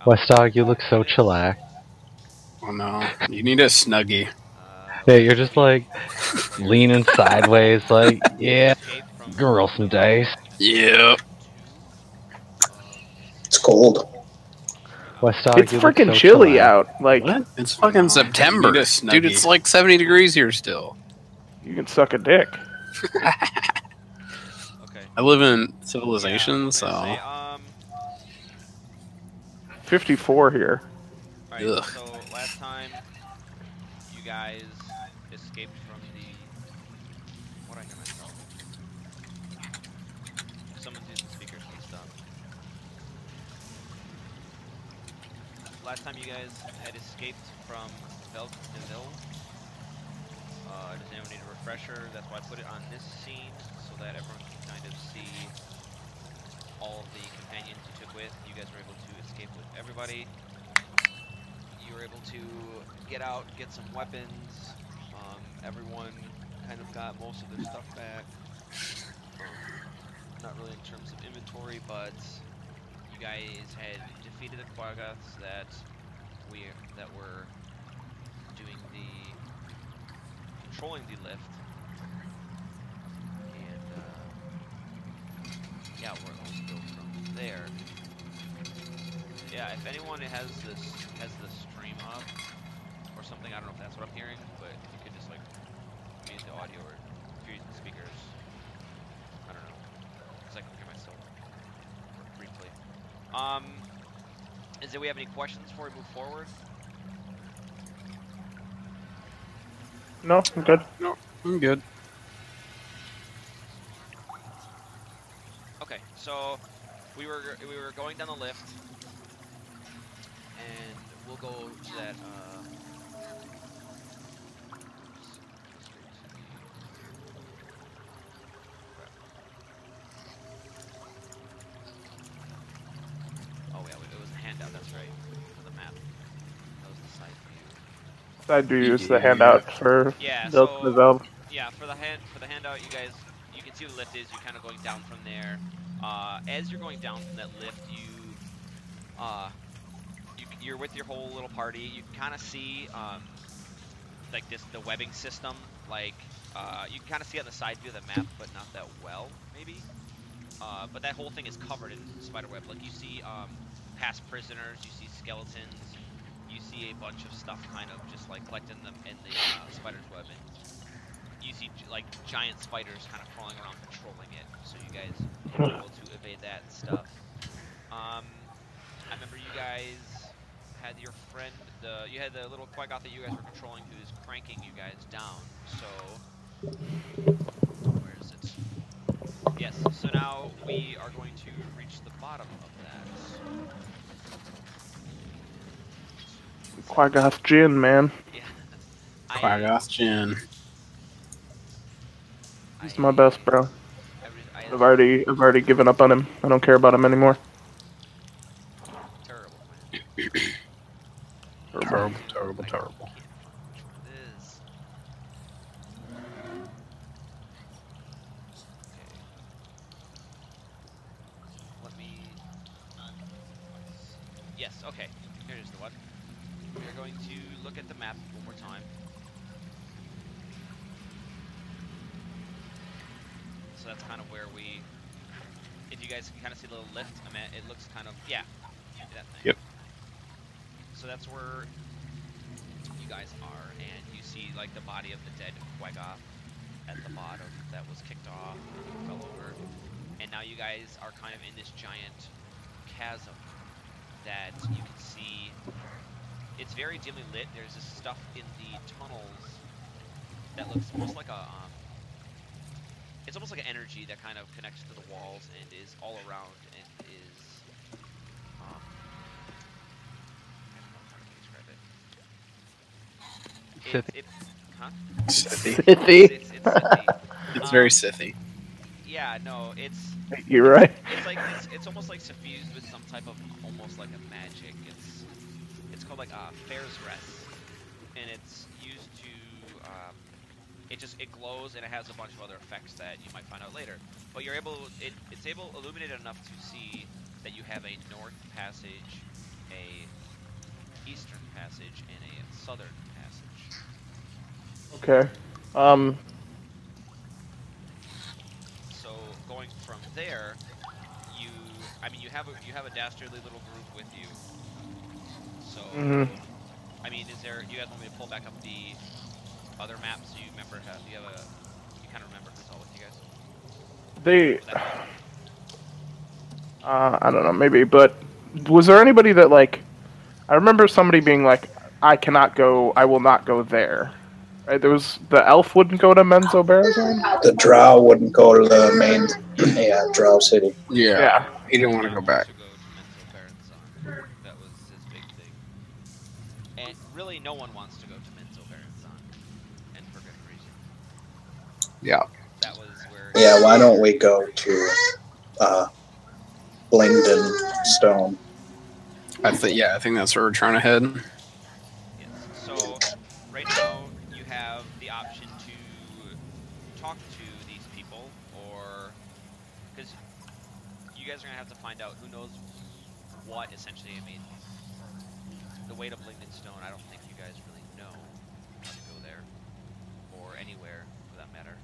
West Dog, you look so chillax. Oh no, you need a Snuggie. Yeah, you're just like leaning sideways, like, yeah, roll some dice. Yep. It's cold. West Dog, It's you look freaking so chilly chillax. out. Like, What? It's fucking September, dude. It's like 70 degrees here still. You can suck a dick. Okay. I live in civilization, so. 54 here. Alright, so last time you guys escaped from the... What I hear myself? Someone's using speakers and stuff. Last time you guys had escaped from Velkneville. Does anyone need a refresher? That's why I put it on this scene, so that everyone can kind of see all of the companions you took with. You guys were able to escape with everybody. You were able to get out, get some weapons. Everyone kind of got most of their stuff back. Not really in terms of inventory, but you guys had defeated the Quaggoths that were doing controlling the lift. And yeah, we're going to go from there. Yeah, if anyone has the stream up or something, I don't know if that's what I'm hearing, but if you could just like mute the audio or if you're using speakers, I don't know, because I can hear myself briefly. Is it we have any questions before we move forward? No, I'm good. No, I'm good. Okay, so we were going down the lift, and we'll go to that. Oh yeah, it was a handout. That's right, for the map. That was the side view. I do use the handout for Velkneville. Yeah, for the handout, you guys, you can see what the lift is. You're kind of going down from there. As you're going down from that lift, you're with your whole little party. You can kind of see like the webbing system. Like you can kind of see on the side view of the map, but not that well, maybe. But that whole thing is covered in spiderweb. Like you see past prisoners, you see skeletons, you see a bunch of stuff kind of just like collected in the spider's web, and you see like giant spiders kind of crawling around patrolling it. So you guys are able to evade that stuff. I remember you guys had your friend, you had the little Quaggoth that you guys were controlling who is cranking you guys down. So where is it? Yes, so now we are going to reach the bottom of that. Quaggoth Gin, man. Yeah. Quaggoth Gin. He's my best, bro. I've already given up on him. I don't care about him anymore. Terrible, man. Terrible. Yes, okay. Here's the one. We're going to look at the map one more time. So that's kind of where if you guys can kind of see the little lift, I mean, it looks kind of, yeah, that thing. Yep. So that's where you guys are, and you see like the body of the dead Quaggoth at the bottom that was kicked off and fell over. And now you guys are kind of in this giant chasm that you can see. It's very dimly lit. There's this stuff in the tunnels that looks almost like a it's almost like an energy that kind of connects to the walls and is all around and is I don't know how to describe it. Sithy. It's Sithy. It's very Sithy. Yeah, no, it's. You're right. It's like it's almost like suffused with some type of almost like a magic. It's called like Fair's Rest, and it's used to it glows and it has a bunch of other effects that you might find out later. But you're able it's illuminated enough to see that you have a north passage a eastern passage and a southern passage. Okay. So going from there, you have a dastardly little group with you. So I mean, do you guys want me to pull back up the other maps? Do you remember you kind of remember who's all with you guys? I don't know, maybe, but was there anybody that, like, I remember somebody being like, I will not go there. Right? There was, the elf wouldn't go to Menzo Barazon? The drow wouldn't go to the main, drow city. Yeah. He didn't want to go back. To go to Menzo Barazon. That was his big thing. And really, no one wants to go to Menzo Barazon, and for good reason. Yeah. That was where. Yeah, why don't we go to Blingden Stone? I think that's where we're trying to head. Yes. So right now you have the option to talk to these people, or because you guys are gonna have to find out who knows what. Essentially, I mean, the way to Blingden Stone. I don't think you guys really know how to go there, or anywhere for that matter.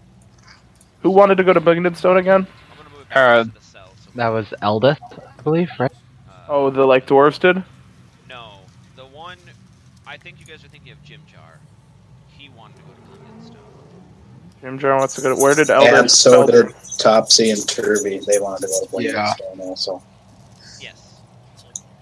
Who wanted to go to Blingden Stone again? I'm gonna move it back to the cell. So that was Eldest, I believe, right? Oh, the, like, dwarves did? No, the one. I think you guys are thinking of Jim Jar. He wanted to go to Blingden Stone. Jim Jar wants to go to, where did Eldest? And so did Topsy and Turvy. They wanted to go to Blingden Stone also. Yes.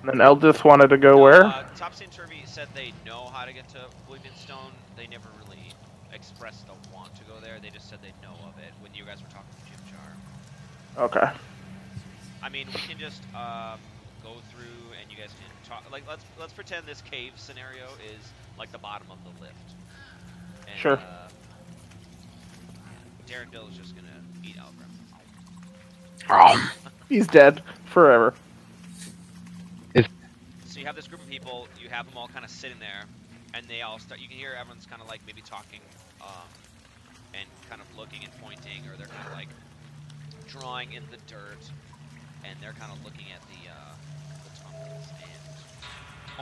And then Eldest wanted to go where? Topsy and Turvy said they know how to get to Blingden Stone. They never really expressed a want to go there. They just said they know of it when you guys were talking to Jim Jar. Okay. I mean, we can just go through and you guys can talk. Like, let's pretend this cave scenario is like the bottom of the lift. And, Sure. Darren Dill's just gonna eat Algrim. Oh. He's dead forever. So you have this group of people. You have them all kind of sitting there, and they all start. You can hear everyone's kind of like maybe talking, and kind of looking and pointing, or they're kind of like drawing in the dirt, and they're kind of looking at the tunnels and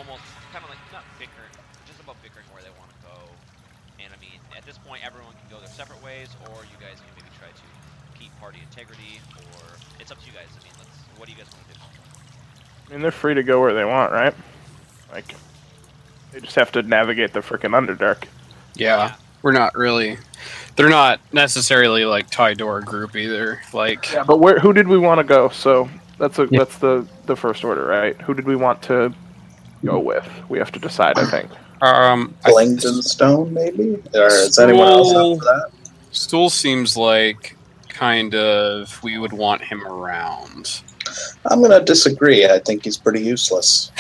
almost kind of like not bickering, just about bickering where they want to go. And I mean, at this point, everyone can go their separate ways, or you guys can maybe try to keep party integrity, or it's up to you guys. I mean, what do you guys want to do? I mean, they're free to go where they want, right? Like, they just have to navigate the frickin' Underdark. Yeah. We're not really... They're not necessarily, like, tied to our group either. Like... Yeah, but who did we want to go? So, that's the first order, right? Who did we want to go with? We have to decide, I think. Blingden Stone, maybe? Or is anyone else up for that? Stool seems like kind of we would want him around. I'm going to disagree. I think he's pretty useless.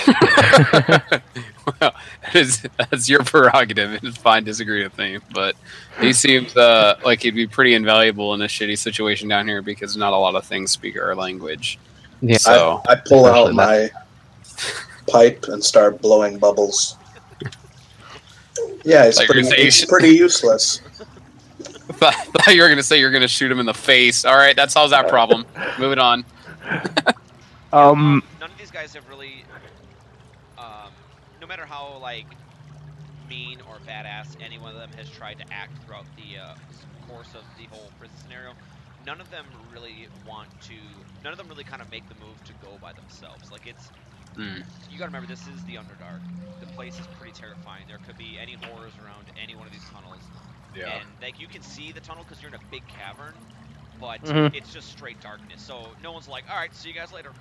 Well, that's your prerogative. It's fine, disagree with me. But he seems like he'd be pretty invaluable in a shitty situation down here because not a lot of things speak our language. Yeah. So I pull out my pipe and start blowing bubbles. Yeah, he's pretty useless. I thought you were going to say you're going to shoot him in the face. All right, that solves that problem. Moving on. None of these guys have really, no matter how like mean or badass any one of them has tried to act throughout the course of the whole prison scenario, none of them really kind of make the move to go by themselves. Like you gotta remember, this is the Underdark. The place is pretty terrifying. There could be any horrors around any one of these tunnels. Yeah. And like you can see the tunnel because you're in a big cavern, but it's just straight darkness. So no one's like, all right, see you guys later.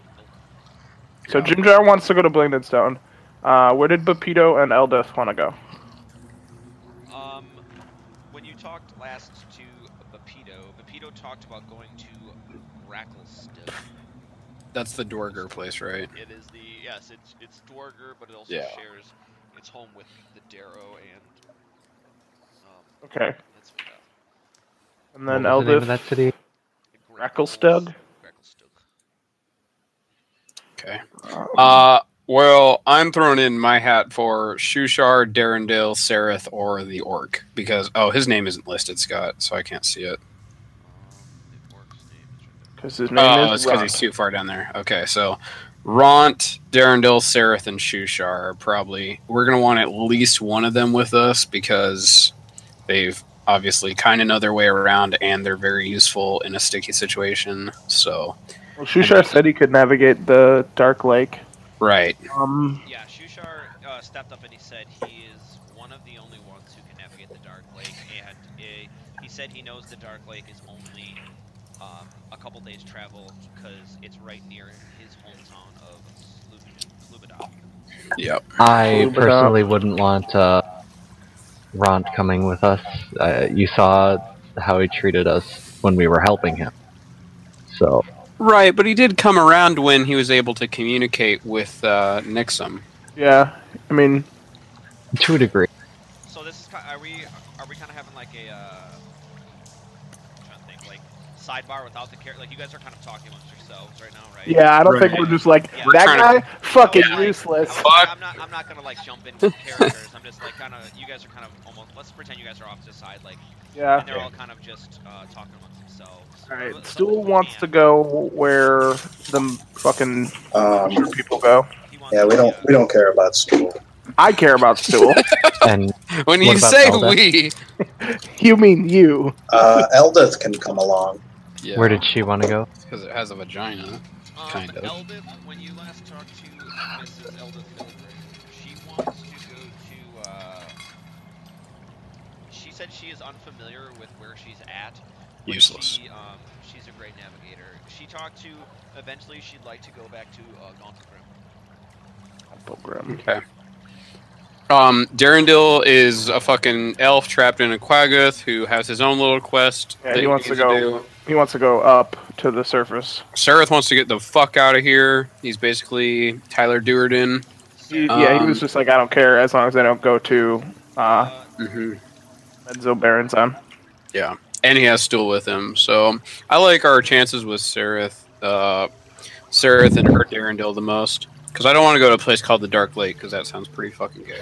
So Jim Jar wants to go to Blingden Stone. Where did Bepito and Eldest want to go? When you talked last to Bepito talked about going to Racklestill. That's the Dwarger place, right? It is it's Dwarger, but it also shares its home with the Darrow and okay. And then what was the name of Eldest, that city? Racklestug. Okay. Well, I'm throwing in my hat for Shushar, Darendale, Sereth, or the Orc because his name isn't listed, Scott, so I can't see it. Because his name is it's because he's too far down there. Okay, so Ront, Darendil, Sereth, and Shushar are probably... We're going to want at least one of them with us because they've obviously kind of know their way around and they're very useful in a sticky situation. So, Well, Shushar said he could navigate the Darklake. Right. Yeah, Shushar stepped up and he said he is one of the only ones who can navigate the Darklake, and he said he knows the Darklake is only a couple days travel because it's right near his hometown of Slubadop. Yep. I personally wouldn't want Ront coming with us. You saw how he treated us when we were helping him. So. Right, but he did come around when he was able to communicate with Nixum. Yeah, I mean, to a degree. So this is are we kind of having like a I'm trying to think, like sidebar without the character? Like you guys are kind of talking amongst yourselves right now, right? Yeah, I don't think we're just like that guy fucking useless. I'm not gonna like jump in with characters. I'm just like kind of you guys are kind of almost. Let's pretend you guys are off to the side, like and they're all kind of just talking amongst themselves. All right, Stool wants to go where the fucking people go. Yeah, we don't care about Stool. I care about Stool. And when you say we, you mean you. Eldith can come along. Yeah. Where did she want to go? Because it has a vagina, kind of. Eldith, when you last talked to Mrs. Eldith Milgram, she wants to go to. She said she is unfamiliar with where she's at. Useless. She's a great navigator. She talked to. Eventually, she'd like to go back to Gauntlegrim. Okay. Darendil is a fucking elf trapped in a Quaggoth who has his own little quest. Yeah, he wants to go. He wants to go up to the surface. Sereth wants to get the fuck out of here. He's basically Tyler Duerden. He was just like, I don't care as long as I don't go to Menzo Baronzon. Yeah, and he has Stool with him. So I like our chances with Sereth and her Darendil the most. Because I don't want to go to a place called the Darklake, because that sounds pretty fucking gay.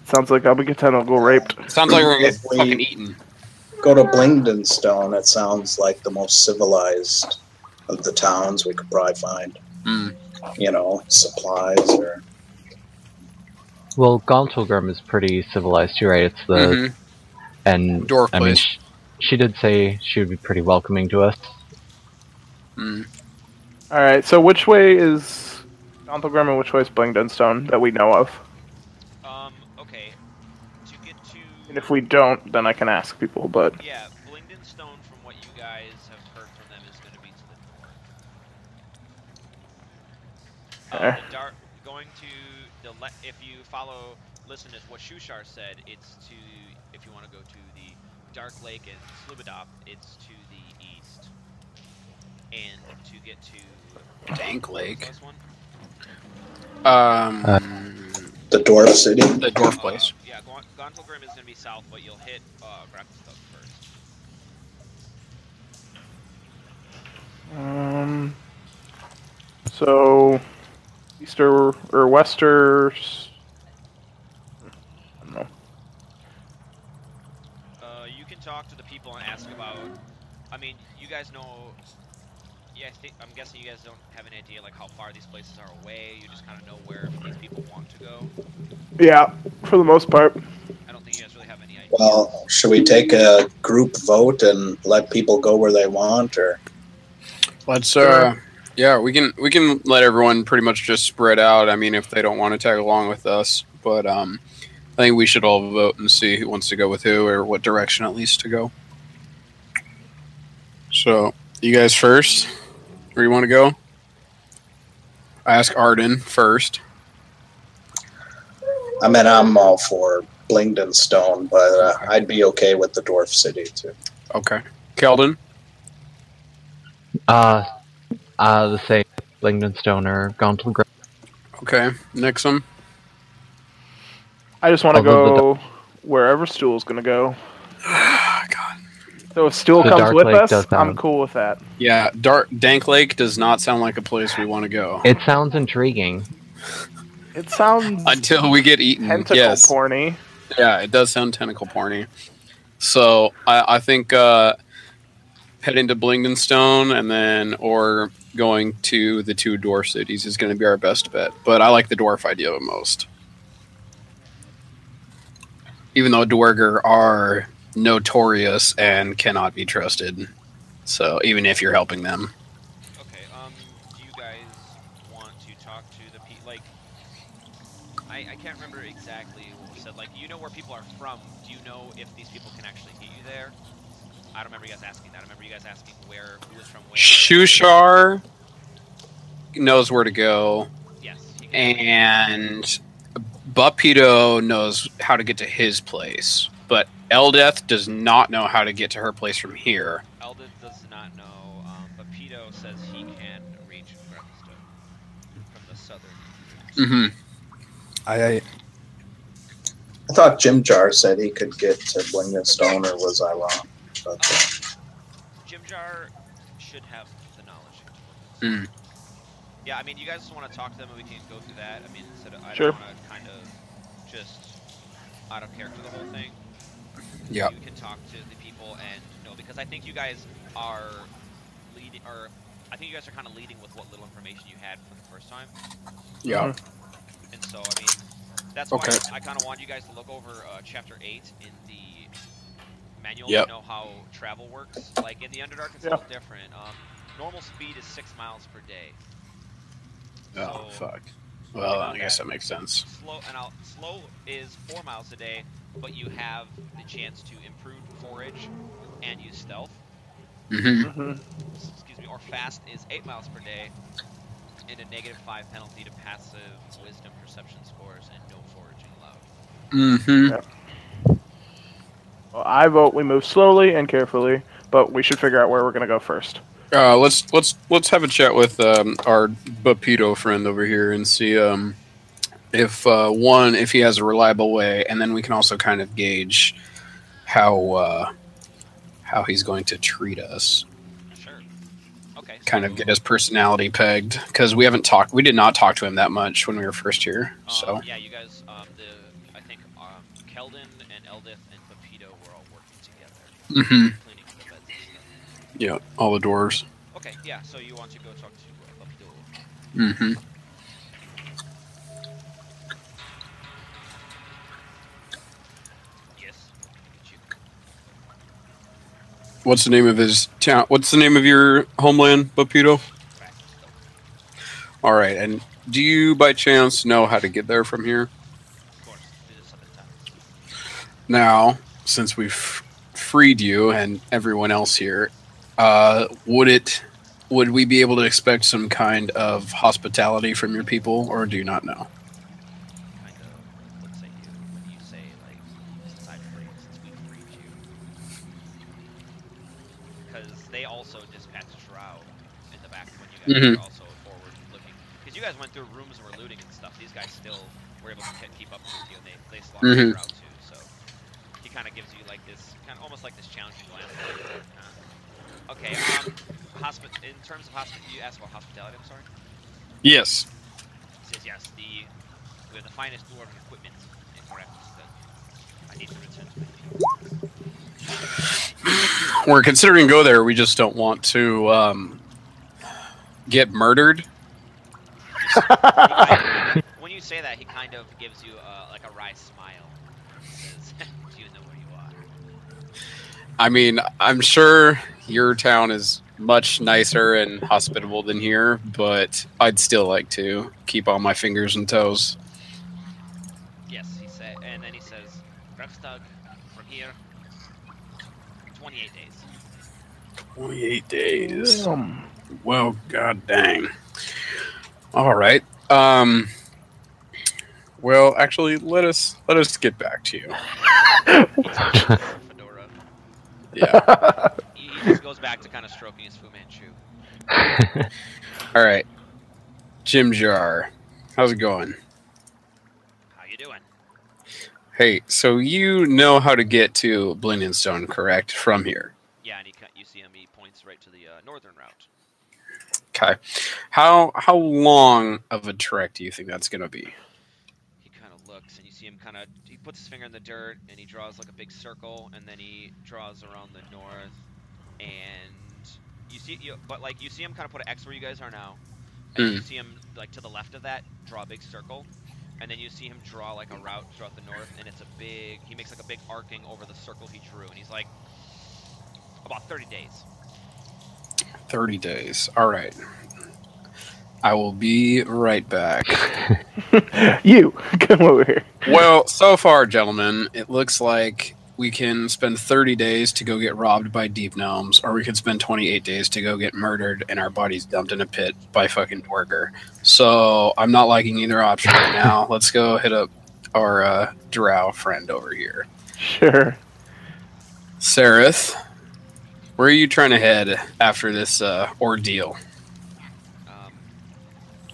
Sounds like I'll be tentacle raped. Sounds like we're going to get fucking eaten. Go to Blingdenstone, it sounds like the most civilized of the towns we could probably find. You know, supplies or... Well, Gauntlegrim is pretty civilized too, right? It's the... And, dwarf I mean, place. she did say she would be pretty welcoming to us. Alright, so which way is... Gauntlegrim and which way is Blingdenstone that we know of? Okay. To get to... And if we don't, then I can ask people, but... Yeah, Blingdenstone, from what you guys have heard from them, is going to be to the north. Going to the if you listen to what Shushar said, it's to, if you want to go to the Darklake and Slubadop, it's to the east. And to get to... Darklake. The dwarf city? The dwarf place. Yeah, Gauntlegrim is going to be south, but you'll hit Graftonstone first. So... Easter or Wester... I don't know. You can talk to the people and ask about... I mean, you guys know... Yeah, I'm guessing you guys don't have an idea like how far these places are away. You just kind of know where these people want to go. Yeah, for the most part. I don't think you guys really have any idea. Well, should we take a group vote and let people go where they want, or? Let's yeah, we can let everyone pretty much just spread out. I mean, if they don't want to tag along with us, but I think we should all vote and see who wants to go with who or what direction at least to go. So, you guys first. Where you want to go? I ask Arden first. I mean, I'm all for Blingdenstone, but I'd be okay with the dwarf city too. Okay, Keldon. The same Blingdenstone or Gauntlegrim. Okay, Nixum. I just want to go wherever Stool's gonna go. God. So if Stool comes with us, I'm cool with that. Yeah, Darklake does not sound like a place we want to go. It sounds intriguing. It sounds until we get eaten. Tentacle porny. Yeah, it does sound tentacle porny. So I think heading to Blingdenstone and then or going to the 2 dwarf cities is going to be our best bet. But I like the dwarf idea the most. Even though Dwerger are notorious and cannot be trusted. So even if you're helping them. Okay, do you guys want to talk to the people, like, I can't remember exactly what was said, like, you know where people are from, do you know if these people can actually get you there? I don't remember you guys asking that, I remember you guys asking who was from where. Shushar knows where to go. Yes. And Bupito knows how to get to his place. But Eldeth does not know how to get to her place from here. Eldeth does not know, but Pito says he can reach Grefstone from the southern. Mm-hmm. I thought Jim Jar said he could get to Blingdenstone, or was I wrong? But, Jim Jar should have the knowledge. Mm. Yeah, I mean, you guys just want to talk to them and we can go through that. I mean, instead of, I Sure. don't want to kind of just out of character the whole thing. Yeah. You can talk to the people and, because I think you guys are leading, or I think you guys are kind of leading with what little information you had from the first time. Yeah. And so, I mean, that's why I kind of want you guys to look over Chapter 8 in the manual to know how travel works. Like, in the Underdark, it's a little different. Normal speed is 6 miles per day. Oh, fuck. Well, I guess that makes sense. Slow is 4 miles a day, but you have the chance to improve forage and use stealth. Excuse me. Or fast is 8 miles per day, and a -5 penalty to passive wisdom perception scores, and no foraging allowed. Yeah. Well, I vote we move slowly and carefully, but we should figure out where we're going to go first. Let's have a chat with our Bupito friend over here and see if he has a reliable way, and then we can also kind of gauge how he's going to treat us. Sure. Okay. Kind of get his personality pegged, because we did not talk to him that much when we were first here. So yeah, you guys, I think Keldon and Eldith and Bupito were all working together, cleaning the beds and stuff. Yeah, all the dwarves. Okay, yeah. So you want to go talk to Bupito? Yes. What's the name of his town? What's the name of your homeland, Bupito? All right, and do you by chance know how to get there from here? Of course, it is something time. Now, since we've freed you and everyone else here, would we be able to expect some kind of hospitality from your people, or do you not know? Kind of, let's say when you say, like, since we freed you. Because they also dispatched Shroud in the back when you guys were also forward looking. Because you guys went through rooms and were looting and stuff. These guys still were able to keep up with you, and they slaughtered Shroud too. So he kind of gives you like this, kind of almost like this challenging glance. Okay, in terms of hospitality, you asked about hospitality, I'm sorry? Yes. He says, yes, we have the finest dwarven equipment in Grefstone. I need to return to my people. We're considering go there, we just don't want to get murdered. When you say that, he kind of gives you like a wry smile. He says, do you know where you are? I mean, I'm sure your town is much nicer and hospitable than here, but I'd still like to keep all my fingers and toes. Yes, he said, and then he says, Grefstug, from here, 28 days. 28 days. Well, god dang. All right. Well, actually, let us get back to you. Fedora. Yeah. He just goes back to kind of stroking his Fu Manchu. All right. Jim Jar, how's it going? How you doing? Hey, so you know how to get to Blingdenstone, correct? From here. Yeah, and you see him. He points right to the northern route. Okay. How long of a trek do you think that's gonna be? He kind of looks, and you see him he puts his finger in the dirt, and he draws like a big circle, and then he draws around the north, and but like you see him kind of put an X where you guys are now, and you see him like to the left of that draw a big circle, and then you see him draw like a route throughout the north, and it's a big. He makes like a big arcing over the circle he drew, and he's like about 30 days. 30 days. All right. I will be right back. You, come over here. Well, so far, gentlemen, it looks like we can spend 30 days to go get robbed by deep gnomes, or we could spend 28 days to go get murdered and our bodies dumped in a pit by fucking Dwerger. So I'm not liking either option right now. Let's go hit up our drow friend over here. Sure. Sarith, where are you trying to head after this ordeal?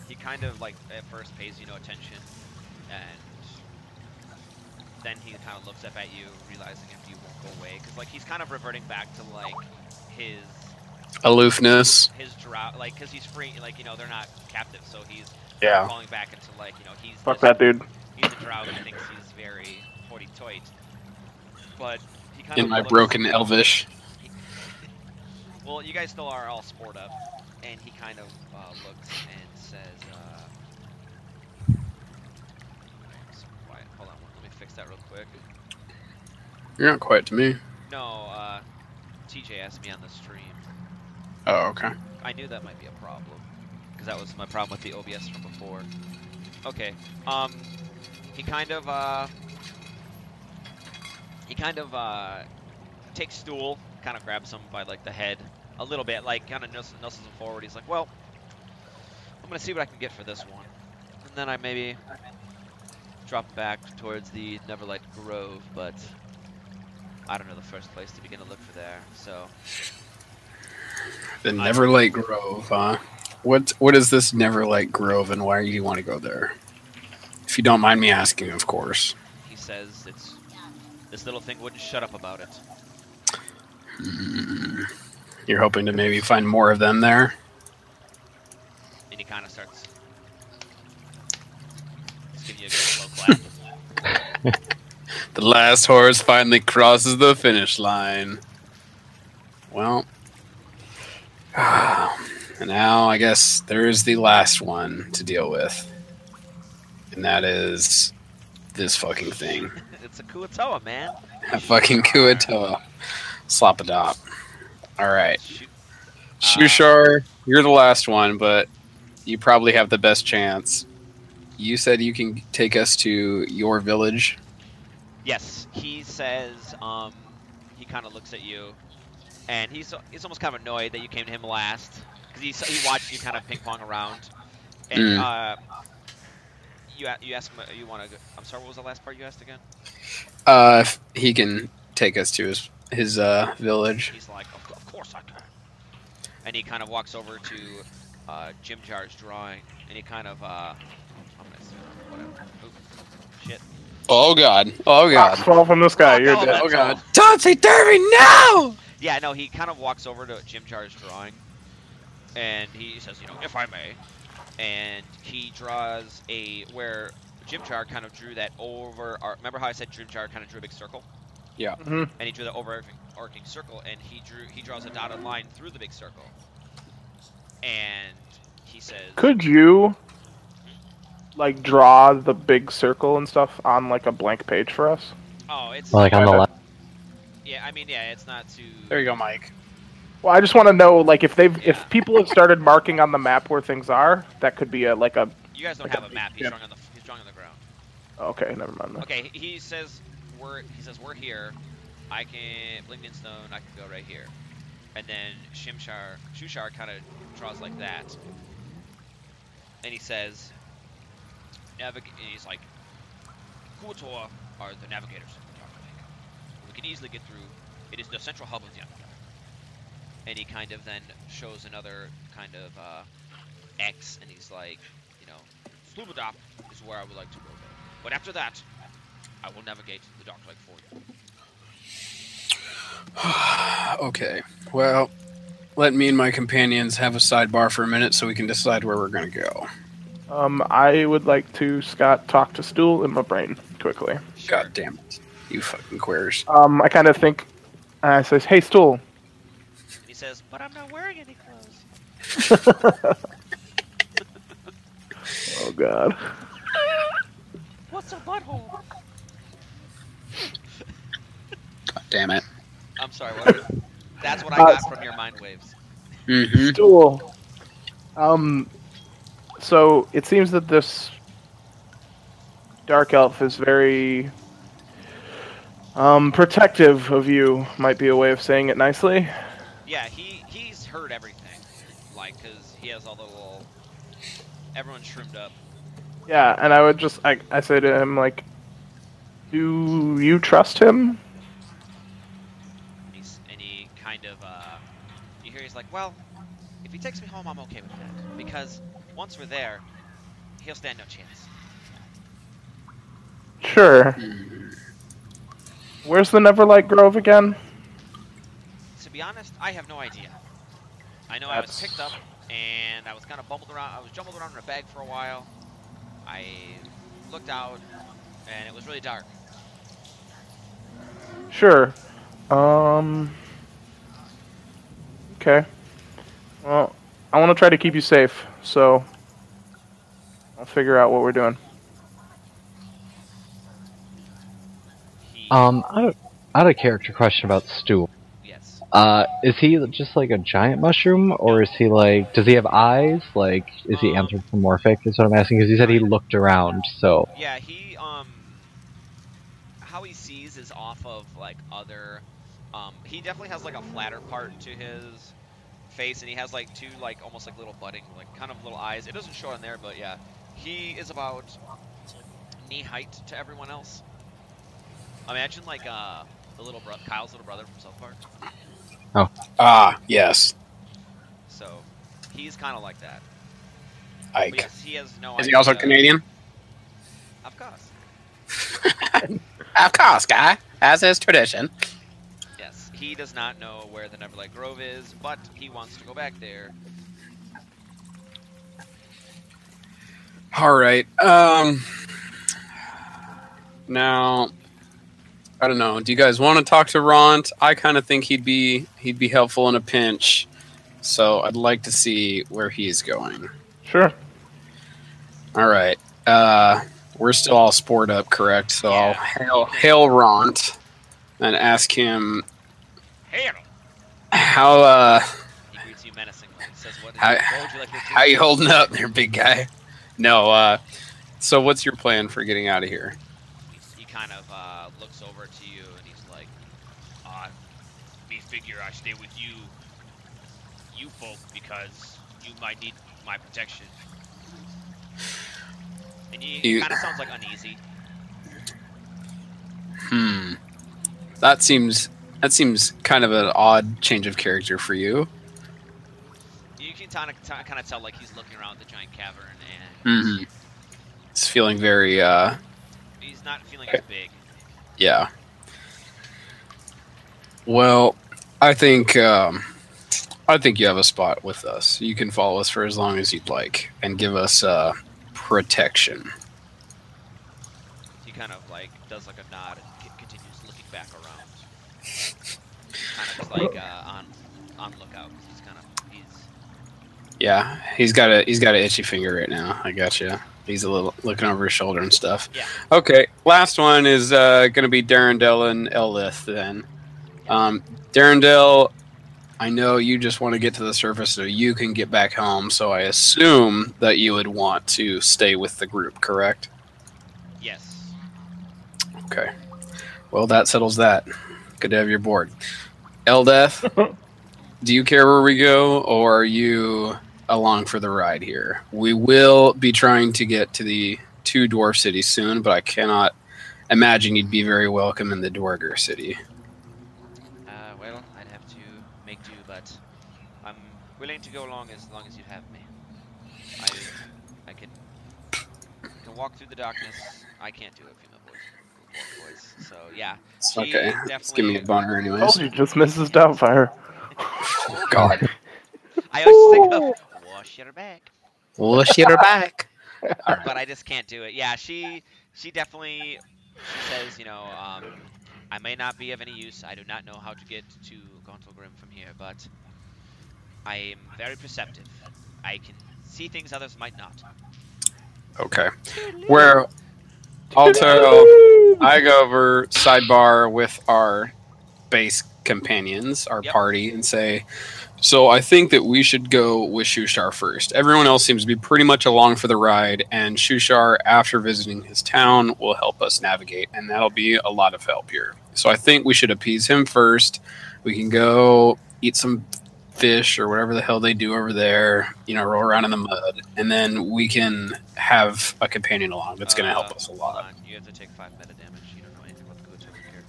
He kind of like at first pays you no attention, and then he kind of looks up at you, realizing if you won't go away, because like he's kind of reverting back to like his aloofness, his drow, like because he's free, like they're not captive, so he's falling back into like he's fuck that dude. He's a drow that thinks he's very hoity-toity, but he kind in of my broken Elvish. Well, you guys still are all spored up, and he kind of looks and says, so quiet. Hold on, let me fix that real quick. You're not quiet to me. No, TJ asked me on the stream. Oh, okay. I knew that might be a problem, because that was my problem with the OBS from before. Okay, he kind of takes Stool, kind of grabs him by like the head a little bit, like kind of nestles him forward. He's like, well, I'm gonna see what I can get for this one, and then I maybe drop back towards the Neverlight Grove, but I don't know the first place to begin to look for there. So the Neverlight Grove, huh? What is this Neverlight Grove, and why do you want to go there? If you don't mind me asking, of course. He says this little thing wouldn't shut up about it. You're hoping to maybe find more of them there? And he kind of starts giving you a good slow clap. The last horse finally crosses the finish line. Well, and now I guess there is the last one to deal with. And that is this fucking thing. It's a Kuatoa, man. A fucking Kuatoa. Slop a dop. Alright. Shushar, you're the last one, but you probably have the best chance. You said you can take us to your village? Yes, he says, he kind of looks at you, and he's almost kind of annoyed that you came to him last, because he watched you kind of ping-pong around, and, you asked him, you want to, I'm sorry, what was the last part you asked again? If he can take us to his village. He's like, of course I can. And he kind of walks over to Jim Jar's drawing, and he kind of, I'm gonna say, whatever. Oop, shit. Oh god. Oh god. Fall from the sky, you're dead. Oh god. Topsy turvy, no! Yeah, no, he kind of walks over to Jim Jar's drawing, and he says, if I may. And he draws where Jim Jar kind of drew that remember how I said Jim Jar kind of drew a big circle? Yeah. Mm-hmm. And he drew the overarching circle, and he draws a dotted line through the big circle. And he says, could you like draw the big circle and stuff on like a blank page for us? oh, it's Like on the left. yeah, I mean, yeah, it's not too. There you go, Mike. Well, I just want to know, like, if people have started marking on the map where things are, that could be You guys don't like have a map. He's yeah. drawing on the ground. Okay, never mind. Then. Okay, he says we're here. I can Blingden Stone. I can go right here, and then Shushar kind of draws like that, and he says, he's like, Kuatoa are the navigators of the Darklake. We can easily get through. It is the central hub of the Underdark. And he kind of then shows another kind of X, and he's like, Slubadop is where I would like to go. But after that, I will navigate the Darklake for you. Okay. Well, let me and my companions have a sidebar for a minute so we can decide where we're going to go. I would like to, Scott, talk to Stool in my brain quickly. Sure. God damn it. You fucking queers. I kind of think, I says, hey, Stool. says, "But I'm not wearing any clothes." Oh God. What's a butthole? God damn it. I'm sorry. That's what I got from your mind waves. Mm-hmm. Stool. So it seems that this dark elf is very protective of you. Might be a way of saying it nicely. Yeah, he's heard everything, like, cause he has all the little. Everyone's shroomed up. Yeah, and I would just I say to him like, do you trust him? And he kind of you hear he's like, well, if he takes me home, I'm okay with that, because once we're there, he'll stand no chance. Sure. Where's the Neverlight Grove again? To be honest, I have no idea. I know I was picked up, and I was kind of bumbled around. I was jumbled around in a bag for a while. I looked out, and it was really dark. Sure. Okay. Well, I want to try to keep you safe, so I'll figure out what we're doing. Out of character question about Stu. Yes. Is he just like a giant mushroom, or is he like? Does he have eyes? Like, is he anthropomorphic? Is what I'm asking, because he said he looked around. So. Yeah, he how he sees is off of like other. He definitely has like a flatter part to his face, and he has like two like almost like little budding like kind of little eyes. It doesn't show on there, but yeah, he is about knee height to everyone else. Imagine like the little Kyle's little brother from South Park. Oh. Ah, yes. So he's kind of like that. Ike. But yes, he has no idea. Is he also Canadian? Of course. Of course, guy. As is tradition. Yes, he does not know where the Neverlight Grove is, but he wants to go back there. All right. Now, I don't know. Do you guys want to talk to Ront? I kind of think he'd be helpful in a pinch. So I'd like to see where he's going. Sure. All right. We're still all spored up, correct? So Yeah. I'll hail Ront and ask him Hail! how He greets you menacingly. He says, what would you like to do? how you holding up there, big guy? No. So what's your plan for getting out of here? He kind of looks over to you and he's like, me figure I stay with you folk, because you might need my protection. And he kind of sounds like uneasy. That seems kind of an odd change of character for you. You can kind of tell like he's looking around the giant cavern and It's feeling very he's not feeling as big. yeah. Well, I think you have a spot with us. You can follow us for as long as you'd like and give us protection. He kind of like does like a nod and continues looking back around. Kind of just like on lookout. Yeah, he's got an itchy finger right now. I gotcha. He's a little looking over his shoulder and stuff. Yeah. Okay, last one is going to be Darendel and Elith then. Darendel, I know you just want to get to the surface so you can get back home, so I assume that you would want to stay with the group, correct? Yes. Okay. Well, that settles that. Good to have you aboard. Eldeth, do you care where we go, or are you along for the ride here? We will be trying to get to the two dwarf cities soon, but I cannot imagine you'd be very welcome in the Dwarger city. Well, I'd have to make do, but I'm willing to go along as you have me. I can walk through the darkness. I can't do it, female voice. So yeah. Okay. Just give me a boner anyways. Told you, just Mrs. Doubtfire. Oh, God. I always think of wash your back. Wash your back. But I just can't do it. Yeah, she definitely says, I may not be of any use. I do not know how to get to Gauntlgrim from here, but I am very perceptive. I can see things others might not. Okay. Where also I go over sidebar with our base companions, our Yep. party, and say, so I think that we should go with Shushar first. Everyone else seems to be pretty much along for the ride, and Shushar, after visiting his town, will help us navigate, and that'll be a lot of help here. So I think we should appease him first. We can go eat some fish or whatever the hell they do over there, roll around in the mud, and then we can have a companion along that's going to help us a Hold lot. on. You have to take 5 meta damage. You don't know anything about the glitch of your character.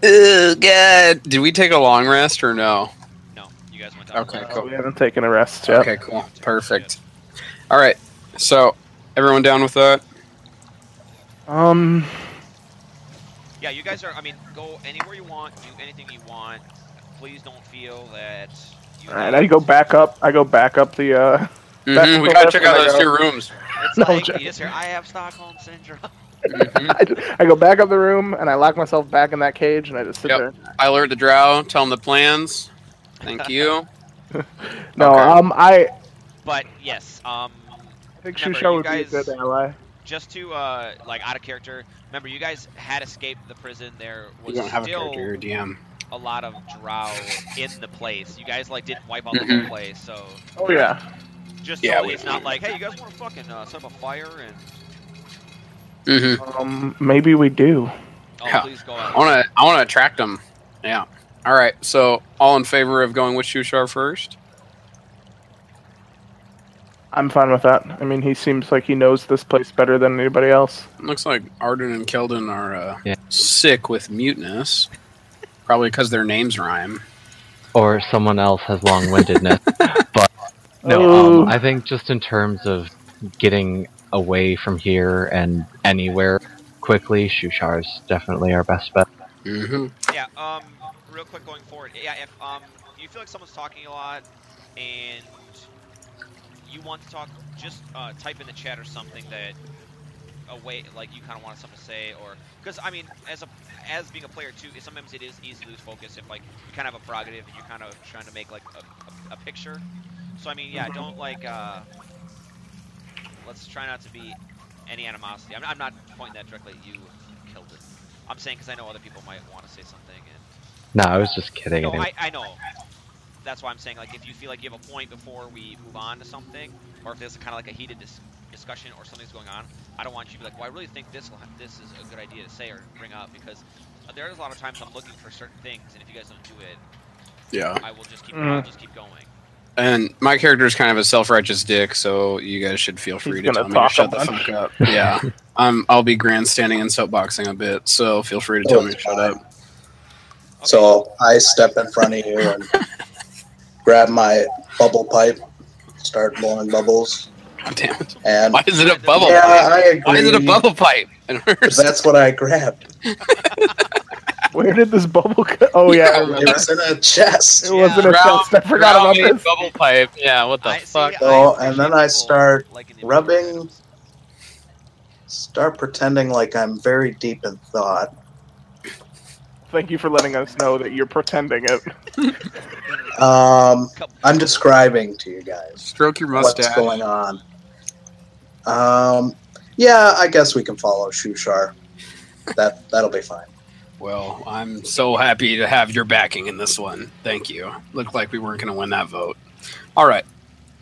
Ugh, God. Did we take a long rest or no? No, you guys went down. Okay, the cool. We haven't taken a rest yet. Okay, cool. Perfect. All right. So, everyone down with that? Yeah, you guys are. I mean, go anywhere you want. Do anything you want. Please don't feel that. Alright, I go back up. I go back up the. We gotta check out those 2 rooms. It's No, like Jack. you just hear, I have Stockholm syndrome. I go back up the room and I lock myself back in that cage and I just sit Yep. there. I alert the drow, tell them the plans. Thank you. No, Okay. But yes, I think remember, Shusha you would guys- be a good ally. just to like out of character. Remember, you guys had escaped the prison. There You was don't have a still character, you're a DM. a lot of drow in the place. You guys like didn't wipe out the whole place, so Oh yeah. just Yeah, so we- it's not like, hey, you guys want to fucking set up a fire and Maybe we do. Yeah. please go out. I wanna attract them. Yeah. All right. So, all in favor of going with Shushar first? I'm fine with that. I mean, he seems like he knows this place better than anybody else. Looks like Arden and Keldon are Yeah. sick with muteness. Probably because their names rhyme. Or someone else has long-windedness. But no, Oh. I think just in terms of getting away from here and anywhere quickly, Shushar's definitely our best bet. Mm-hmm. Yeah. Real quick going forward. Yeah. If you feel like someone's talking a lot and you want to talk, just type in the chat or something that like you kind of want something to say, or because I mean, as being a player too, sometimes it is easy to lose focus if like you kind of have a prerogative and you're kind of trying to make like a picture. So I mean, yeah, don't like let's try not to be any animosity. I'm not pointing that directly at you, killed it. I'm saying because I know other people might want to say something. And No, I was just kidding. no, anyway. I know. That's why I'm saying, like, if you feel like you have a point before we move on to something, or if there's kind of like a heated discussion or something's going on, I don't want you to be like, well, I really think this is a good idea to say or bring up, because there's a lot of times I'm looking for certain things, and if you guys don't do it, Yeah. I will just keep I'll just keep going. And my character is kind of a self-righteous dick, so you guys should feel free to tell me to shut the fuck up. Yeah. I'll be grandstanding and soapboxing a bit, so feel free to tell me to shut up. Okay. So I step in front of you and grab my bubble pipe, start blowing bubbles, God damn it. and Why is it a bubble yeah, pipe? I agree. Why is it a bubble pipe? That's what I grabbed. Where did this bubble go? Oh yeah, I It remember. was in a chest. It wasn't a Drow- chest. I forgot about drow-made this. bubble pipe. Yeah, what the I fuck? So, and then I appreciate start people liking the rubbing- items. Start pretending like I'm very deep in thought. Thank you for letting us know that you're pretending it. I'm describing to you guys Stroke your what's mustache. going on. Yeah, I guess we can follow Shushar. That'll be fine. Well, I'm so happy to have your backing in this one. Thank you. Looked like we weren't going to win that vote. All right,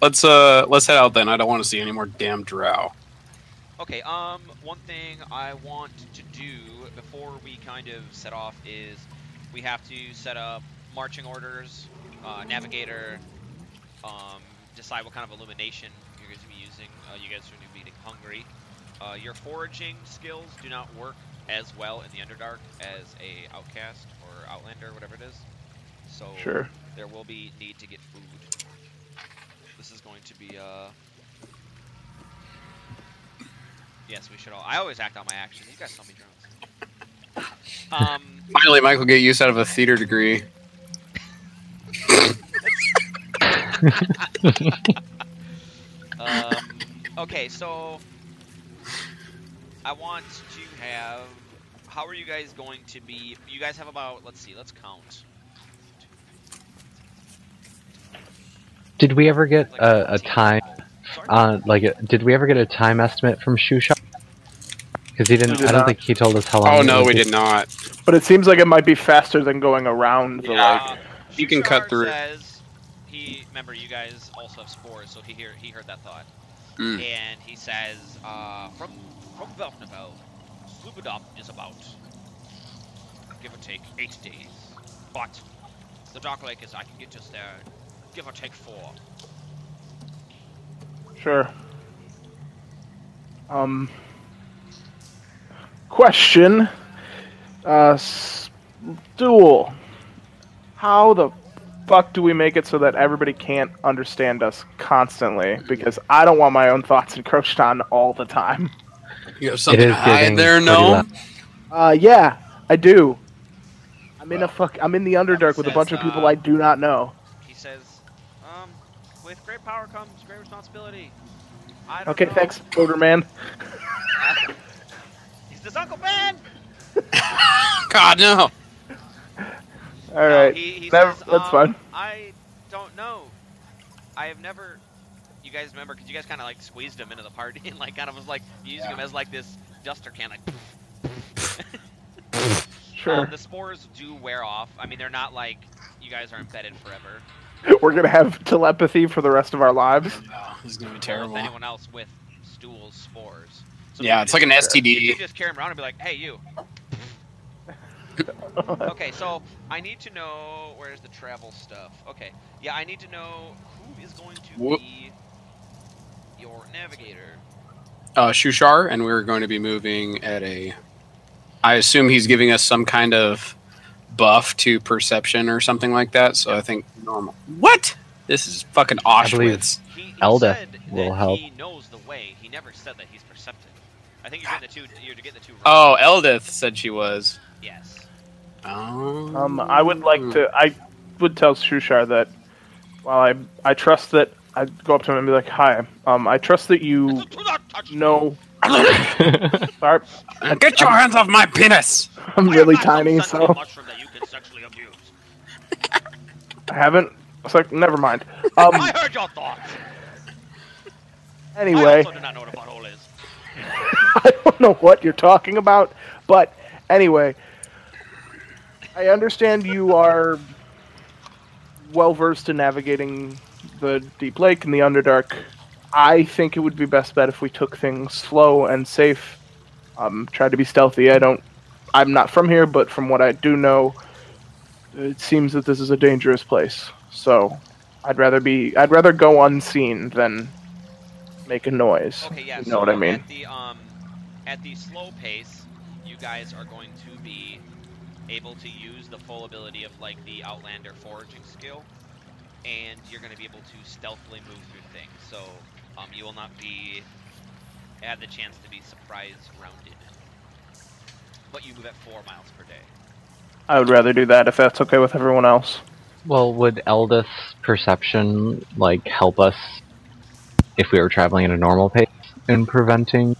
let's head out then. I don't want to see any more damn drow. Okay, one thing I want to do before we kind of set off is we have to set up marching orders, navigator, decide what kind of illumination you're going to be using. You guys are going to be getting hungry. Your foraging skills do not work as well in the Underdark as a outcast or outlander, whatever it is. So Sure. there will be need to get food. This is going to be yes, we should all. I always act on my actions. You guys saw me drunk. Finally, Michael get use out of a theater degree. Okay, so I want to have. How are you guys going to be? You guys have about. Let's see. Let's count. Did we ever get Like, a time? Sorry? Did we ever get a time estimate from Shusha? Because he didn't. We did I don't not. think he told us how long. Oh it no, would we take. did not. But it seems like it might be faster than going around the lake. You can cut Shushar through. Says remember you guys also have spores, so he heard that thought, and he says from Velknavel, Slubadop is about give or take 8 days, but the Darklake is I can get just there, give or take 4. Sure. Question. Duel. How the fuck do we make it so that everybody can't understand us constantly? Because I don't want my own thoughts encroached on all the time. You have something to is hide getting there, pretty no? Yeah, I do. I'm in the Underdark with a Says, bunch of people I do not know. He says, with great power comes great responsibility. I don't Okay, know. thanks, Boderman. Is this Uncle Ben? God no. All right, He Never- says, that's fine. I don't know. I have never. You guys remember? Because you guys kind of like squeezed him into the party and like kind of was like using him as like this duster can, like. Sure. The spores do wear off. I mean, they're not like you guys are embedded forever. We're gonna have telepathy for the rest of our lives. Oh, this is gonna be With terrible. anyone else with stools, spores. So Yeah, you it's could like an just- You STD. could just carry him around and be like, "Hey, you." Okay, so I need to know where's the travel stuff. Okay, yeah, I need to know who is going to be your navigator. Shushar, and we're going to be moving at a. I assume he's giving us some kind of buff to perception or something like that. So I think normal. What? This is fucking believe- Auschwitz. He Elda said will that help. he knows the way. He never said that he's perceptive. I think you're getting the two. You're getting the two. Oh, wrong. Eldith said she was. Yes. Oh. I would like to. I would tell Shushar that while I trust that I'd go up to him and be like, "Hi, I trust that you Do not touch me. know." Sorry, Get your hands off my penis! I'm I really have not tiny, some sensitive so mushroom that you can sexually abuse. I haven't. It's like, never mind. I heard your thoughts. I Anyway, also do not know what a butthole is. I don't know what you're talking about, but anyway, I understand you are well versed in navigating the deep lake and the Underdark. I think it would be best bet if we took things slow and safe. Tried to be stealthy. I'm not from here, but from what I do know, it seems that this is a dangerous place. So, I'd rather go unseen than make a noise. Okay, yeah. You So know what I mean? At the slow pace, you guys are going to be able to use the full ability of like the Outlander foraging skill, and you're going to be able to stealthily move through things. So you will not have the chance to be surprise rounded. But you move at 4 miles per day. I would rather do that if that's okay with everyone else. Well, would Eldith's perception help us if we were traveling at a normal pace in preventing?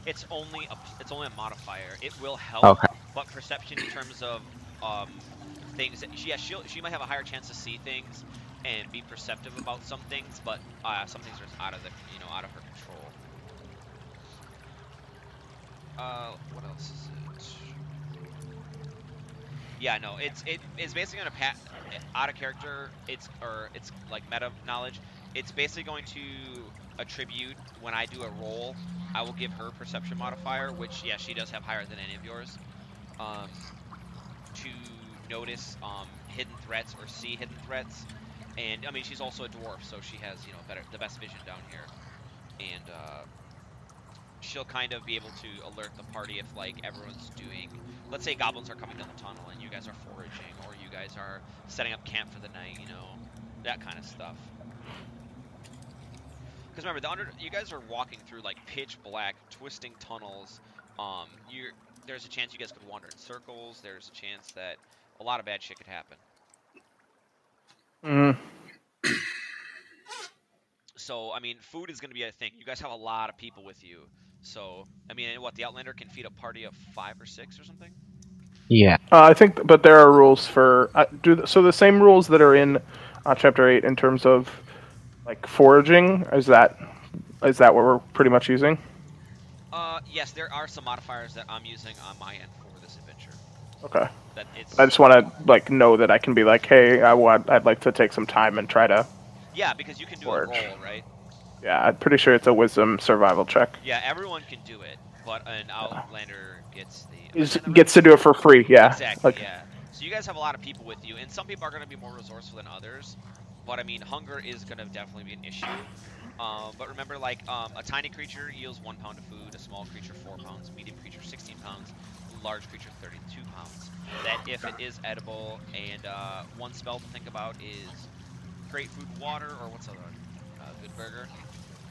It's only a modifier. It will help, Okay. but perception in terms of things that she might have a higher chance to see things and be perceptive about some things, but some things are just out of her control. What else is it? Yeah, no, it's basically gonna out of character. It's like meta knowledge. It's basically going to attribute when I do a roll. I will give her perception modifier, which she does have higher than any of yours. To notice hidden threats or see hidden threats, and I mean she's also a dwarf, so she has the best vision down here, and she'll kind of be able to alert the party if everyone's doing. Let's say goblins are coming down the tunnel and you guys are foraging, or you guys are setting up camp for the night, that kind of stuff. Because remember, you guys are walking through pitch black, twisting tunnels. There's a chance you guys could wander in circles. There's a chance that a lot of bad shit could happen. So, I mean, food is going to be a thing. You guys have a lot of people with you. So, I mean, the Outlander can feed a party of 5 or 6 or something? Yeah. I think, but there are rules for so the same rules that are in on Chapter 8 in terms of like foraging? Is that what we're pretty much using? Yes, there are some modifiers that I'm using on my end for this adventure. Okay. That it's I just want to like know that I can be like, hey, I'd like to take some time and try to. yeah, because you can do Forage. a roll, right? Yeah, I'm pretty sure it's a wisdom survival check. Yeah, everyone can do it, but an Outlander gets the Gets to do it for free. Yeah. Exactly. Like, Yeah. So you guys have a lot of people with you, and some people are going to be more resourceful than others. But I mean, hunger is going to definitely be an issue. But remember, like, a tiny creature yields 1 pound of food, a small creature 4 pounds, medium creature 16 pounds, large creature 32 pounds. That if it is edible, and one spell to think about is create food and water, or what's the other one? Good burger?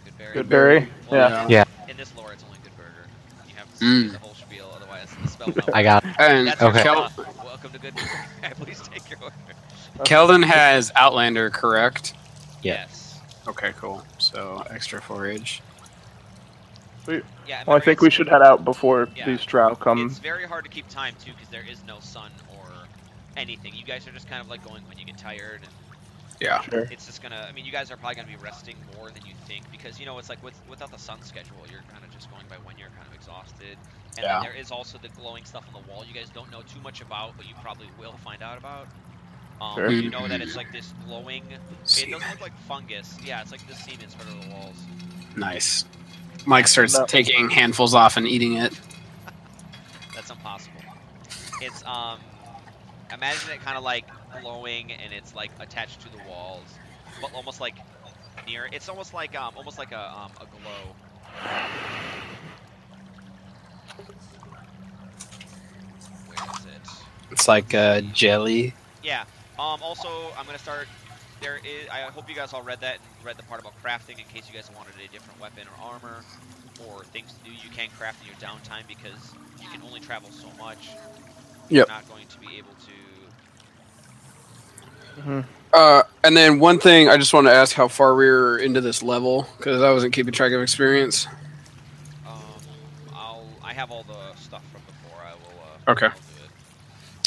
Good berry? good berry. Well, Yeah. In this lore, it's only good burger. You have to say the whole spiel, otherwise the spell won't I got it. And That's Okay. your welcome to good burger. Please take your order. Keldon has Outlander, correct? Yeah. Yes. Okay, cool. So extra forage. Sweet. Yeah, Well, I think we should head out before Yeah. these drow come. It's very hard to keep time too because there is no sun or anything. You guys are just kind of like going when you get tired, and Yeah. Sure. it's just gonna. I mean, you guys are probably gonna be resting more than you think because you know it's like without the sun schedule, you're kind of just going by when you're kind of exhausted. And Yeah. then there is also the glowing stuff on the wall. You guys don't know too much about, but you probably will find out about. Sure. You know that it's like this glowing. It doesn't look like fungus. Yeah, it's like the semen sort of the walls. Nice. Mike starts No. taking handfuls off and eating it. That's impossible. It's imagine it kind of like glowing and it's like attached to the walls, but almost like near. It's almost like a glow. Where is it? It's like jelly. Yeah. Also, I'm gonna start. There is. I hope you guys all read that and read the part about crafting in case you guys wanted a different weapon or armor or things to do. You can craft in your downtime because you can only travel so much. Yep. You're not going to be able to. Mhm. And then one thing I just want to ask how far we're into this level because I wasn't keeping track of experience. I have all the stuff from before. I will. Okay. I'll do it.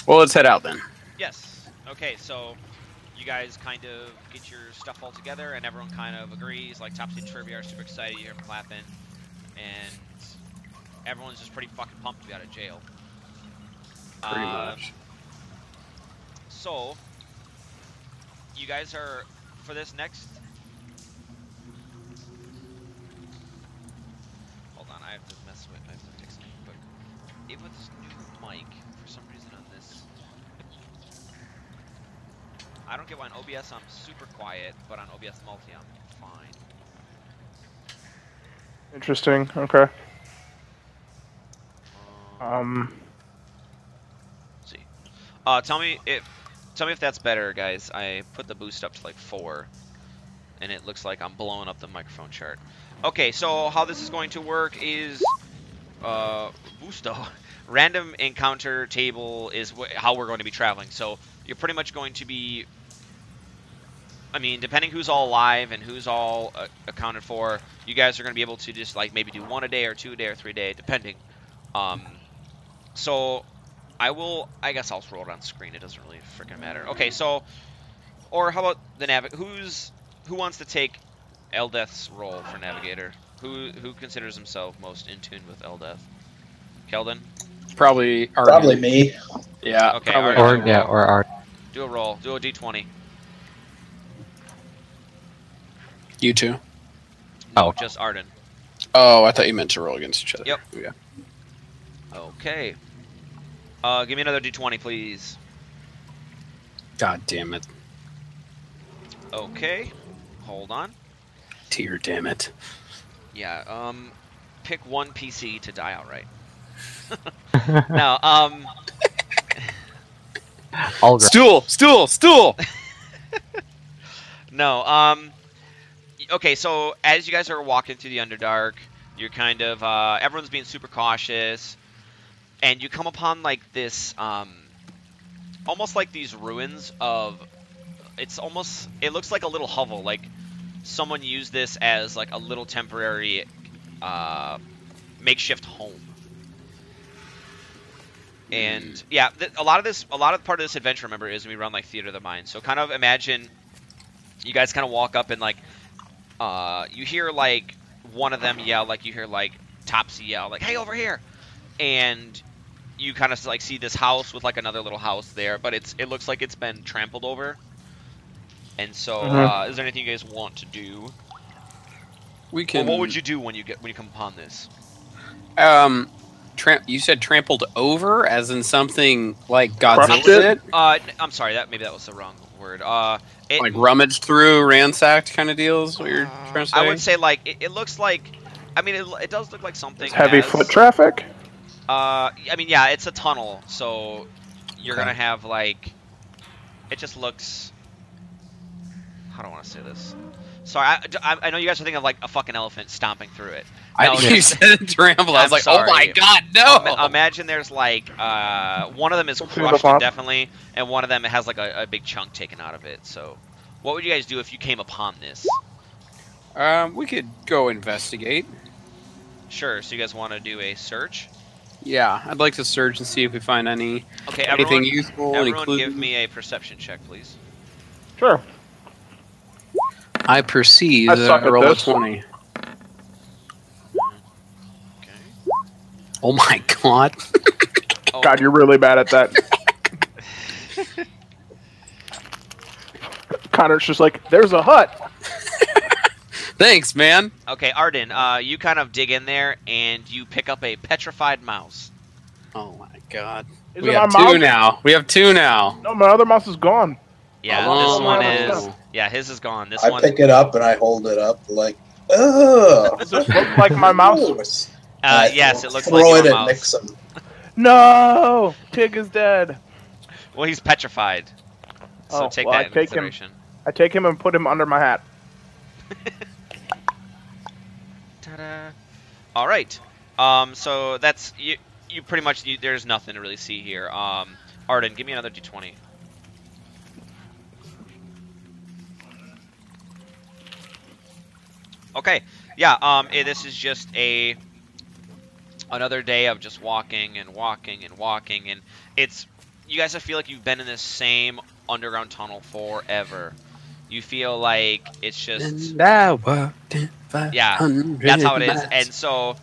Well, let's head out then. Yes. Okay. So, you guys kind of get your stuff all together, and everyone kind of agrees. Like Topsy and Trivia are super excited. You hear them clapping, and everyone's just pretty fucking pumped to be out of jail. Pretty much. So, you guys are for this next. Hold on, I have to mess with. I have to fix something quick. It with this new mic for some reason on this. I don't get why on OBS I'm super quiet, but on OBS Multi I'm fine. Interesting. Okay. Let's see. Tell me if that's better, guys. I put the boost up to like 4, and it looks like I'm blowing up the microphone chart. Okay, so how this is going to work is, Busto, random encounter table is how we're going to be traveling. So you're pretty much going to be, I mean, depending who's all alive and who's all accounted for, you guys are going to be able to just like maybe do 1 a day or 2 a day or 3 a day, depending. So I guess I'll roll it on screen. It doesn't really freaking matter. Okay, so, or how about the who wants to take Eldeth's role for navigator? Who considers himself most in tune with Eldeth? Keldon? Probably Arden. Probably me. Yeah. Okay, probably. Arden. or our. Do a roll. Do a d20. You two. Oh. Just Arden. Oh, I thought you meant to roll against each other. Yep. Yeah. Okay. Give me another d20, please. God damn it. Okay. Hold on. Dear damn it. Yeah, pick one PC to die outright. No, All gra- Stool! no, okay, so as you guys are walking through the Underdark, you're kind of, everyone's being super cautious, and you come upon, like, this, almost like these ruins of, it looks like a little hovel, like, someone used this as, like, a little temporary, makeshift home. And, yeah, a lot of part of this adventure, remember, is we run, like, Theater of the Mind, so kind of imagine You guys kind of walk up and like, you hear like one of them yell, like you hear like Topsy yell, like, "Hey, over here!" And you kind of like see this house with like another little house there, but it looks like it's been trampled over. And so, is there anything you guys want to do? We can. Or what would you do when you come upon this? You said trampled over, as in something like Godzilla did? I'm sorry, maybe that was the wrong word. Like rummaged through, ransacked kind of deal is what you're trying to say? I would say like it looks like. I mean, it does look like something. It's heavy foot traffic. I mean, yeah, it's a tunnel, so you're gonna have like. It just looks. How do I want to say this? Sorry, I know you guys are thinking of like a fucking elephant stomping through it. No, you said trample. I was like, sorry. oh my god, no! Imagine there's like one of them is crushed indefinitely, and one of them has like a big chunk taken out of it. So, what would you guys do if you came upon this? We could go investigate. Sure. So you guys want to do a search? Yeah, I'd like to search and see if we find anything useful. Everyone, give me a perception check, please. Sure. I perceive a roll of 20. Okay. Oh my god. God, you're really bad at that. Connor's just like, there's a hut. Thanks, man. Okay, Arden, you kind of dig in there and you pick up a petrified mouse. Oh my god. Is We it have my two mouse? now. We have two now. No, my other mouse is gone. Yeah, Oh, this one no. is. Yeah, his is gone. This I one. pick it up and I hold it up like, ugh. Does this look like my mouse? Yes, it looks like throw your it mouse. and mix them. No! Tig is dead. Well, he's petrified. So take that into consideration. I take him and put him under my hat. Ta-da. All right. So that's you. You pretty much. There's nothing to really see here. Arden, give me another d20. Okay. Yeah. This is just another day of just walking and walking and walking, and it's. You guys feel like you've been in this same underground tunnel forever. You feel like it's just. Yeah, that's how it is. And so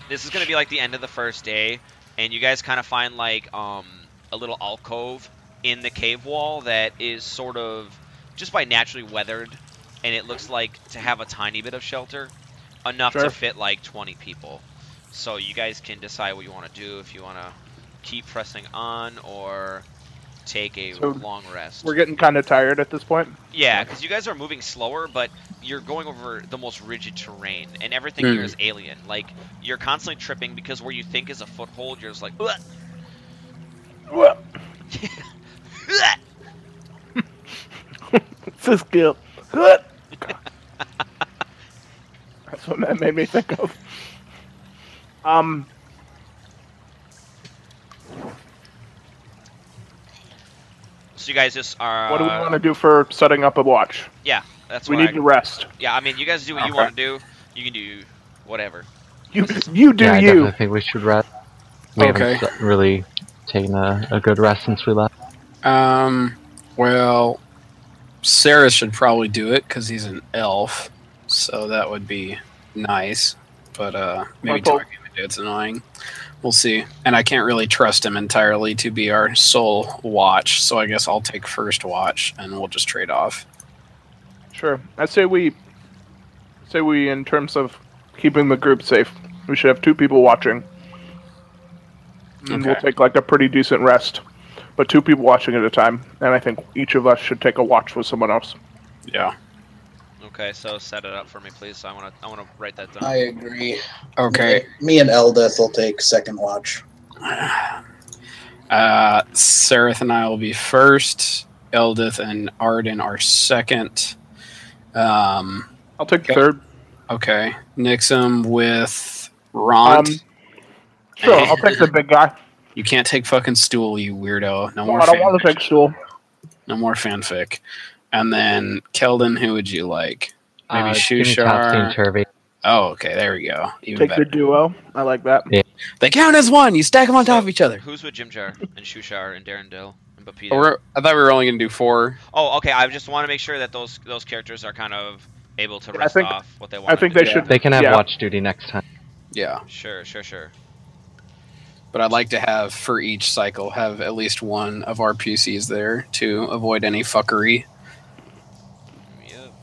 this is gonna be like the end of the first day, and you guys kind of find like a little alcove in the cave wall that is sort of just by naturally weathered, and it looks like to have a tiny bit of shelter, enough to fit like 20 people. So you guys can decide what you want to do, if you want to keep pressing on or take a long rest. We're getting kind of tired at this point. Yeah, because you guys are moving slower, but you're going over the most rigid terrain, and everything here is alien. Like, you're constantly tripping because where you think is a foothold, you're just like, ugh. It's a skill. That's what that made me think of. So you guys just are. What do we want to do for setting up a watch? Yeah, that's we what need to rest. Yeah, I mean, you guys do what you want to do. You can do whatever. You do I definitely you. think we should rest. We haven't really taken a good rest since we left. Well, Sarah should probably do it because he's an elf, so that would be nice. But maybe talking to it's annoying. We'll see. And I can't really trust him entirely to be our sole watch, so I guess I'll take first watch, and we'll just trade off. Sure. I'd say we, in terms of keeping the group safe, we should have 2 people watching. And we'll take like a pretty decent rest. But 2 people watching at a time, and I think each of us should take a watch with someone else. Yeah. Okay, so set it up for me, please. I want to write that down. I agree. Okay. Me and Eldeth will take second watch. Sareth and I will be first. Eldith and Arden are second. I'll take third. Okay. Nixum with Ront. Sure, I'll take the big guy. You can't take fucking stool, you weirdo. No more. I don't want to take stool. No more fanfic. And then Keldon, who would you like? Maybe Shushar. Topsy-turvy. Oh, okay, there we go. Even Take better. the duo. I like that. Yeah. They count as one. You stack them on top of each other. Who's with Jimjar and Shushar and Darendil and But Peter. I thought we were only gonna do 4. Oh, okay. I just want to make sure that those characters are kind of able to rest off what they want. I think they should. They can have watch duty next time. Yeah. Sure. But I'd like to have, for each cycle, have at least one of our PCs there to avoid any fuckery. Yep.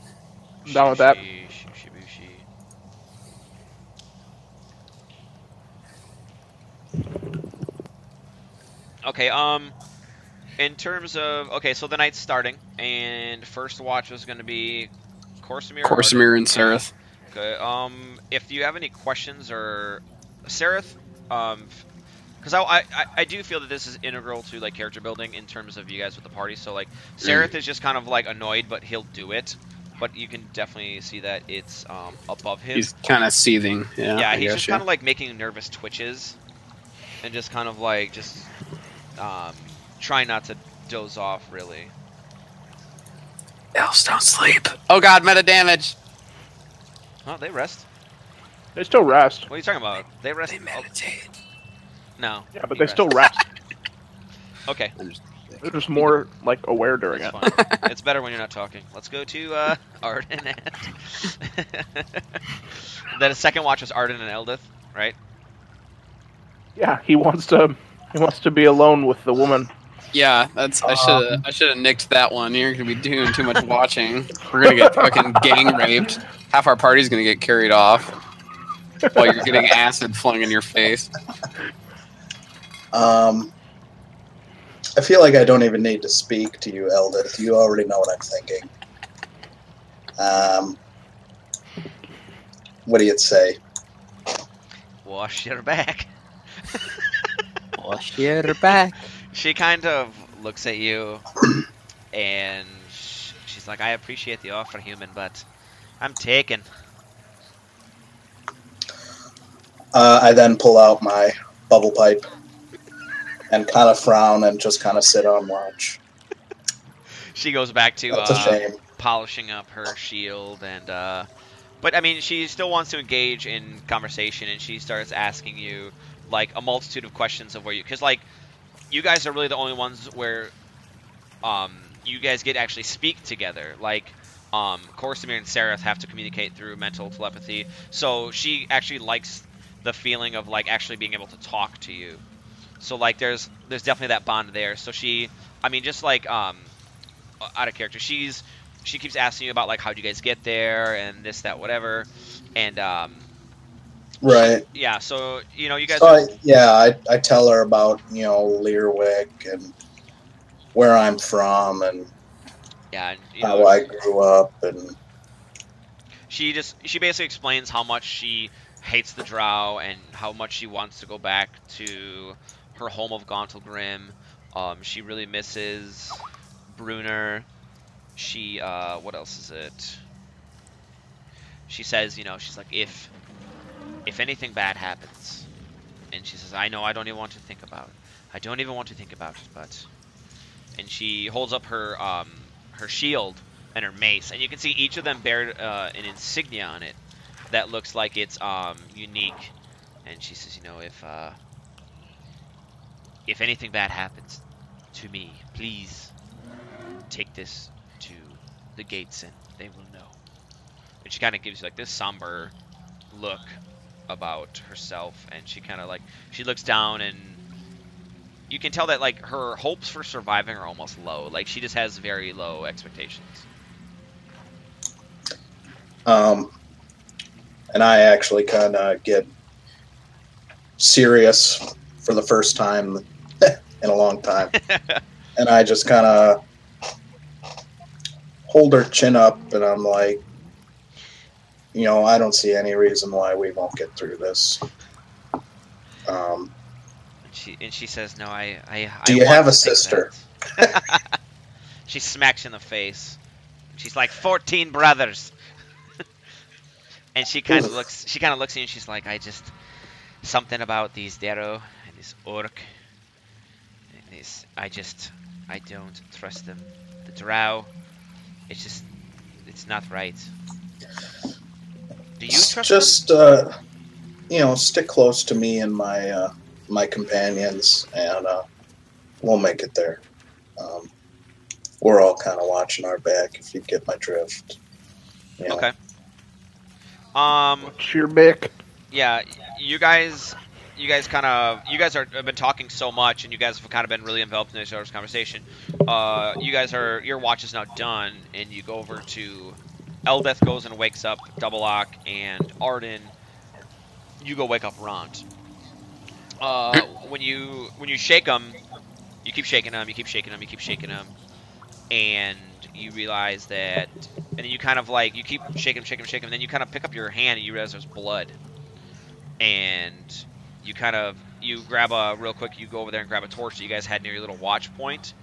Down with that. Okay, in terms of... Okay, so the night's starting, and first watch was going to be Corsamir and Sereth. Okay, if you have any questions or... Sereth, because I do feel that this is integral to, like, character building in terms of you guys with the party, so, like, Sereth is just kind of, like, annoyed, but he'll do it. But you can definitely see that it's above him. He's kind of seething. Yeah, he's just kind of, like, making nervous twitches. And just kind of, like, just... try not to doze off, really. Elves don't sleep. Oh god, meta damage! Oh, they rest. They still rest. What are you talking about? They rest. They meditate. No. Yeah, but they still rest. Okay. They're just more, like, aware during it. It's better when you're not talking. Let's go to Arden and... Then a second watch was Arden and Eldith, right? Yeah, he wants to be alone with the woman. Yeah, that's I should have nicked that one. You're gonna be doing too much watching. We're gonna get fucking gang raped. Half our party's gonna get carried off while you're getting acid flung in your face. I feel like I don't even need to speak to you, Eldith. You already know what I'm thinking. What do you say? Wash your back. Wash your back. She kind of looks at you, and she's like, I appreciate the offer, human, but I'm taken. I then pull out my bubble pipe and kind of frown and just kind of sit on watch. She goes back to That's a shame. polishing up her shield, and but I mean, she still wants to engage in conversation, and she starts asking you like a multitude of questions of where you, because like you guys are really the only ones where you guys get to actually speak together. Like Corsamir and Sereth have to communicate through mental telepathy, so she actually likes the feeling of like actually being able to talk to you. So like there's definitely that bond there. So she, I mean, just like out of character, she keeps asking you about like how'd you guys get there and this, that, whatever, and right. Yeah, so you know you guys. So I tell her about Learwick and where I'm from and how I grew up, and she basically explains how much she hates the Drow and how much she wants to go back to her home of Gauntlgrim. She really misses Brunner. She what else is it? She says, she's like, if anything bad happens, and she says, I know I don't even want to think about it. I don't even want to think about it, but... And she holds up her her shield and her mace, and you can see each of them bear an insignia on it that looks like it's unique. And she says, if anything bad happens to me, please take this to the gates and they will know. And she kind of gives you like this somber look about herself, and she kind of like, she looks down, and you can tell that like her hopes for surviving are almost low. Like she just has very low expectations. And I actually kind of get serious for the first time in a long time. And I just kind of hold her chin up, and I'm like, I don't see any reason why we won't get through this. She says, no, I do you have a sister? She smacks you in the face. She's like, 14 brothers. And she kind of looks at you, and she's like, something about these Darrow and this Orc. And this, I don't trust them. The Drow, it's not right. Do you trust them? Just, stick close to me and my companions, and we'll make it there. we're all kind of watching our back, if you get my drift. You know? Okay. What's your bick? Yeah, you guys have been talking so much, and you guys have kind of been really enveloped in each other's conversation. Your watch is now done, and you go over to Eldeth goes and wakes up Doublelock and Arden. You go wake up Ront. When you shake him, you keep shaking him, you keep shaking him, you keep shaking him, and you realize that, and then you kind of like you keep shaking him, and then you kind of pick up your hand and you realize there's blood. And you grab real quick, you go over there and grab a torch that you guys had near your little watch point.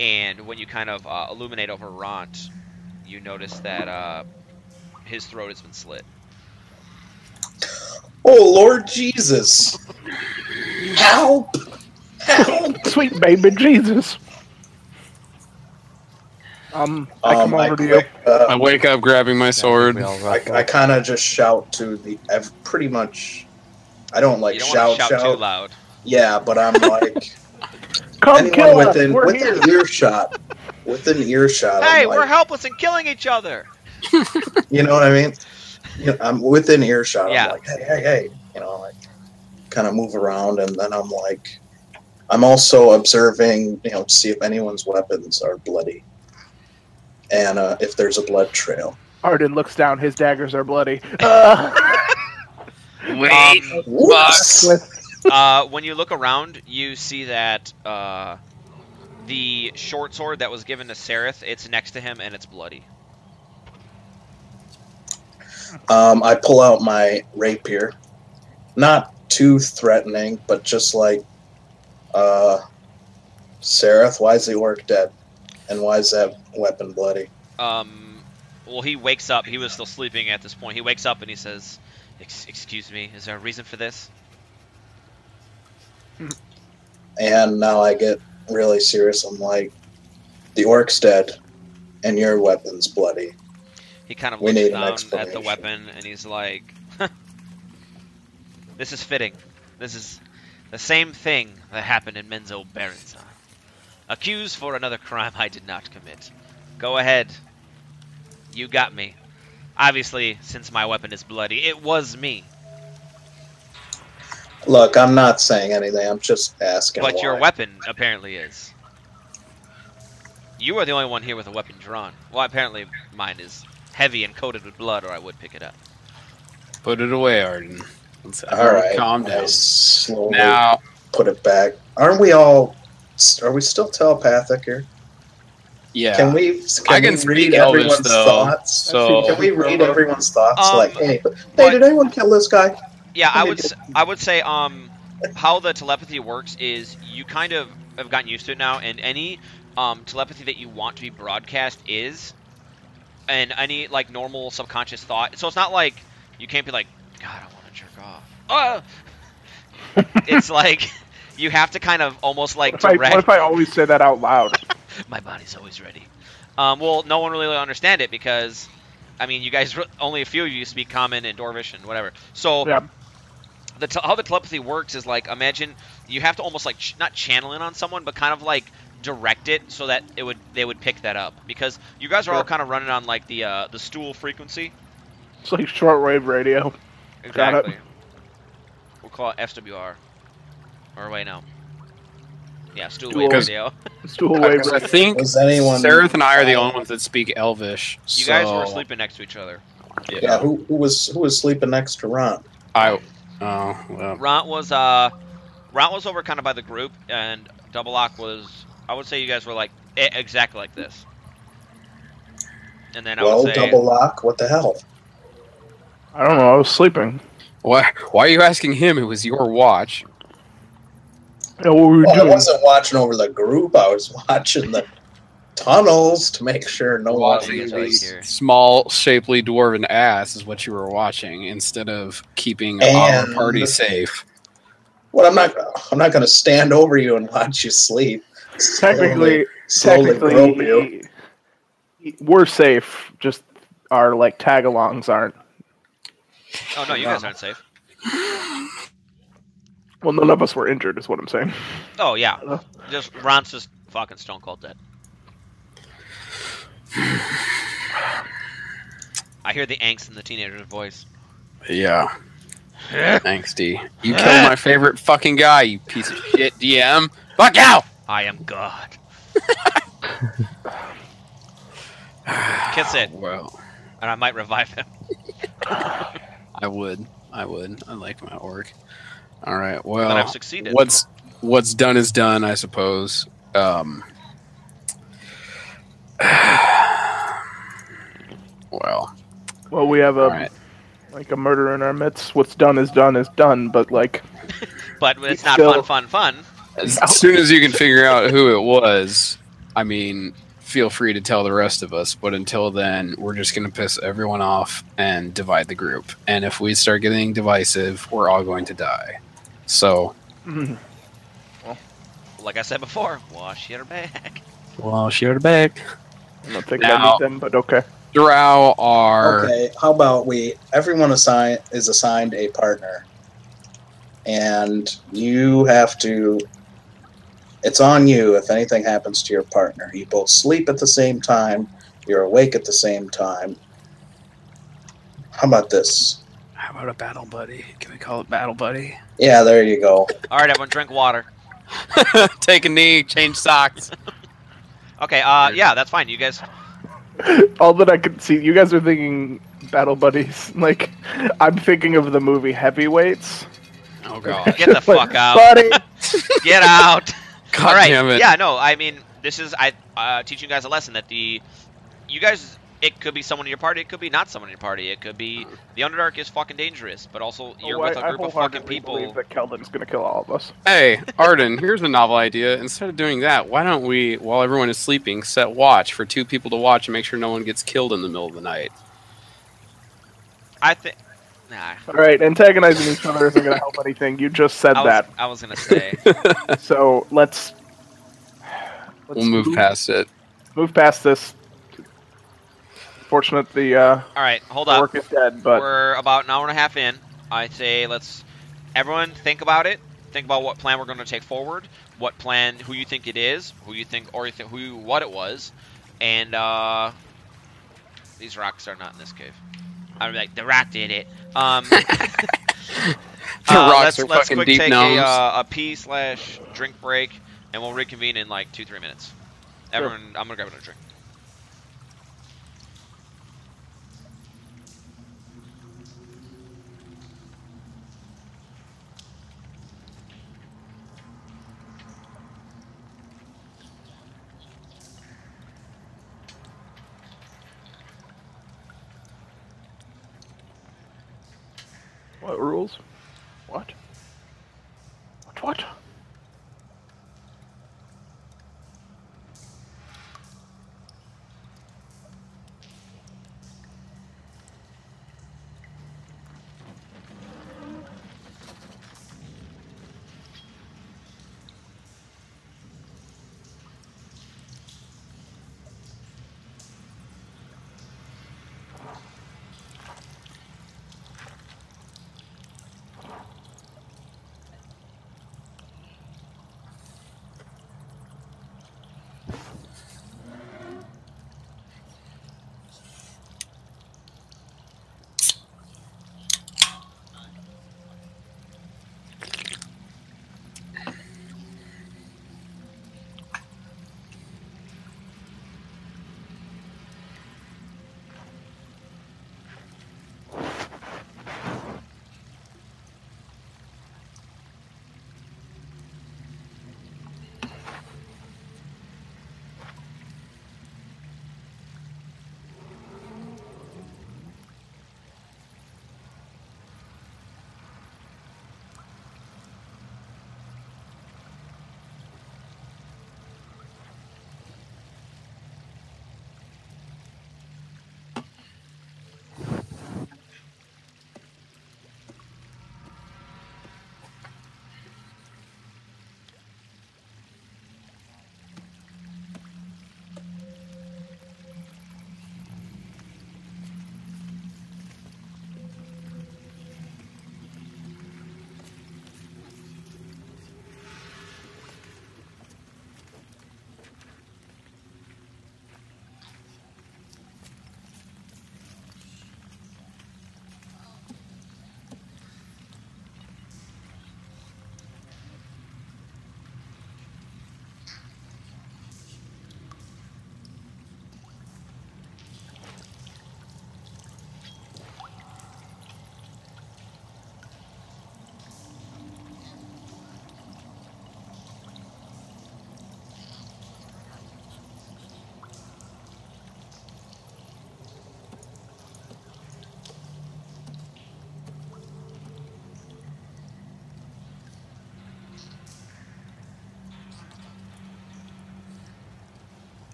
And when you kind of illuminate over Ront, you notice that his throat has been slit. Oh, Lord Jesus. Help! Help! Sweet baby Jesus. I come over to you. I wake up grabbing my sword. I kind of just shout to pretty much. I don't like you don't shout too loud. Yeah, but I'm like Come kill anyone us. within earshot. Within earshot. Hey, I'm we're like, helpless and killing each other. You know what I mean? You know, I'm within earshot. Yeah. I'm like, hey. You know, like kind of move around, and then I'm like, I'm also observing, you know, to see if anyone's weapons are bloody. And if there's a blood trail. Arden looks down. His daggers are bloody. Wait. When you look around, you see that the short sword that was given to Sereth, it's next to him and it's bloody. I pull out my rapier. Not too threatening, but just like, Sereth, why is the orc dead? And why is that weapon bloody? Well, he wakes up. He was still sleeping at this point. He wakes up and he says, excuse me, is there a reason for this? And now I get really serious. I'm like, the orc's dead, and your weapon's bloody. He kind of We looks need an down at the explanation. weapon and he's like, this is fitting. This is the same thing that happened in Menzo Baronzan. Accused for another crime I did not commit. Go ahead. You got me. Obviously, since my weapon is bloody, it was me. Look, I'm not saying anything. I'm just asking. But why. your weapon apparently is. You are the only one here with a weapon drawn. Well, apparently mine is heavy and coated with blood, or I would pick it up. Put it away, Arden. All right. Calm down. I slowly Now, put it back. Aren't we all? Are we still telepathic here? yeah. Can we speak read Elvish, everyone's though. thoughts? So Can we read everyone's thoughts? Um, Like, hey, but- did anyone kill this guy? Yeah, I Maybe. would say how the telepathy works is you kind of have gotten used to it now, and any telepathy that you want to be broadcast is, and any like normal subconscious thought. So it's not like you can't be like, God, I want to jerk off. It's like you have to kind of almost like What direct. if I always say that out loud? My body's always ready. Well, no one really understand it because, I mean, you guys only a few of you speak Common and Dwarvish and whatever. So Yeah. how the telepathy works is like, imagine you have to almost like not channel in on someone, but kind of like direct it so that they would pick that up, because you guys are all kind of running on like the stool frequency. It's like shortwave radio. Exactly. We'll call it SWR. Or wait, no. Yeah, stool wave Because- radio. Stool wave I radio. think Was anyone? Sereth and I are the only ones that speak Elvish. You guys so- were sleeping next to each other. Yeah. Who was sleeping next to Ron? Oh, well. Ront was over kind of by the group, and Double Lock was. I would say you guys were like exactly like this. And then I Well, would say, double lock. What the hell? I don't know. I was sleeping. Why are you asking him? It was your watch. Yeah, what were we Well, I doing? wasn't watching over the group. I was watching the tunnels to make sure no one Watching was the right here. small, shapely dwarven ass is what you were watching, instead of keeping our And- party safe. Well, I'm not going to stand over you and watch you sleep. Technically, Slowly grope you. we're safe. Just our like tag-alongs aren't. "Oh no, you guys aren't safe." Well, none of us were injured, is what I'm saying. Oh yeah, just Ront's just fucking stone cold dead. I hear the angst in the teenager's voice. Yeah. Angsty. You killed my favorite fucking guy, you piece of shit, DM. Fuck you! I am God. Kiss it, Well, and I might revive him. I would. I like my orc. All right. Then Well, I've succeeded. what's done is done, I suppose. Well, we have all right. like a murder in our midst. What's done is done. But like, But it's not still- fun. As soon as you can figure out who it was, I mean, feel free to tell the rest of us. But until then, we're just going to piss everyone off and divide the group. And if we start getting divisive, we're all going to die. So, Like I said before, wash your back. well, share the bag. I don't think Now- anything. But okay. Drow are. Okay, how about everyone is assigned a partner, and you have to. It's on you if anything happens to your partner. You both sleep at the same time. You're awake at the same time. How about this? How about a battle buddy? Can we call it battle buddy? Yeah, there you go. All right, everyone, drink water. Take a knee, change socks. Okay, yeah, that's fine. You guys, All that I could see, you guys are thinking battle buddies. Like, I'm thinking of the movie Heavyweights. Oh god. get the fuck out. Buddy. Get out. God All right. damn it. Yeah, no, I mean, this is teaching you guys a lesson that you guys, it could be someone in your party, it could be not someone in your party, it could be the Underdark is fucking dangerous, but also you're with a group of fucking wholeheartedly people. believe that Keldon's gonna kill all of us. Hey, Arden, here's a novel idea. Instead of doing that, why don't we, while everyone is sleeping, set watch for 2 people to watch and make sure no one gets killed in the middle of the night? I think. Nah. All right, antagonizing each other isn't gonna help anything. You just said that, I was gonna say. so let's We'll move past it. move past this. Fortunate the All right, hold up. orc is dead, but We're about an hour and a half in. I say let's everyone think about it. Think about what plan we're going to take forward. What plan? Who you think it is? Who you think, or what it was? And these rocks are not in this cave. I'm like the rock did it. The rocks are let's fucking quick deep take gnomes. a pee/drink break, and we'll reconvene in like 2-3 minutes. Everyone, I'm gonna grab another drink. what rules? What? What?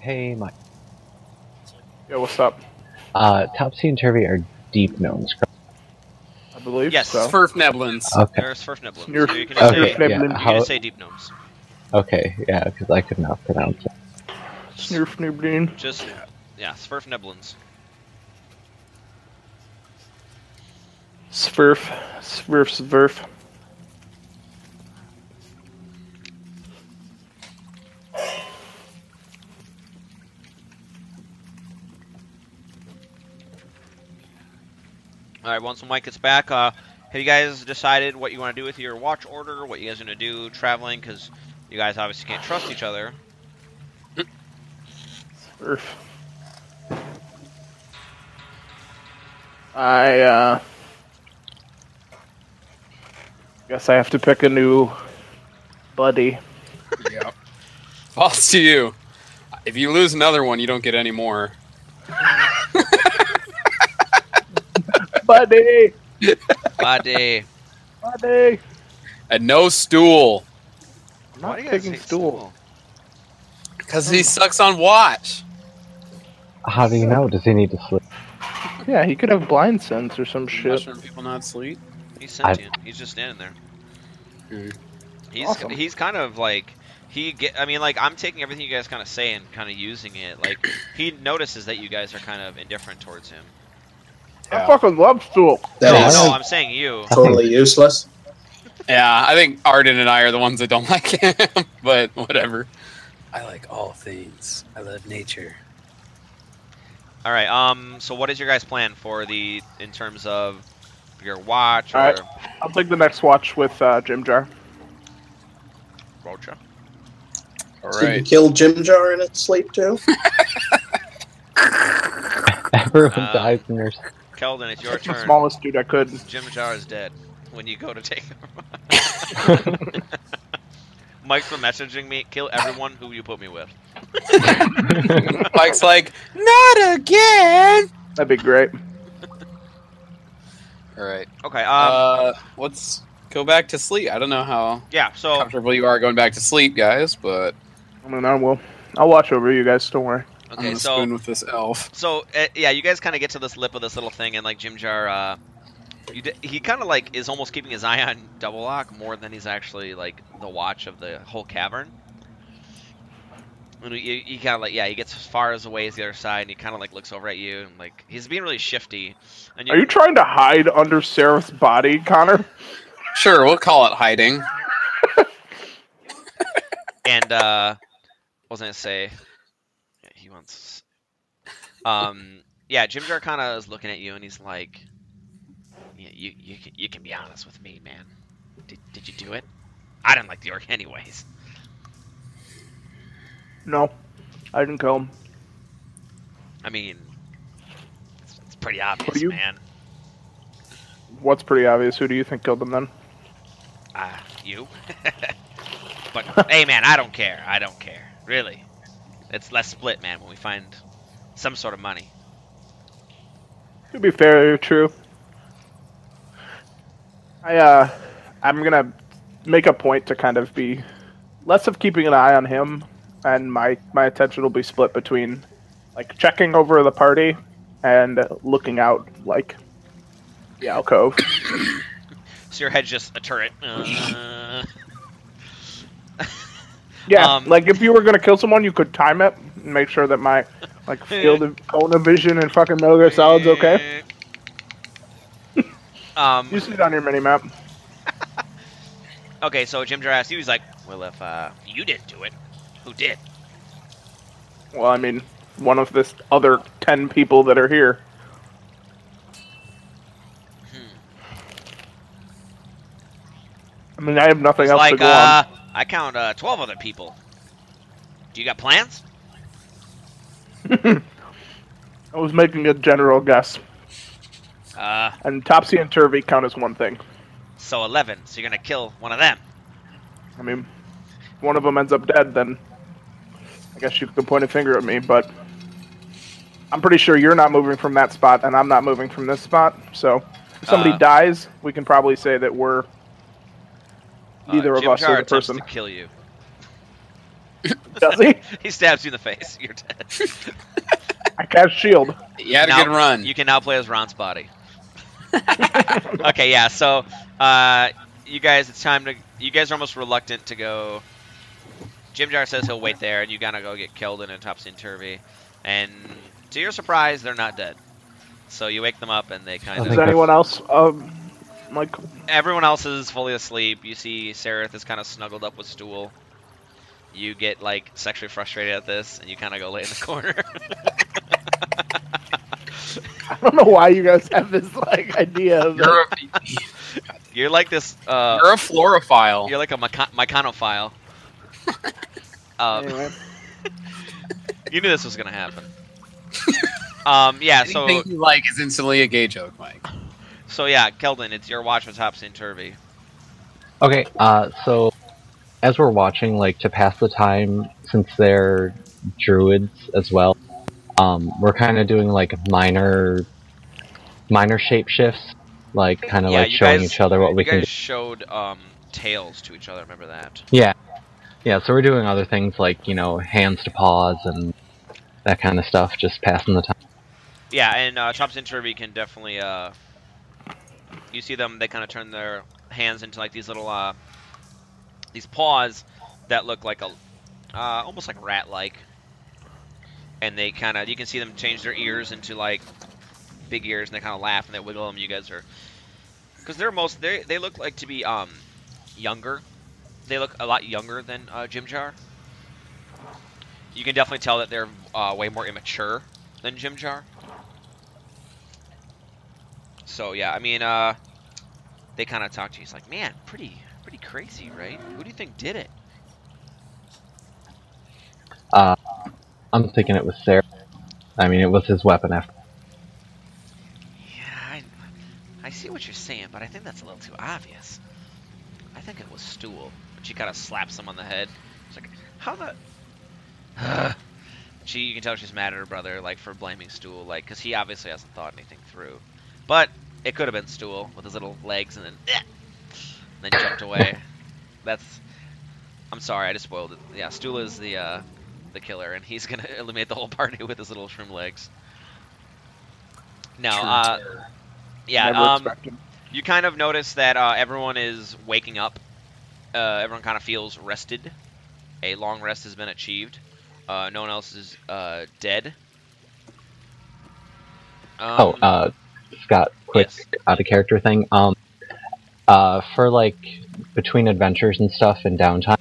Hey, Mike. Yeah, what's up? Topsy and Turvy are deep gnomes. I believe Yes. so. Smurf Neblins. Okay. There's first niblins. Snurf- So you can Okay, just say, yeah. you can How, just say deep gnomes. okay, yeah, because I could not pronounce it. Snurf Nibdeen. Just yeah, Smurf niblins. Svirf. Svirf. All right, once Mike gets back, have you guys decided what you want to do with your watch order? What you guys are gonna do traveling? Because you guys obviously can't trust each other. Svirf. I guess I have to pick a new buddy. Yeah. False to you. If you lose another one, you don't get any more. Buddy! Buddy. Buddy! And no stool. I'm Why not do you guys picking hate stool. Because he sucks on watch. How do you know? Does he need to sleep? Yeah, he could have blind sense or some shit. Mushroom people not sleep. He's sentient. He's just standing there. He's Awesome. he's kind of like I mean, like, I'm taking everything you guys kind of say and kind of using it. Like, he notices that you guys are kind of indifferent towards him. I fucking love stool. That No, is no, I'm saying you. totally useless. Yeah, I think Arden and I are the ones that don't like him, but whatever. I like all things. I love nature. All right. So what is your guys' plan for in terms of your watch or All right. I'll take the next watch with Jim Jar. Rocha? All Did you right. kill Jim Jar in its sleep too? Everyone dies in their... Keldon, it's your That's the turn. smallest dude I could. Jim Jar is dead when you go to take him. Mike's been messaging me, kill everyone who you put me with. Mike's like, not again. That'd be great. All right. Okay. Let's go back to sleep. I don't know how Yeah. So comfortable you are going back to sleep, guys, but I mean, I'll watch over you guys. Don't worry. I'm okay. gonna So spoon with this elf. yeah, you guys kind of get to this lip of this little thing, and like Jim Jar, he kind of like is almost keeping his eye on Double Lock more than he's actually like the watch of the whole cavern. And he kind of like, yeah, he gets as far as away as the other side, and he kind of like looks over at you, and like he's being really shifty. And Are you trying to hide under Sereth's body, Connor? Sure, we'll call it hiding. And what was I gonna say? Yeah, he wants. Yeah, Jim Jar kind of is looking at you, and he's like, "Yeah, you can be honest with me, man. Did you do it? I didn't like the orc anyways." No, I didn't kill him. I mean, it's pretty obvious, you? man. What's pretty obvious? Who do you think killed him then? You. But hey, man, I don't care. I don't care. Really, let's split, man. When we find some sort of money. To be fair, true. I'm gonna make a point to kind of be less of keeping an eye on him, and my attention will be split between like checking over the party and looking out like the alcove. So your head's just a turret. Yeah, like if you were gonna kill someone, you could time it and make sure that my like field of cone of vision and fucking Metal Gear Solid's okay. You see it on your mini map. Okay, so Jim Jar asked you, he's like, well, if you didn't do it, who did? Well, I mean, one of this other 10 people that are here. I mean, I have nothing else to go on. I count 12 other people. Do you got plans? I was making a general guess. And Topsy and Turvy count as one thing. So 11. So you're gonna kill one of them. I mean, if one of them ends up dead, then I guess you could point a finger at me, but I'm pretty sure you're not moving from that spot, and I'm not moving from this spot. So if somebody dies, we can probably say that we're neither of Jim us Jar are the attempts person. to kill you. Does he? He stabs you in the face. You're dead. I cast shield. You had a Now- good run. You can now play as Ron's body. Okay, yeah. So, you guys, it's time to. You guys are almost reluctant to go. Jim Jar says he'll wait there, and you gotta go get killed in a topsy-turvy. And to your surprise, they're not dead. So you wake them up, and they kind Is of. anyone else? Like, Everyone else is fully asleep. You see Sereth is kind of snuggled up with Stool. You get like sexually frustrated at this, and you kind of go lay in the corner. I don't know why you guys have this like idea of. You're like this. You're a florophile. You're like a myconophile. Anyway. You knew this was gonna happen. Yeah. So. Anything you like is instantly a gay joke, Mike. So yeah, Keldon, it's your watch with topsy-turvy. Okay, so as we're watching, like, to pass the time, since they're druids as well, we're kind of doing, like, minor shape shifts, like, kind of, Yeah, like, you showing guys- each other what we You can guys do. showed tails to each other. Remember that? Yeah, so we're doing other things, like, you know, hands to paws and that kind of stuff, just passing the time. Yeah, and topsy-turvy can definitely. You see them; they kind of turn their hands into like these little these paws that look like a almost like rat-like, and they kind of you can see them change their ears into like big ears, and they kind of laugh and they wiggle them. You guys are because they look like to be younger. They look a lot younger than Jim Jar. You can definitely tell that they're way more immature than Jim Jar. So yeah, I mean, they kind of talk to you. He's like, man, pretty crazy, right? Who do you think did it? I'm thinking it was Sarah. I mean, it was his weapon after. Yeah, I see what you're saying, but I think that's a little too obvious. I think it was Stool. But she kind of slaps him on the head. She's like, how the... you can tell she's mad at her brother, like, for blaming Stool, like, because he obviously hasn't thought anything through. But it could have been Stool with his little legs and then jumped away. I'm sorry, I just spoiled it. Yeah, Stool is the killer, and he's gonna eliminate the whole party with his little shroom legs. No, Never yeah, expected. you kind of notice that everyone is waking up. Everyone kind of feels rested. A long rest has been achieved. No one else is dead. Scott, quick Yes. out of character thing. For like between adventures and stuff and downtime,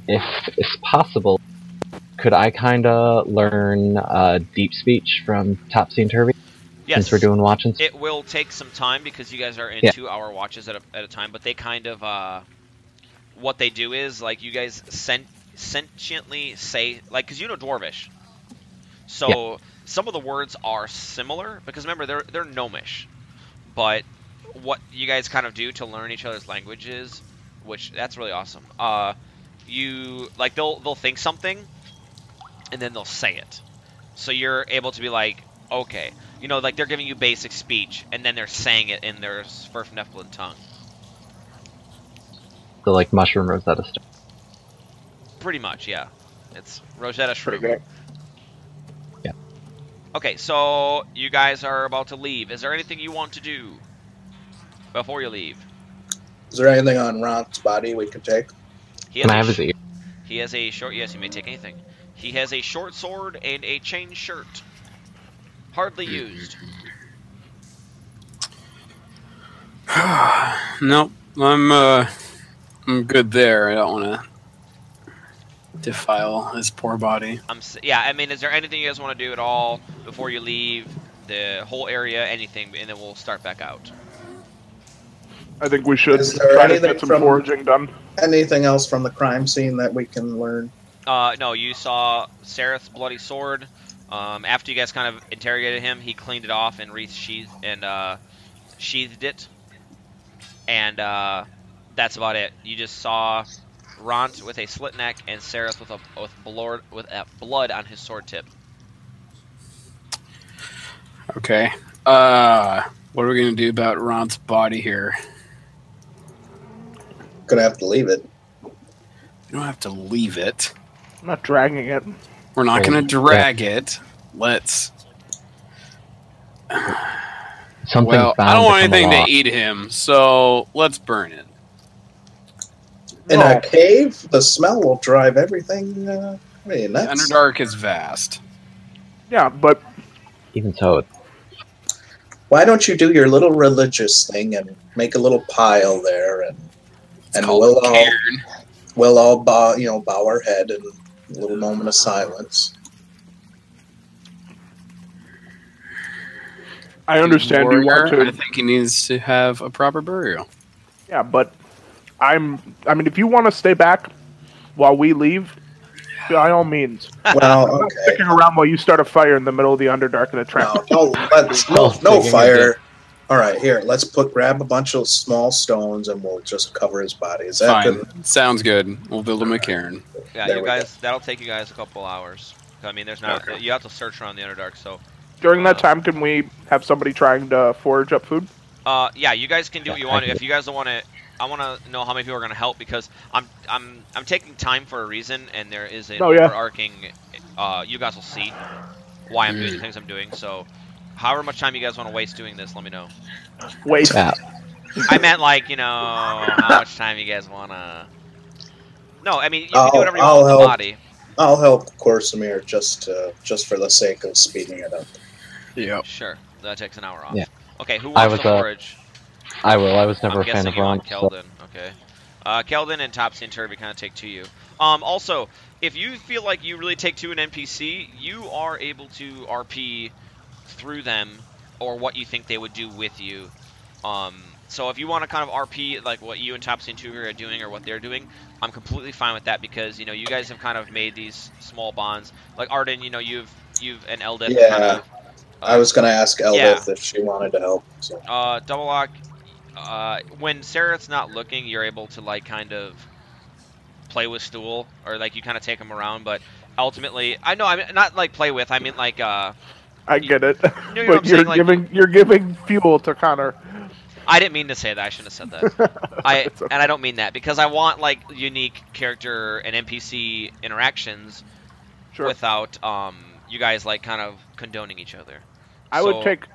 if it's possible, could I kind of learn deep speech from Topsy-Turvy? Yes. Since we're doing watching. It will take some time because you guys are in Yeah. 2-hour watches at a time, but they kind of, what they do is, like, you guys sentiently say, like, because you know Dwarvish. So some of the words are similar, because remember, they're Gnomish. But what you guys kind of do to learn each other's languages, which, that's really awesome. You, like, they'll think something, and then they'll say it. So you're able to be like, okay. You know, like, they're giving you basic speech, and then they're saying it in their Sverfneflin tongue. So like mushroom Rosetta Stone. Pretty much, yeah. It's Rosetta Pretty Shroom. good. Yeah. Okay, so you guys are about to leave. Is there anything you want to do before you leave? Is there anything on Ron's body we could take? He Can has I a have his ear? He has a short... Yes, you may take anything. He has a short sword and a chain shirt. Hardly used. Nope, I'm good there. I don't want to defile his poor body. Yeah, I mean, is there anything you guys want to do at all before you leave the whole area? Anything, and then we'll start back out. I think we should Is there try to anything get some from- foraging done. Anything else from the crime scene that we can learn? No, you saw Sereth's bloody sword. After you guys kind of interrogated him, he cleaned it off and sheathed it. And that's about it. You just saw Ront with a slit neck and Sereth with blood on his sword tip. Okay. What are we gonna do about Ron's body here? Gonna have to leave it. We don't have to leave it. I'm not dragging it. We're not going to drag it. Let's... Something Well, bound I don't to want come anything along. to eat him, so let's burn it. In No. a cave, the smell will drive everything. I mean, The that's Underdark is vast. Yeah, but Even so, why don't you do your little religious thing and make a little pile there, and It's called cairn. we'll all bow our head in a little moment of silence. I understand you want Warrior, I to. think he needs to have a proper burial. Yeah, but I mean, if you want to stay back while we leave, by all means. Well, I'm not okay. sticking around while you start a fire in the middle of the Underdark in a trap. No fire. All right, here. Let's grab a bunch of small stones and we'll just cover his body. Is that Fine. good? Sounds good. We'll build him a cairn. Yeah, There you we guys. That'll take you guys a couple hours. I mean, there's not. Okay. You have to search around the Underdark. So, During that time, can we have somebody trying to forage up food? yeah, you guys can do what you Yeah, want. I can If you guys don't want to, I want to know how many people are going to help because I'm taking time for a reason, and there is an overarching. You guys will see why I'm doing the things I'm doing. So, however much time you guys want to waste doing this, let me know. Wait. yeah. I meant like how much time you guys want to. No, I mean you can do whatever you want with the body. I'll help Corsamir just for the sake of speeding it up. Yep. Sure, that takes an hour off. Yeah. Okay, who I wants was, to forage? I will. I was never I'm a fan guessing of you want Ron. So. Keldon. Okay. Keldon and Topsy and Turby kind of take to you. Also, if you feel like you really take to an NPC, you are able to RP through them or what you think they would do with you. So if you want to kind of RP like what you and Topsy and Turby are doing or what they're doing, I'm completely fine with that because you guys have kind of made these small bonds. Like Arden, you've and Eldith. Yeah. Kind of, I was going to ask Eldith if she wanted to help. So. Double Lock. When Sarah's not looking, you're able to like kind of play with Stool, or like you kind of take him around. But ultimately, I mean not like play with. I mean like I get it, You know what but I'm saying, you're giving fuel to Connor. I didn't mean to say that. I shouldn't have said that. It's okay. And I don't mean that because I want like unique character and NPC interactions Sure. without you guys like kind of condoning each other. I would take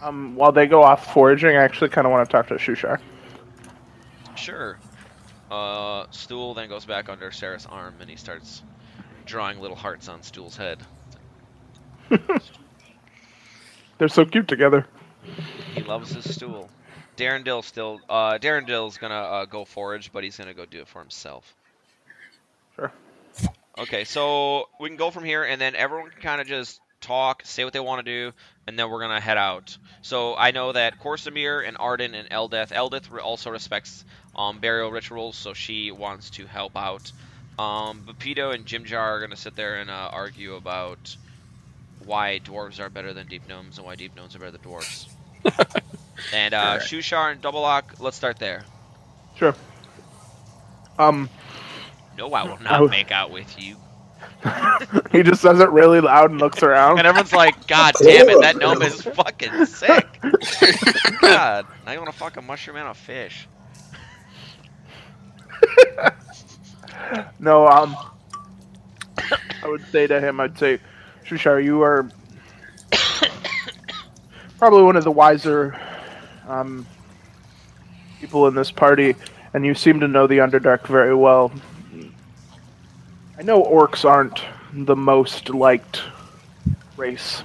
while they go off foraging. I actually kind of want to talk to Shushar. Sure. Stool then goes back under Sarah's arm and he starts drawing little hearts on Stool's head. They're so cute together. He loves his stool. Darrendill's gonna go forage, but he's gonna go do it for himself. Sure. Okay, so we can go from here, and then everyone can kind of just talk, say what they want to do, and then we're gonna head out. So I know that Corsamir and Arden and Eldith also respects burial rituals, so she wants to help out. But Pito and Jimjar are gonna sit there and argue about why dwarves are better than deep gnomes and why deep gnomes are better than dwarves. And Shushar and Double Lock, let's start there. Sure. No, I will not make out with you. He just says it really loud and looks around. And everyone's like, God damn it, that gnome is fucking sick. God, now you want to fuck a mushroom and a fish. No, I would say to him, Shushar, you are probably one of the wiser people in this party, and you seem to know the Underdark very well. I know orcs aren't the most liked race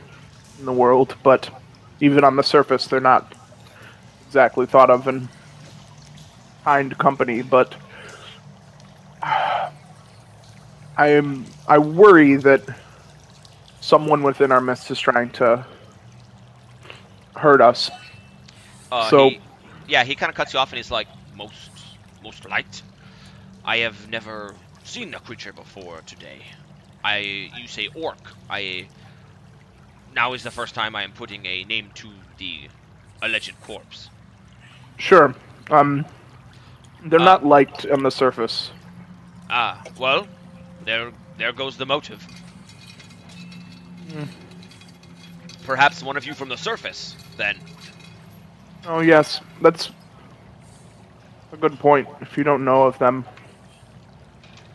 in the world, but even on the surface, they're not exactly thought of in kind company, but I worry that someone within our midst is trying to hurt us. He kind of cuts you off and he's like, most liked? I have never seen a creature before today. You say orc. Now is the first time I am putting a name to the alleged corpse. Sure. They're not liked on the surface. Well, there goes the motive. Perhaps one of you from the surface, then. Oh, yes. That's a good point. If you don't know of them,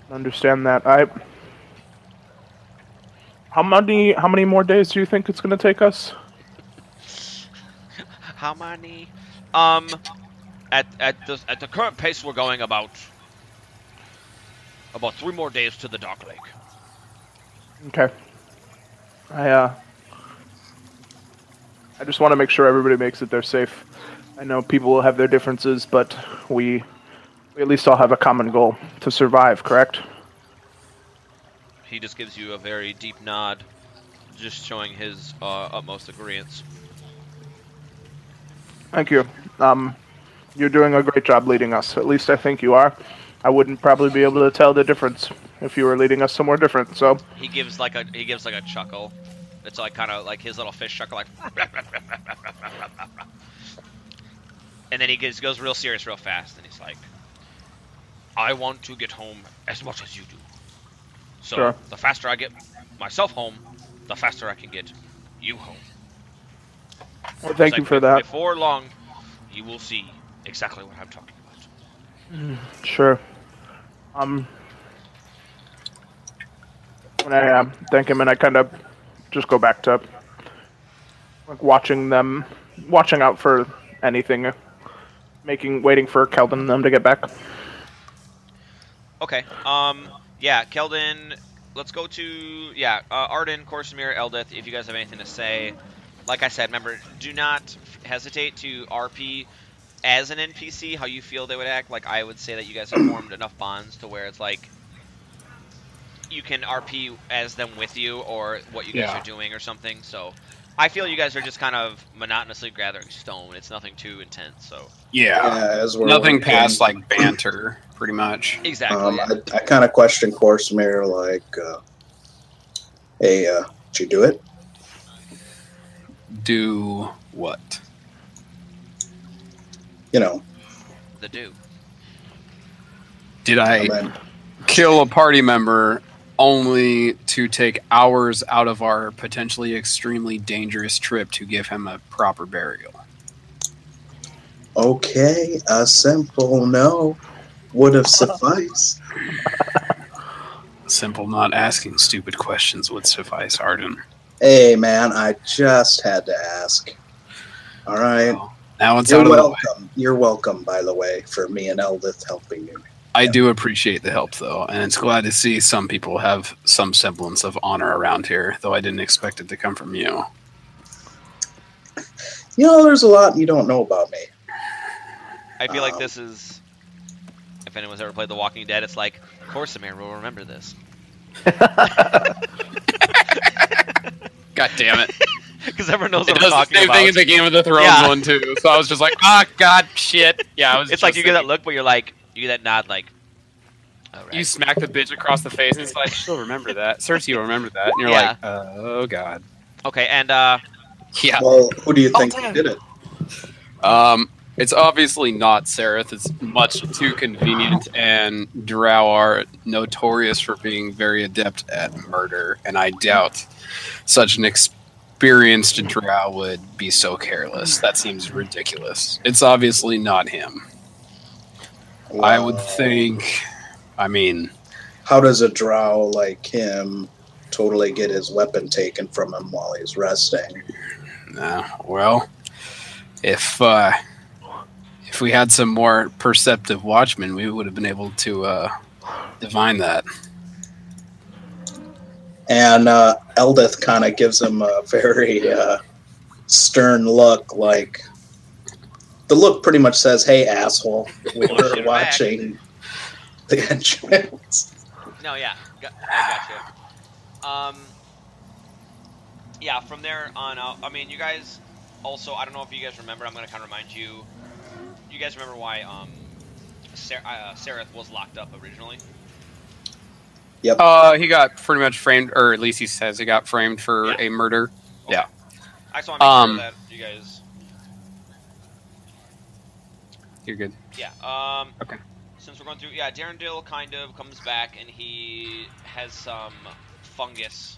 understand that. How many more days do you think it's going to take us? How many? At the current pace, we're going about 3 more days to the Darklake. Okay. I just want to make sure everybody makes it there safe. I know people will have their differences, but we at least all have a common goal to survive, correct? He just gives you a very deep nod, just showing his utmost agreeance. Thank you. You're doing a great job leading us. At least I think you are. I wouldn't probably be able to tell the difference if you were leading us somewhere different. So he gives like a chuckle. It's like kind of like his little fish chuckle, like. And then he goes real serious real fast, and he's like, "I want to get home as much as you do. So sure. The faster I get myself home, the faster I can get you home." Well, thank you for that. Before long, you will see exactly what I'm talking about. Sure. When I thank him, and I kind of just go back to like watching out for anything, waiting for Keldon and them to get back. Okay. Yeah, Keldon. Let's go to Arden, Korsamir, Eldith. If you guys have anything to say, like I said, remember, do not hesitate to RP as an NPC how you feel they would act. Like I would say that you guys have formed enough bonds to where it's like you can RP as them with you or what you guys are doing or something. So I feel you guys are just kind of monotonously gathering stone. It's nothing too intense. So nothing past like banter, pretty much. Exactly. I kind of question Corsemir, like, hey, did you do it? Do what? You know, the do. Did I kill a party member only to take hours out of our potentially extremely dangerous trip to give him a proper burial? Okay, a simple no would have sufficed. Simple not asking stupid questions would suffice, Arden. Hey, man, I just had to ask. All right. Well, now it's You're out of welcome. the way. You're welcome, by the way, for me and Eldith helping you. I do appreciate the help, though, and it's glad to see some people have some semblance of honor around here, though I didn't expect it to come from you. You know, there's a lot you don't know about me. I feel like this is, if anyone's ever played The Walking Dead, it's like, Corsamir will remember this. God damn it. Because everyone knows it what does I'm the talking same about. thing in the Game of the Thrones one, too, so I was just like, God, shit. Yeah, it's like you get that look, but you're like, you get that nod, like, all right. You smack the bitch across the face, and it's like, she'll remember that. Cersei will remember that. And you're like, oh, God. Okay, and, yeah. Well, who do you think did it? It's obviously not Sereth. It's much too convenient, and Drow are notorious for being very adept at murder, and I doubt such an experienced Drow would be so careless. That seems ridiculous. It's obviously not him. Wow. I would think, I mean... How does a Drow like him totally get his weapon taken from him while he's resting? Well, if we had some more perceptive watchmen, we would have been able to divine that. And Eldith kind of gives him a very stern look, like the look pretty much says, "Hey, asshole, we were watching the entrance." No, yeah, I got you. Yeah, from there on out, I mean, you guys also, I don't know if you guys remember, I'm going to kind of remind you, you guys remember why Sereth was locked up originally? Yep. He got pretty much framed, or at least he says he got framed for a murder. Okay. Yeah. I just want to make sure that you guys... You're good. Yeah. Okay. Since we're going through, Darendil kind of comes back and he has some fungus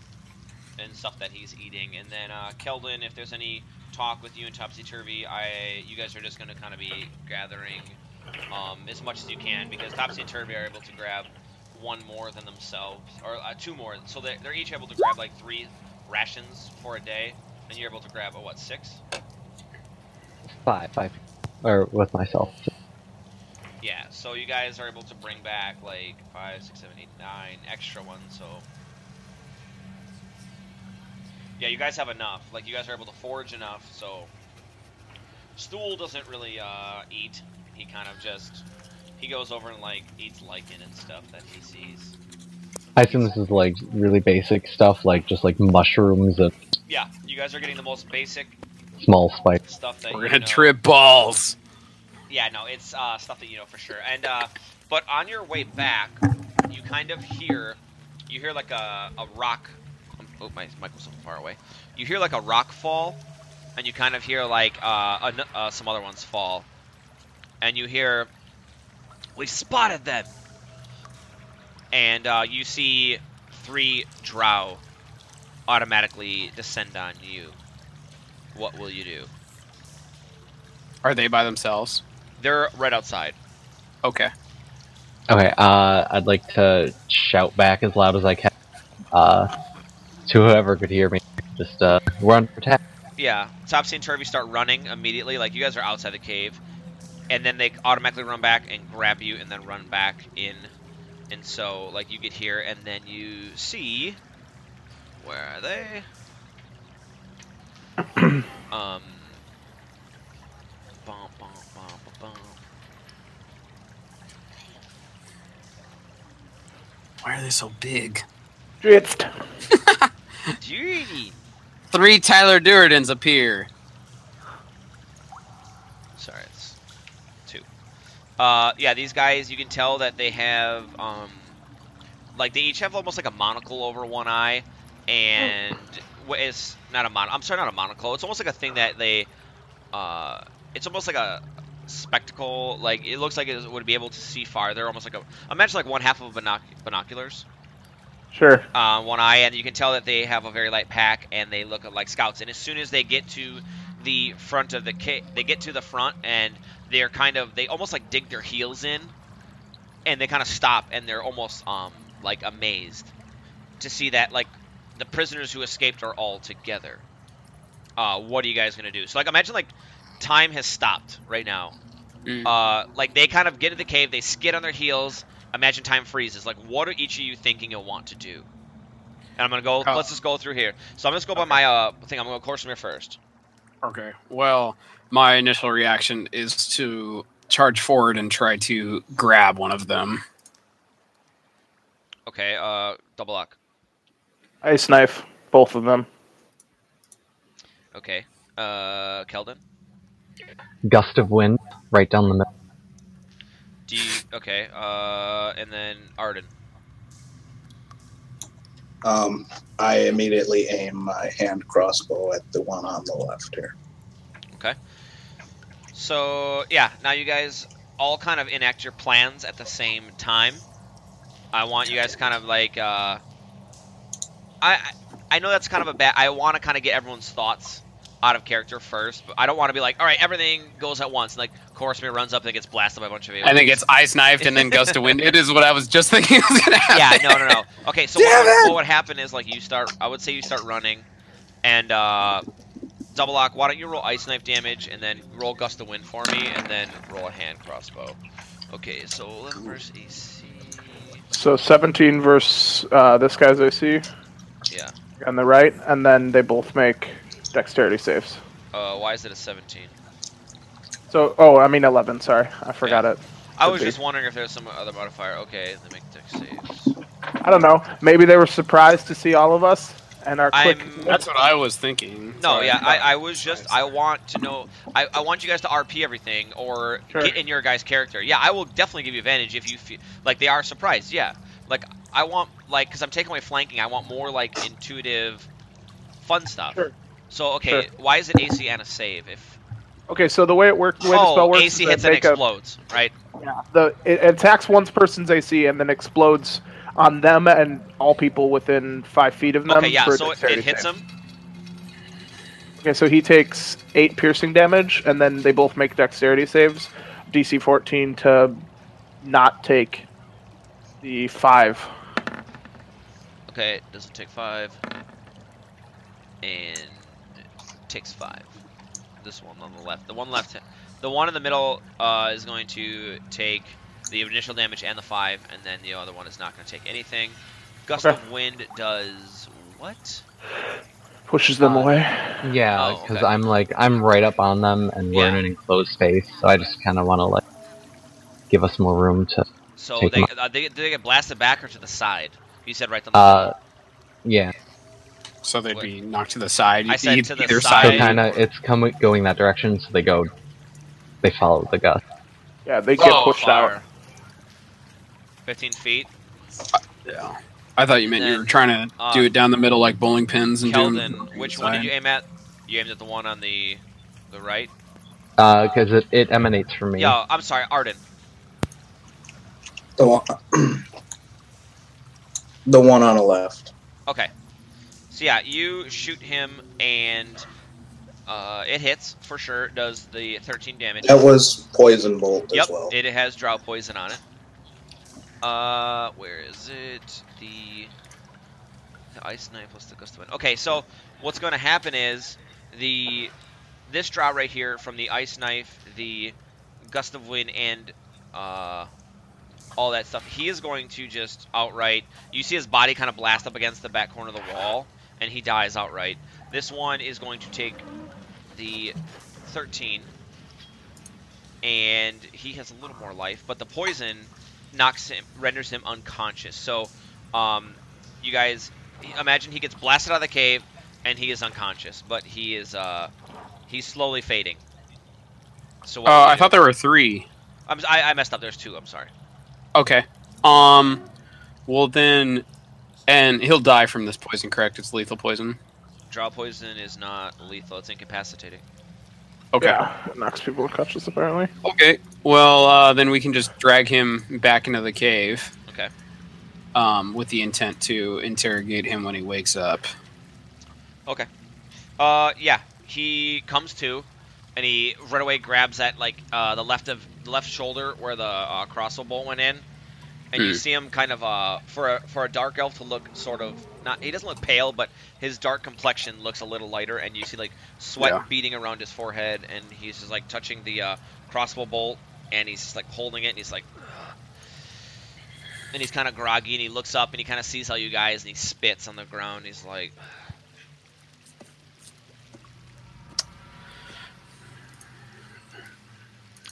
and stuff that he's eating, and then Keldon, if there's any talk with you and Topsy Turvy, you guys are just going to kind of be gathering as much as you can, because Topsy and Turvy are able to grab one more than themselves, or 2 more. So they're each able to grab like 3 rations for a day, and you're able to grab a what, 6? 5, or with myself. Yeah. So you guys are able to bring back like 5, 6, 7, 8, 9 extra ones. So yeah, you guys have enough. Like you guys are able to forage enough. So Stool doesn't really eat. He kind of just he goes over and like eats lichen and stuff that he sees. I assume this is like really basic stuff, like just like mushrooms and Yeah, you guys are getting the most basic small spice. stuff that We're you gonna know. trip balls. Yeah, no, it's stuff that you know for sure. And but on your way back, you kind of hear like a rock. Oh, my mic was so far away. You hear like a rock fall, and you kind of hear like some other ones fall, and you hear, "We spotted them!" And you see 3 drow automatically descend on you. What will you do? Are they by themselves? They're right outside. Okay. Okay, I'd like to shout back as loud as I can, to whoever could hear me. Just, run for attack. Yeah, Topsy and Turvy start running immediately. Like, you guys are outside the cave. And then they automatically run back and grab you and then run back in. And so, like, you get here and then you see... Where are they? Bum, bum, bum, bum, bum. Why are they so big? Drift. Dude. 3 Tyler Durridans appear. Sorry, it's 2. Yeah, these guys, you can tell that they have, like, they each have almost like a monocle over one eye, and it's not a not a monocle. It's almost like a thing that they, it's almost like a spectacle. Like, it looks like it would be able to see farther, almost like imagine like 1/2 of binoculars. Sure. One eye, and you can tell that they have a very light pack, and they look like scouts. And as soon as they get to the front of the cave, they get to the front, and they're they almost like dig their heels in, and they kind of stop, and they're almost like amazed to see that like the prisoners who escaped are all together. What are you guys gonna do? So like imagine like time has stopped right now. Like they kind of get to the cave, they skid on their heels. Imagine time freezes. Like, what are each of you thinking you'll want to do? And I'm gonna go. Let's just go through here. So I'm just go by my thing. I'm gonna go Corsimir first. Okay. Well, my initial reaction is to charge forward and try to grab one of them. Okay. Double lock. Ice knife, both of them. Okay. Keldon. Gust of wind, right down the middle. Okay. And then Arden. I immediately aim my hand crossbow at the one on the left here. Okay. So yeah, now you guys all kind of enact your plans at the same time. I want you guys kind of like I know that's kind of a bad. I want to kind of get everyone's thoughts out of character first, but I don't want to be like, all right, everything goes at once. And like, Corsimir runs up and gets blasted by a bunch of aliens. And then gets ice knifed and then gust of wind. It is what I was just thinking was gonna happen. Yeah, no. Okay, so what would happen is like I would say you start running, and double lock. Why don't you roll ice knife damage and then roll gust of wind for me, and then roll a hand crossbow. Okay, so 11 versus AC. So 17 versus this guy's AC. Yeah. On the right, and then they both make dexterity saves. Why is it a 17? So, I mean 11, sorry. I forgot it. I was just wondering if there's some other modifier. Okay, they make dex saves. I don't know. Maybe they were surprised to see all of us, and our quick... That's what I was thinking. No, Sorry. yeah, I was just... I want to know... I want you guys to RP everything, or get in your guys' character. Yeah, I will definitely give you advantage if you feel... Like, they are surprised, yeah. Like, I want, like... Because I'm taking away flanking, I want more, like, intuitive, fun stuff. Sure. So, okay, why is it AC and a save? Okay, so the way it works, the spell works, AC hits and explodes, right? Yeah, it attacks one person's AC and then explodes on them and all people within 5 feet of them. Okay, yeah, for so it hits him. Okay, so he takes 8 piercing damage, and then they both make dexterity saves, DC 14 to not take The 5. Okay, it doesn't take 5. And it takes 5. This one on the left. The one in the middle is going to take the initial damage and the 5, and then the other one is not going to take anything. Gust of wind does what? Pushes them away. Yeah, Oh, because okay. I'm right up on them, and we're in an enclosed space, so I just kind of want to like give us more room to. So take they them out. they get blasted back or to the side? You said right on the side. Yeah. So they'd be knocked to the side. I said to the either side. So kind of it's going that direction, so they follow the gust. Yeah, they get pushed fire. out. 15 feet. Yeah. I thought you meant then, you were trying to do it down the middle like bowling pins and Keldon, do which one did you aim at? You aimed at the one on the right? Because it emanates from me. Yeah, I'm sorry, Arden. The one, the one on the left. Okay. So yeah, you shoot him and it hits for sure. It does the 13 damage. That was poison bolt as well. It has drow poison on it. Where is it? The ice knife plus the gust of wind. Okay, so what's going to happen is this drow right here from the ice knife, the gust of wind, and all that stuff. He is going to just outright. You see his body kind of blast up against the back corner of the wall, and he dies outright. This one is going to take the 13, and he has a little more life, but the poison renders him unconscious. So, you guys imagine he gets blasted out of the cave, and he is unconscious, but he is he's slowly fading. So, I thought there were 3. I messed up. There's 2. I'm sorry. Okay. Well then, and he'll die from this poison, correct? It's lethal poison. Drow poison is not lethal. It's incapacitating. Okay. Yeah, it knocks people unconscious, apparently. Okay. Well, then we can just drag him back into the cave. Okay. With the intent to interrogate him when he wakes up. Okay. Yeah. He comes to, and he right away grabs at like the left shoulder where the crossbow bolt went in, and you see him kind of for a dark elf to look sort of not. He doesn't look pale, but his dark complexion looks a little lighter, and you see like sweat beading around his forehead, and he's just like touching the crossbow bolt, and he's just like holding it, and he's like, and he's kind of groggy, and he looks up, and he kind of sees all you guys, and he spits on the ground. He's like.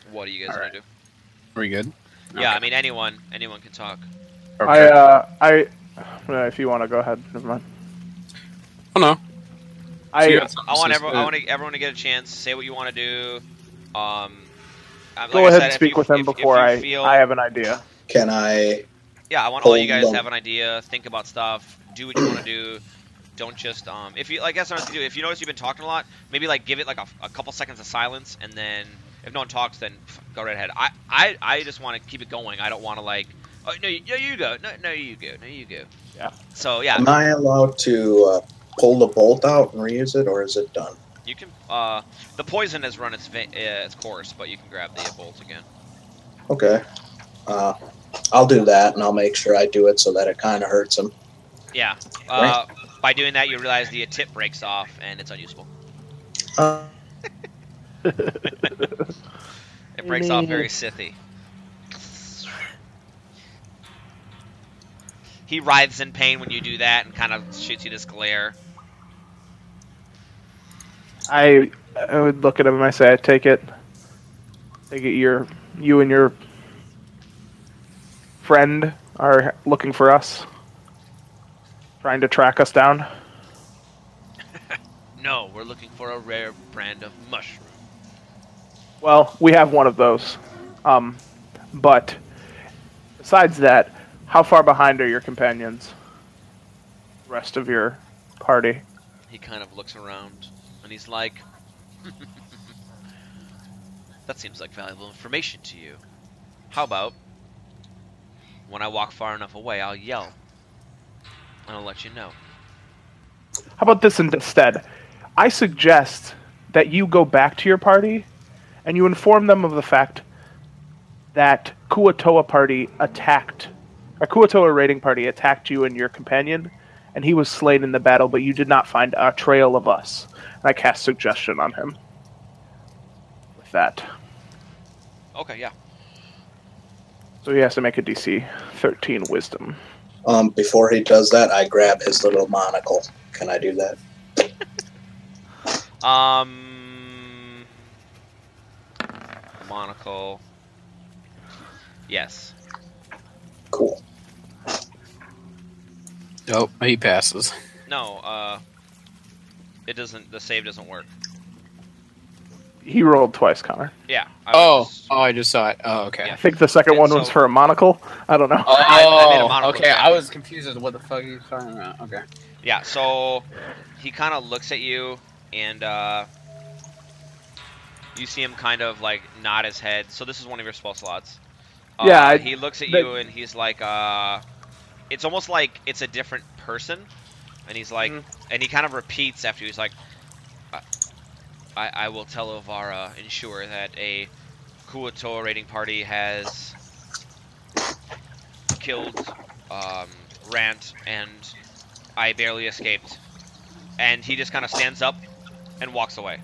What are you guys gonna do? Are we good? Yeah, Okay. I mean anyone can talk. Okay. If you want to go ahead, never mind. Oh no. I want everyone to get a chance. Say what you want to do. Like go ahead and speak with him before I have an idea. Can I? Yeah, I want all you guys to have an idea. Think about stuff. Do what you want to do. Don't just if you like. That's what I have to do. If you notice you've been talking a lot, maybe like give it like a couple seconds of silence, and then if no one talks, then go right ahead. I just want to keep it going. I don't want to like. Oh no, you go. No, you go. No, you go. Yeah. So yeah. Am I allowed to pull the bolt out and reuse it, or is it done? You can. The poison has run its course, but you can grab the bolt again. Okay. I'll do that, and I'll make sure I do it so that it kind of hurts him. Yeah. By doing that, you realize the tip breaks off, and it's unusable. It breaks off very Sithy. He writhes in pain when you do that, and kind of shoots you this glare. I would look at him and I say, take it. You and your friend are looking for us. Trying to track us down. No, we're looking for a rare brand of mushroom. Well, we have one of those. But besides that, how far behind are your companions? The rest of your party? He kind of looks around, and he's like, that seems like valuable information to you. How about, when I walk far enough away, I'll yell, and I'll let you know. How about this instead? I suggest that you go back to your party, and you inform them of the fact that Kuatoa party attacked a Kuotoa raiding party attacked you and your companion, and he was slain in the battle, but you did not find a trail of us. And I cast suggestion on him. With that. Okay, yeah. So he has to make a DC 13 wisdom. Before he does that, I grab his little monocle. Can I do that? Monocle. Yes. Cool. Oh, he passes. No, it doesn't. The save doesn't work. He rolled twice, Connor. Yeah. I just saw it. Oh, okay. Yeah. I think the second one was for a monocle. I don't know. I made a monocle okay. check. I was confused as what the fuck are you talking about. Okay. Yeah. So he kind of looks at you, and you see him kind of like nod his head. So this is one of your spell slots. Yeah, he looks at you and he's like, it's almost like it's a different person, and he's like, and he kind of repeats after you. He's like, I will tell Elvira, ensure that a Kuotoa raiding party has killed Rant, and I barely escaped. And he just kind of stands up and walks away.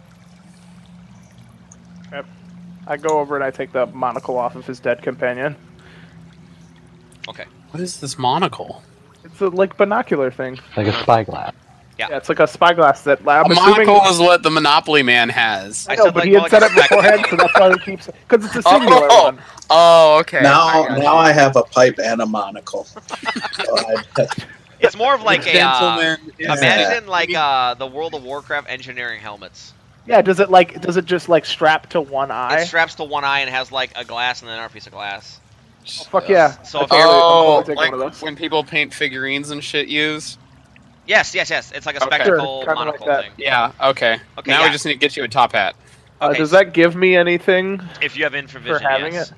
Yep. I go over and I take the monocle off of his dead companion. Okay. What is this monocle? It's a like binocular thing. Like a spyglass. Yeah. It's like a spyglass that I'm A assuming. monocle is what the Monopoly man has. I know, but he had said it beforehand, so that's why he keeps it. Because it's a singular one. Oh, okay. Now I have a pipe and a monocle. It's more of like a Gentleman is imagine like the World of Warcraft engineering helmets. Yeah, does it just like strap to one eye? It straps to one eye and has like a glass and then another piece of glass. Oh, fuck yeah. So I if totally- I'm Oh, totally taking like one of those. when people paint figurines and shit use? Yes. It's like a Okay. spectacle Sure, kinda monocle like that. thing. Yeah, okay. Okay, Now yeah. we just need to get you a top hat. Okay, Does that give me anything if you have for infravision, having yes. it?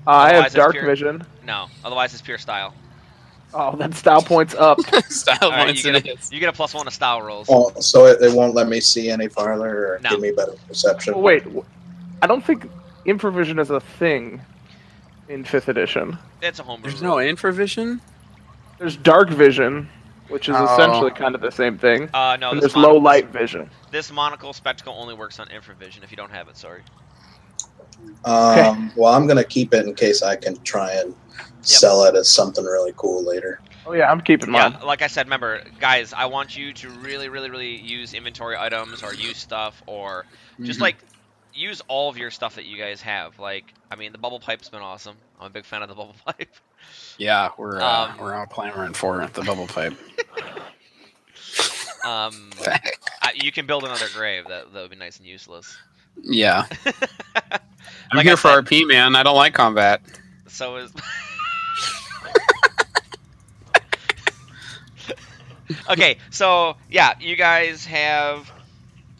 I Otherwise, have it's dark pure- vision. No, otherwise it's pure style. Oh, then style points up. Style All right, points you it get is. a +1 to style rolls. Oh, so it won't let me see any farther or No. give me better perception. Oh, wait, I don't think infravision is a thing in 5th edition. It's a homebrew. There's no infravision? There's dark vision, which is Oh. essentially kind of the same thing. No, And this there's low light vision. This monocle spectacle only works on infravision. If you don't have it, sorry. Well, I'm gonna keep it in case I can try and sell it as something really cool later. Oh yeah, I'm keeping mine. Yeah, like I said, remember, guys, I want you to really, really, really use inventory items or use stuff or just like use all of your stuff that you guys have. Like, I mean, the bubble pipe's been awesome. I'm a big fan of the bubble pipe. Yeah, we're all clamoring for the bubble pipe. You can build another grave. That would be nice and useless. Yeah. I'm Like here I for said- RP, man. I don't like combat. So is. Okay, so yeah, you guys have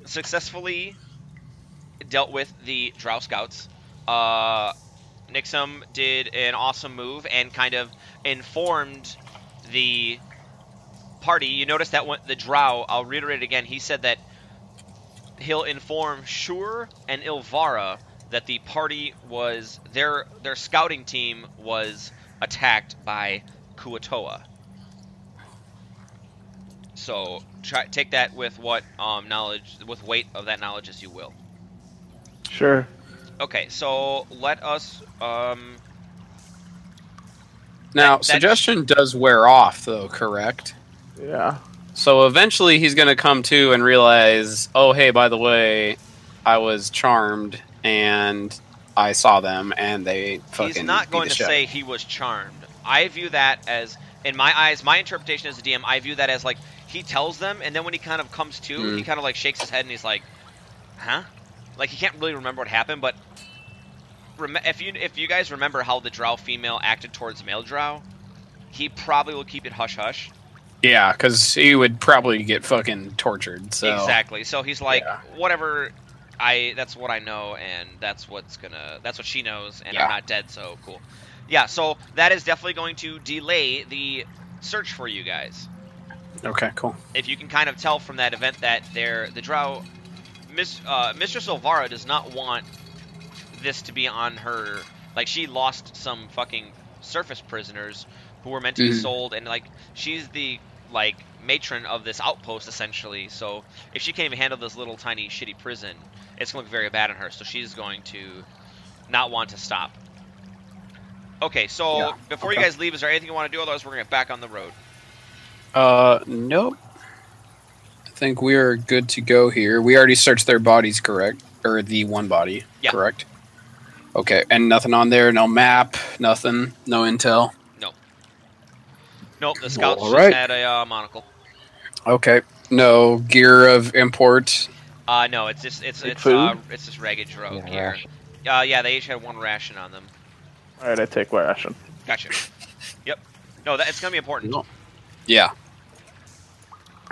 successfully dealt with the Drow Scouts. Nixum did an awesome move and kind of informed the party. You notice that when the Drow, I'll reiterate again, he said that he'll inform Shur and Ilvara that the party was their scouting team was attacked by Kuotoa. So take that with what knowledge, with weight of that knowledge as you will. Sure. Okay, so let us. Now, that- suggestion does wear off, though, correct? Yeah. So eventually he's going to come to and realize, oh, hey, by the way, I was charmed and I saw them and they fucking He's not beat going the to shit. say he was charmed. I view that as, in my eyes, my interpretation as a DM, I view that as like he tells them, and then when he kind of comes to, he kind of like shakes his head and he's like, huh? Like he can't really remember what happened, but if you guys remember how the Drow female acted towards male Drow, he probably will keep it hush hush. Yeah, because he would probably get fucking tortured. So Exactly. So he's like, Yeah. whatever. That's what I know, and that's what she knows, and Yeah. I'm not dead, so cool. Yeah. So that is definitely going to delay the search for you guys. Okay, cool. If you can kind of tell from that event that the Drow, Mistress Elvara does not want this to be on her. Like she lost some fucking surface prisoners who were meant to be sold, and like she's the like matron of this outpost essentially. So if she can't even handle this little tiny shitty prison, it's gonna look very bad on her. So she's going to not want to stop. Okay, so before you guys leave, is there anything you want to do? Otherwise, we're gonna get back on the road. Nope. I think we are good to go here. We already searched their bodies, correct? Or the one body, correct? Okay, and nothing on there, no map, nothing, no intel? No. Nope, the scouts just had a monocle. Okay, no gear of import? No, it's just it's just ragged road gear. Yeah, they each had one ration on them. Alright, I take ration. Gotcha. Yep. No, it's gonna be important. Yeah.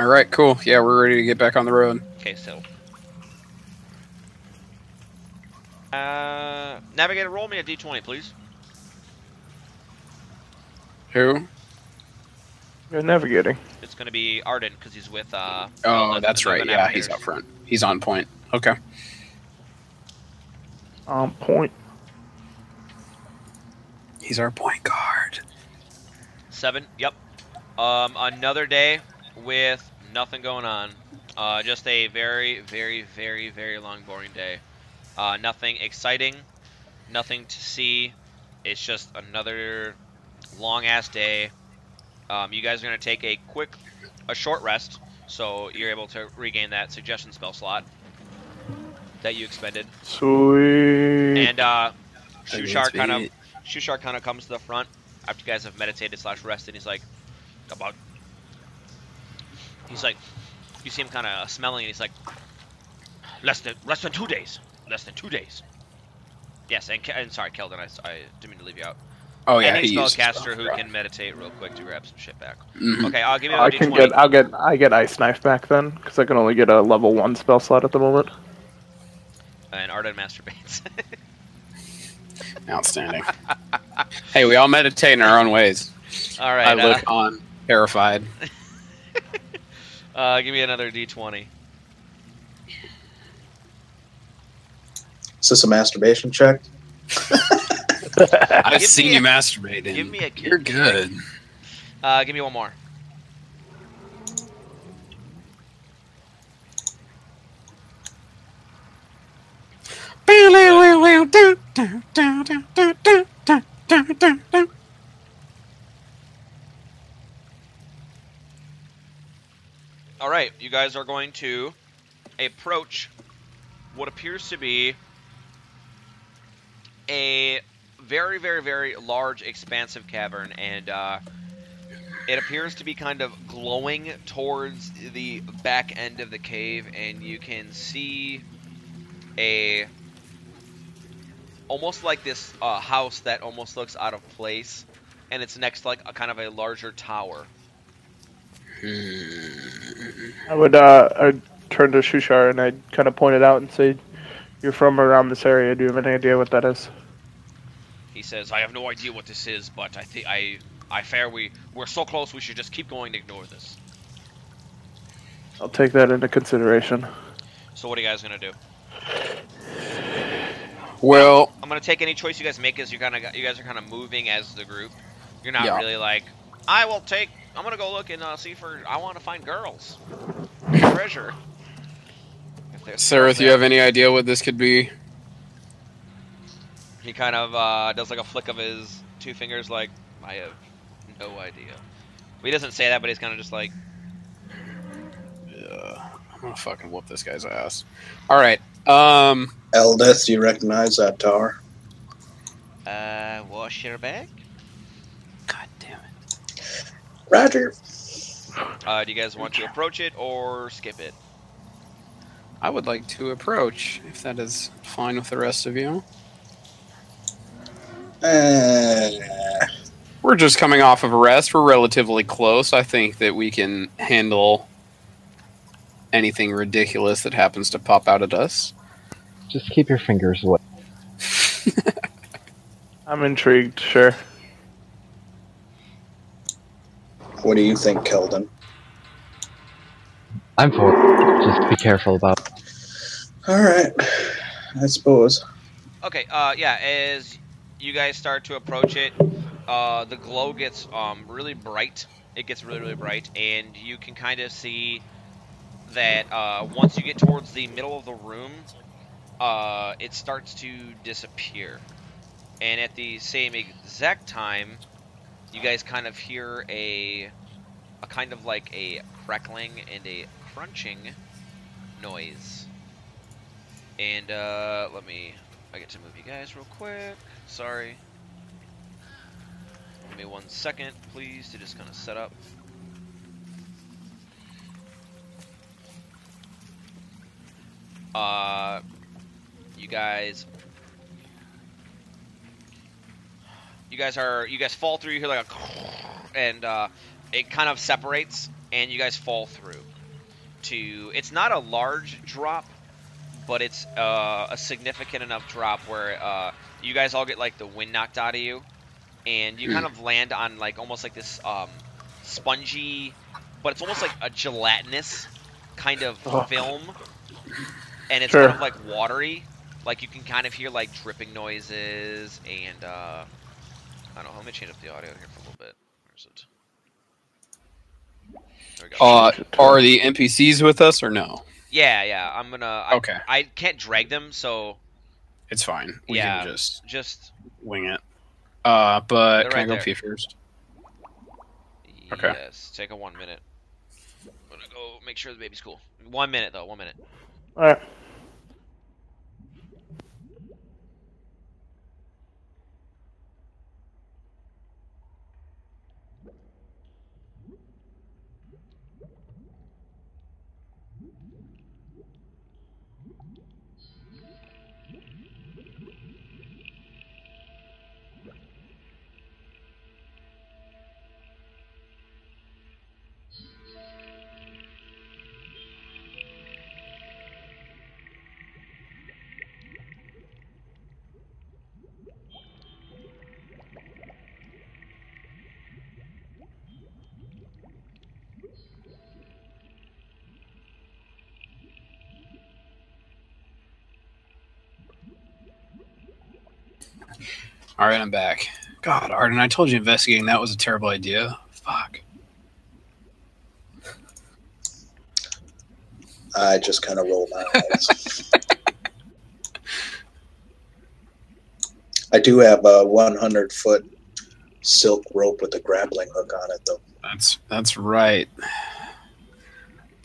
Alright, cool. Yeah, we're ready to get back on the road. Okay, so Navigator, roll me a d20, please. Who? You're navigating. It's going to be Arden, because he's with, oh, that's right. Yeah, he's up front. He's on point. Okay. On point. He's our point guard. 7, yep. Another day with nothing going on. Just a very, very, very, very long, boring day. Nothing exciting, nothing to see. It's just another long-ass day. You guys are going to take a short rest, so you're able to regain that suggestion spell slot that you expended. Sweet. And Shushar kind of comes to the front after you guys have meditated / rested. He's like, you see him kind of smelling, and he's like, less than 2 days. Less than 2 days. Yes, and sorry, Keldon, I didn't mean to leave you out. Oh yeah, any he's spellcaster who can meditate real quick to grab some shit back. Okay, I'll give you a D20. I get Ice Knife back then, because I can only get a level 1 spell slot at the moment. And Arden masturbates. Outstanding. Hey, we all meditate in our own ways. All right. I look on terrified. Give me another D20. Is this a masturbation check? I've seen you masturbating. Give me a You're good. Give me one more. All right, you guys are going to approach what appears to be a very, very, very large, expansive cavern, and it appears to be kind of glowing towards the back end of the cave, and you can see almost like this house that almost looks out of place, and it's next to like a kind of a larger tower. I would I'd turn to Shushar and I'd kind of point it out and say, "You're from around this area. Do you have any idea what that is?" He says, "I have no idea what this is, but I think I fear we're so close. We should just keep going and ignore this." I'll take that into consideration. So what are you guys gonna do? Well, I'm gonna take any choice you guys make as you guys are kind of moving as the group. You're not really like, I'm gonna go look and see I want to find girls, treasure. Sarah, do you have any idea what this could be? He kind of does like a flick of his 2 fingers, like, I have no idea. Well, he doesn't say that, but he's kind of just like, I'm gonna fucking whoop this guy's ass. All right. Eldith, do you recognize that tower? wash your back? God damn it. Roger. Do you guys want to approach it or skip it? I would like to approach, if that is fine with the rest of you. We're just coming off of a rest. We're relatively close. I think that we can handle anything ridiculous that happens to pop out at us. Just keep your fingers away. I'm intrigued, sure. What do you think, Keldon? I'm for it. Just be careful about it. Alright. I suppose. Okay, yeah, as you guys start to approach it, the glow gets really bright. It gets really, really bright, and you can kind of see that once you get towards the middle of the room, it starts to disappear. And at the same exact time, you guys kind of hear a kind of like a crackling and a crunching noise. And I get to move you guys real quick. Sorry. Give me 1 second, please, to just kind of set up. You guys fall through. You hear like a, and it kind of separates, and you guys fall through. It's not a large drop, but it's a significant enough drop where you guys all get like the wind knocked out of you, and you kind of land on like almost like this spongy, but it's almost like a gelatinous kind of film, and it's kind of like watery. Like you can kind of hear like dripping noises, and I don't know. Let me change up the audio here for a little bit. Where's it? There we go. Are the NPCs with us or no? Yeah. I'm gonna. Okay. I can't drag them, so it's fine. We can just wing it. But can I go there. pee first? Okay. Yes. Take a 1 minute. I'm gonna go make sure the baby's cool. 1 minute though. 1 minute. All right. All right, I'm back. God, Arden, I told you investigating that was a terrible idea. Fuck. I just kind of roll my eyes. I do have a 100-foot silk rope with a grappling hook on it, though. That's right.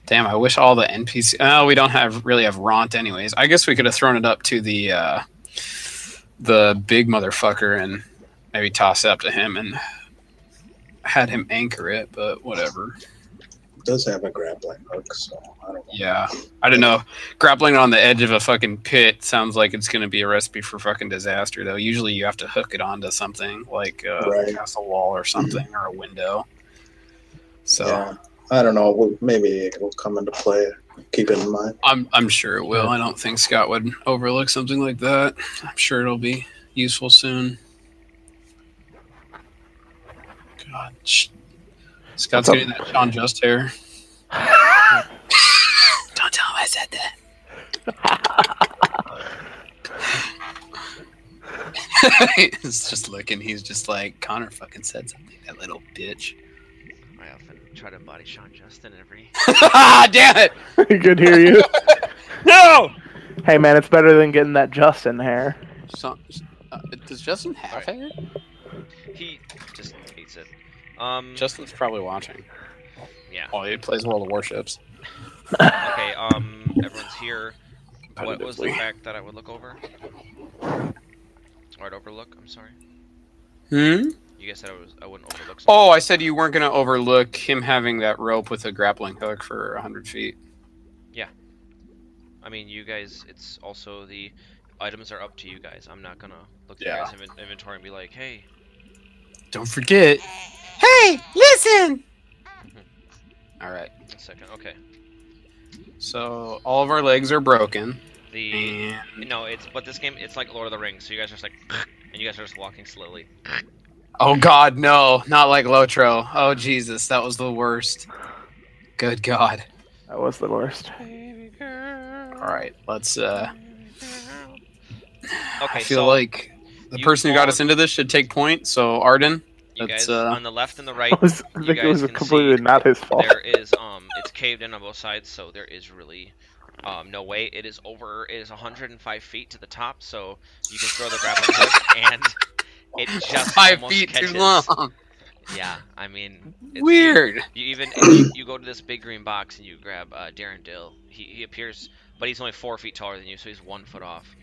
Damn, I wish all the NPC. Oh, we don't really have Ront anyways. I guess we could have thrown it up to the big motherfucker and maybe toss it up to him and had him anchor it, but whatever. It does have a grappling hook, so I don't know. Yeah, I don't know. Grappling on the edge of a fucking pit sounds like it's going to be a recipe for fucking disaster, though. Usually you have to hook it onto something, like a castle wall or something, or a window. So yeah, I don't know. Maybe it will come into play. Keep it in mind. I'm sure it will. I don't think Scott would overlook something like that. I'm sure it'll be useful soon. God, Scott's getting that Sean Just hair. Don't tell him I said that. He's just looking. He's just like, Connor fucking said something. That little bitch. I often try to body Sean Justin every. Damn it! Good to hear you. No! Hey, man, it's better than getting that Justin hair. Does Justin have hair? He just hates it. Justin's probably watching. Yeah. Oh, he plays World of Warships. Okay, everyone's here. What was the fact that I would look over? Or I'd overlook, I'm sorry. Hmm? You guys said I wouldn't overlook something. Oh, I said you weren't going to overlook him having that rope with a grappling hook for 100 feet. Yeah. I mean, you guys, it's also the items are up to you guys. I'm not going to look at your guys' inventory and be like, hey. Don't forget. Hey, listen! All right. 1 second, okay. So all of our legs are broken. But this game, it's like Lord of the Rings. So you guys are just like, and you guys are just walking slowly. Oh God, no, not like Lotro. Oh Jesus, that was the worst. Good God. That was the worst. All right, let's. Okay, I feel like The person who got us into this should take point. So Arden, You that's guys on the left and the right. I think it was completely not his fault. There is it's caved in on both sides, so there is really no way. It is 105 feet to the top, so you can throw the grappling hook and it just 5 almost feet catches. too long. Yeah, I mean, it's Weird. You even you go to this big green box and you grab Darren Dill. He appears, but he's only 4 feet taller than you, so he's 1 foot off.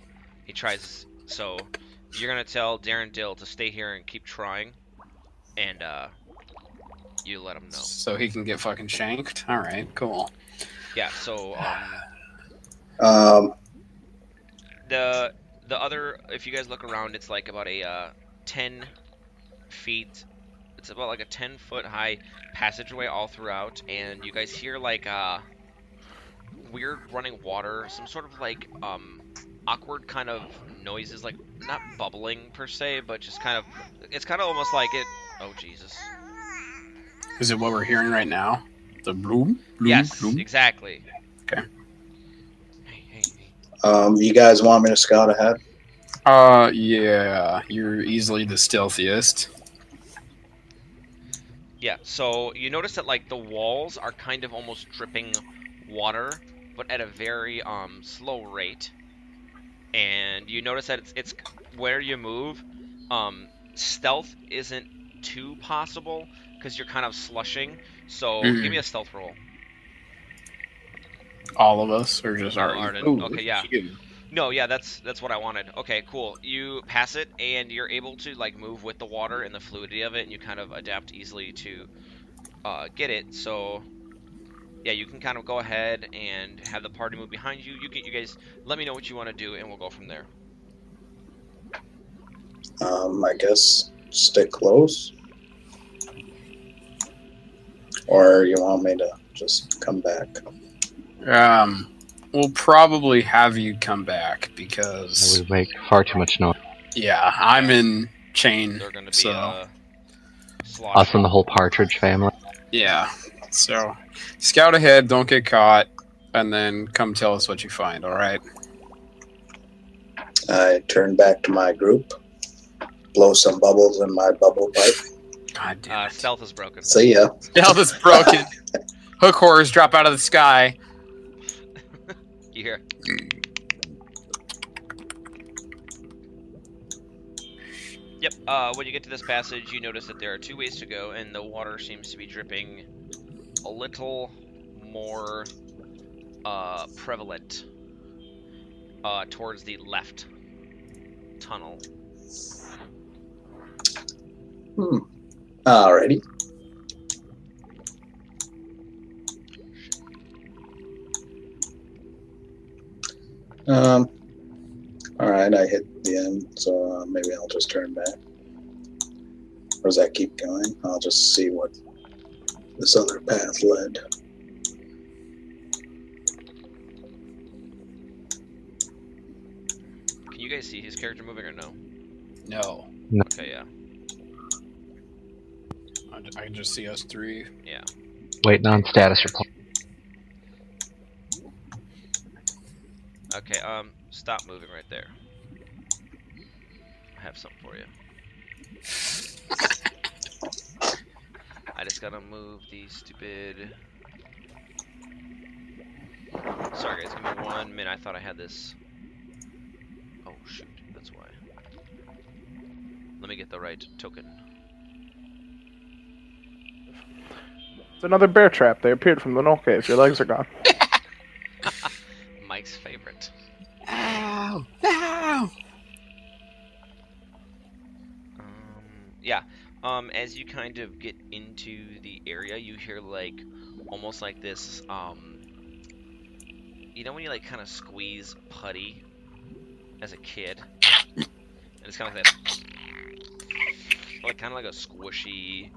He tries, so you're gonna tell Darren Dill to stay here and keep trying, and you let him know. So he can get fucking shanked. All right, cool. Yeah. So the other, if you guys look around, it's like about a 10 feet. It's about like a 10-foot high passageway all throughout, and you guys hear like weird running water, some sort of like awkward kind of noises, like not bubbling per se, but just kind of, it's kind of almost like it. Oh Jesus! Is it what we're hearing right now? The bloom? Yes, bloom? exactly. Okay. Hey. You guys want me to scout ahead? Yeah. You're easily the stealthiest. Yeah, so you notice that like the walls are kind of almost dripping water, but at a very slow rate. And you notice that it's where you move, stealth isn't too possible because you're kind of slushing. So give me a stealth roll. All of us, or just Arden? Arden. Ooh, Okay, yeah. you. No, yeah, that's what I wanted. Okay, cool. You pass it, and you're able to like move with the water and the fluidity of it, and you kind of adapt easily to get it. So, yeah, you can kind of go ahead and have the party move behind you. You guys let me know what you want to do, and we'll go from there. I guess stick close. Or you want me to just come back? We'll probably have you come back because That would make far too much noise. yeah, I'm in chain. They're going to be so slaughter. Us and the whole Partridge family. yeah. So scout ahead, don't get caught, and then come tell us what you find. All right. I turn back to my group, blow some bubbles in my bubble pipe. God damn it. Stealth is broken. See ya. Stealth is broken. Hook horrors drop out of the sky. You hear? Yep. When you get to this passage, you notice that there are 2 ways to go, and the water seems to be dripping a little more prevalent towards the left tunnel. Alrighty. Alright, I hit the end, so maybe I'll just turn back. Or does that keep going? I'll just see what this other path led. Can you guys see his character moving or no? No. Okay, yeah. I can just see us 3. Yeah. Waiting on status report. Okay, stop moving right there. I have something for you. I just gotta move the stupid... Sorry guys, give me 1 minute. I thought I had this. Oh shoot, that's why. Let me get the right token. It's another bear trap. They appeared from the null cave. Your legs are gone. Mike's favorite. Ow! Ow! Yeah. As you kind of get into the area, you hear like almost like this. You know when you like kind of squeeze putty as a kid, and it's kind of like that, like kind of like a squishy.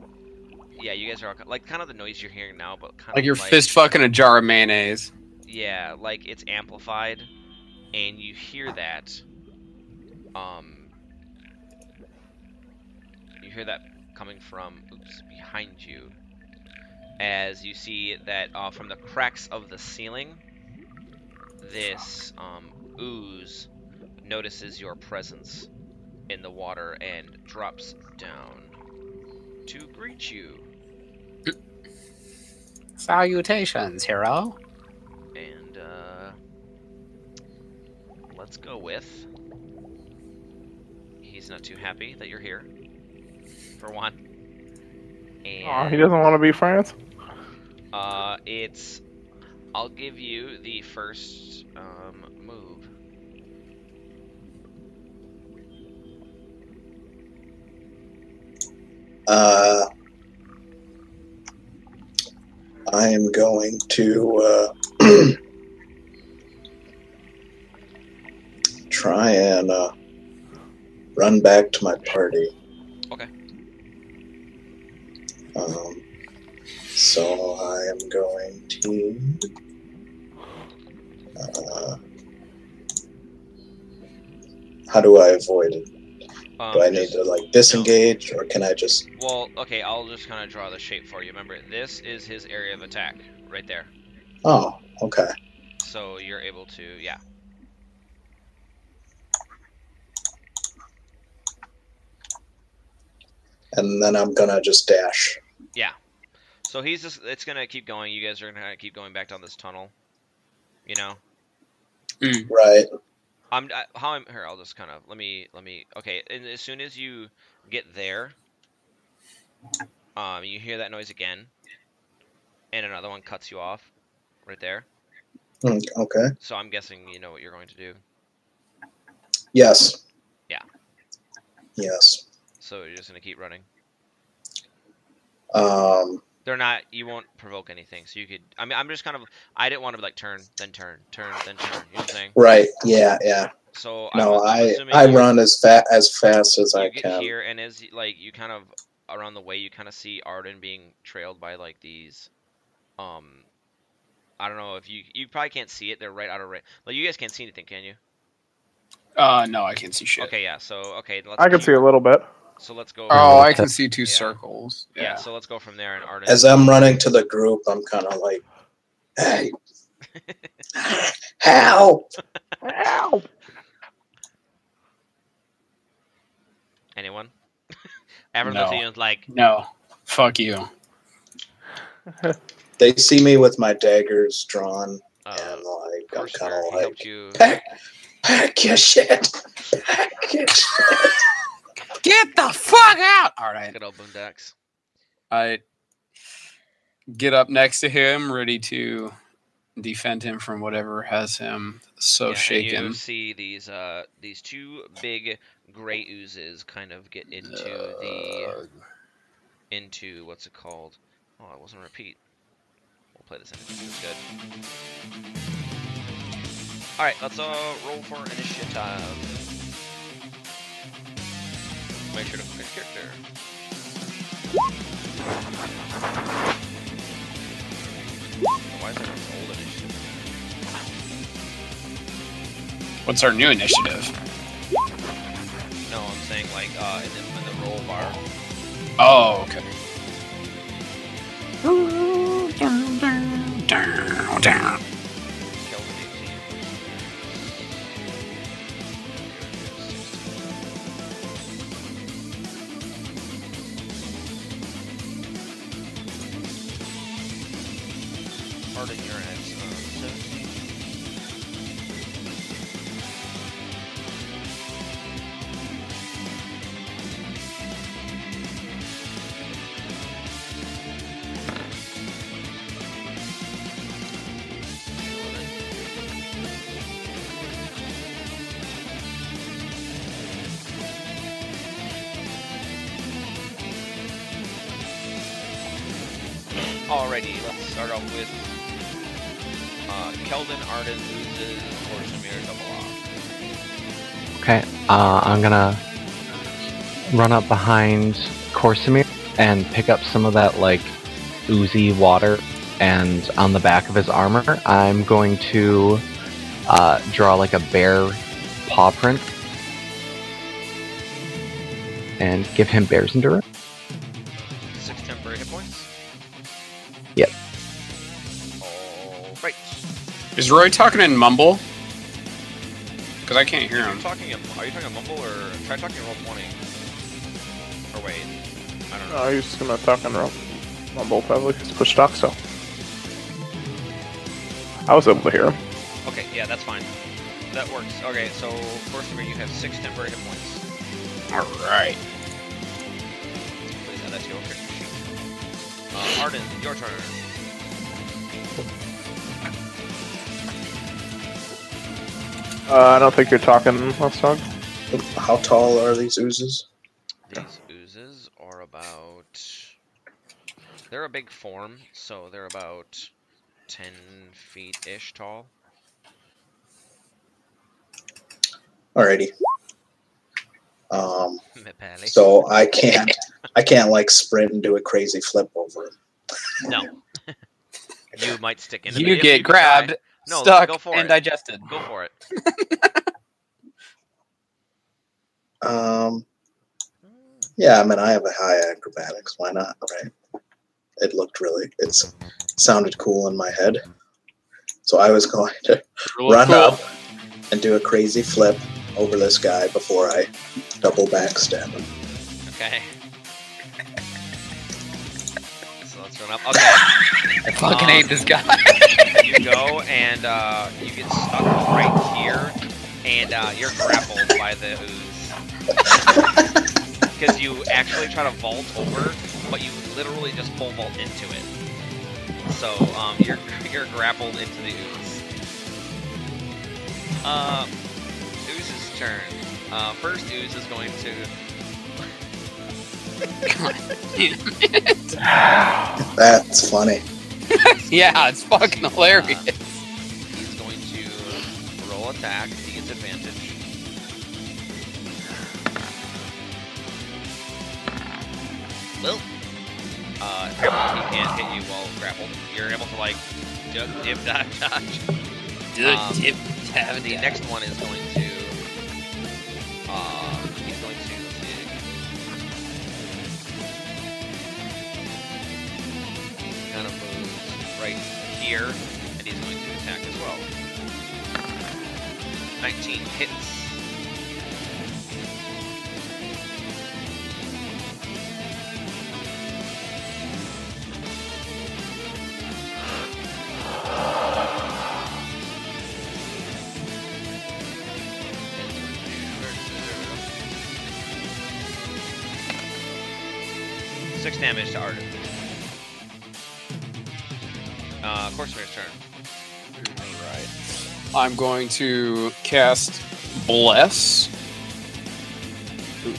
Yeah, you guys are all, like kind of the noise you're hearing now, but kind Like of you're fist fucking a jar of mayonnaise. Yeah, like it's amplified, and you hear that. You hear that coming from behind you, as you see that from the cracks of the ceiling, this ooze notices your presence, in the water and drops down to greet you. Salutations, hero. And let's go with, he's not too happy that you're here, for one. And Aw, he doesn't want to be friends. it's, I'll give you the first move. I am going to try and run back to my party. Okay. So I am going to. How do I avoid it? Do I need to like disengage, or can I just? Well, okay, I'll just kind of draw the shape for you. Remember, this is his area of attack, right there. Oh, okay. So you're able to, yeah. And then I'm gonna just dash. Yeah. So he's just, it's gonna keep going. You guys are gonna keep going back down this tunnel. You know? Right. Here, I'll just kind of, let me, okay, and as soon as you get there, you hear that noise again, and another one cuts you off, right there. Okay. So I'm guessing you know what you're going to do. Yes. Yeah. Yes. So you're just gonna keep running. They're not, you won't provoke anything, so you could, I mean, I'm just kind of, I didn't want to be like turn, then turn, turn, then turn, you know what I'm saying? Right, yeah. So No, I'm I run as fast as I you get can. here, and as like you kind of around the way, you kind of see Arden being trailed by like these, I don't know if you probably can't see it. They're right out of range. Like you guys can't see anything, can you? No, I can't see shit. Okay, yeah. So okay, let's. I can see a little bit. So let's go. Oh, I can see two circles. Yeah. So let's go from there, and Arden. As I'm running to the group, I'm kind of like, "Hey, help! Help!" Anyone? Everyone looks at you and is like, no, fuck you. They see me with my daggers drawn, and like I'm kind of like, helped you. pack your shit, pack your shit. Get the fuck out! All right. Good old Boondocks. I get up next to him, ready to defend him from whatever has him so shaken. And you see these two big gray oozes kind of get into what's it called? Oh, it wasn't a repeat. We'll play this in. It's good. All right, let's roll for initiative. Make sure to pick a character. Why is there an old initiative? What's our new initiative? No, I'm saying like in the roll bar. Oh, okay. Kelvin 18. Arden, you're at 17. Alrighty, let's start off with Kelvin, Arden loses, or Samir double off. Okay, I'm gonna run up behind Corsimir and pick up some of that like oozy water, and on the back of his armor, I'm going to draw like a bear paw print and give him bear's endurance. 6 temporary hit points. Yep. Alright. Is Roy talking in mumble? Because I can't hear him. Are you talking a mumble or try talking to roll 20? Or wait, I don't know. No, he's gonna talk on Mumble probably. It's push talk, so I was able to hear him. Okay, yeah, that's fine. That works. Okay, so first of all, you have 6 temporary hit points. Alright. Please add that to your character sheet. Arden, your turn. I don't think you're talking, Lost Dog. How tall are these oozes? These oozes are about... They're a big form, so they're about 10 feet-ish tall. Alrighty. So I can't like sprint and do a crazy flip over him. No. You might stick in. You get grabbed, no, stuck, go for and it. digested. Go for it. Yeah, I mean, I have a high acrobatics. Why not, right? It sounded cool in my head. So I was going to run up and do a crazy flip over this guy before I double backstab him. Okay. So let's run up. Okay. I fucking hate this guy. You go and you get stuck right here, and you're grappled by the ooze. Because you actually try to vault over, but you literally just pole vault into it. So you're grappled into the ooze. Ooze's turn. First ooze is going to. God damn it. That's funny. Yeah, it's fucking hilarious. He's going to roll attack. He gets advantage. Well, he can't hit you while grappled. You're able to like duck, dip, dodge, dodge. The next one is going to. He's going to. Kind of moves right here, and he's going to attack as well. 19 hits. Six damage to Arden. Corsair's turn. Alright. I'm going to cast Bless. Ooh,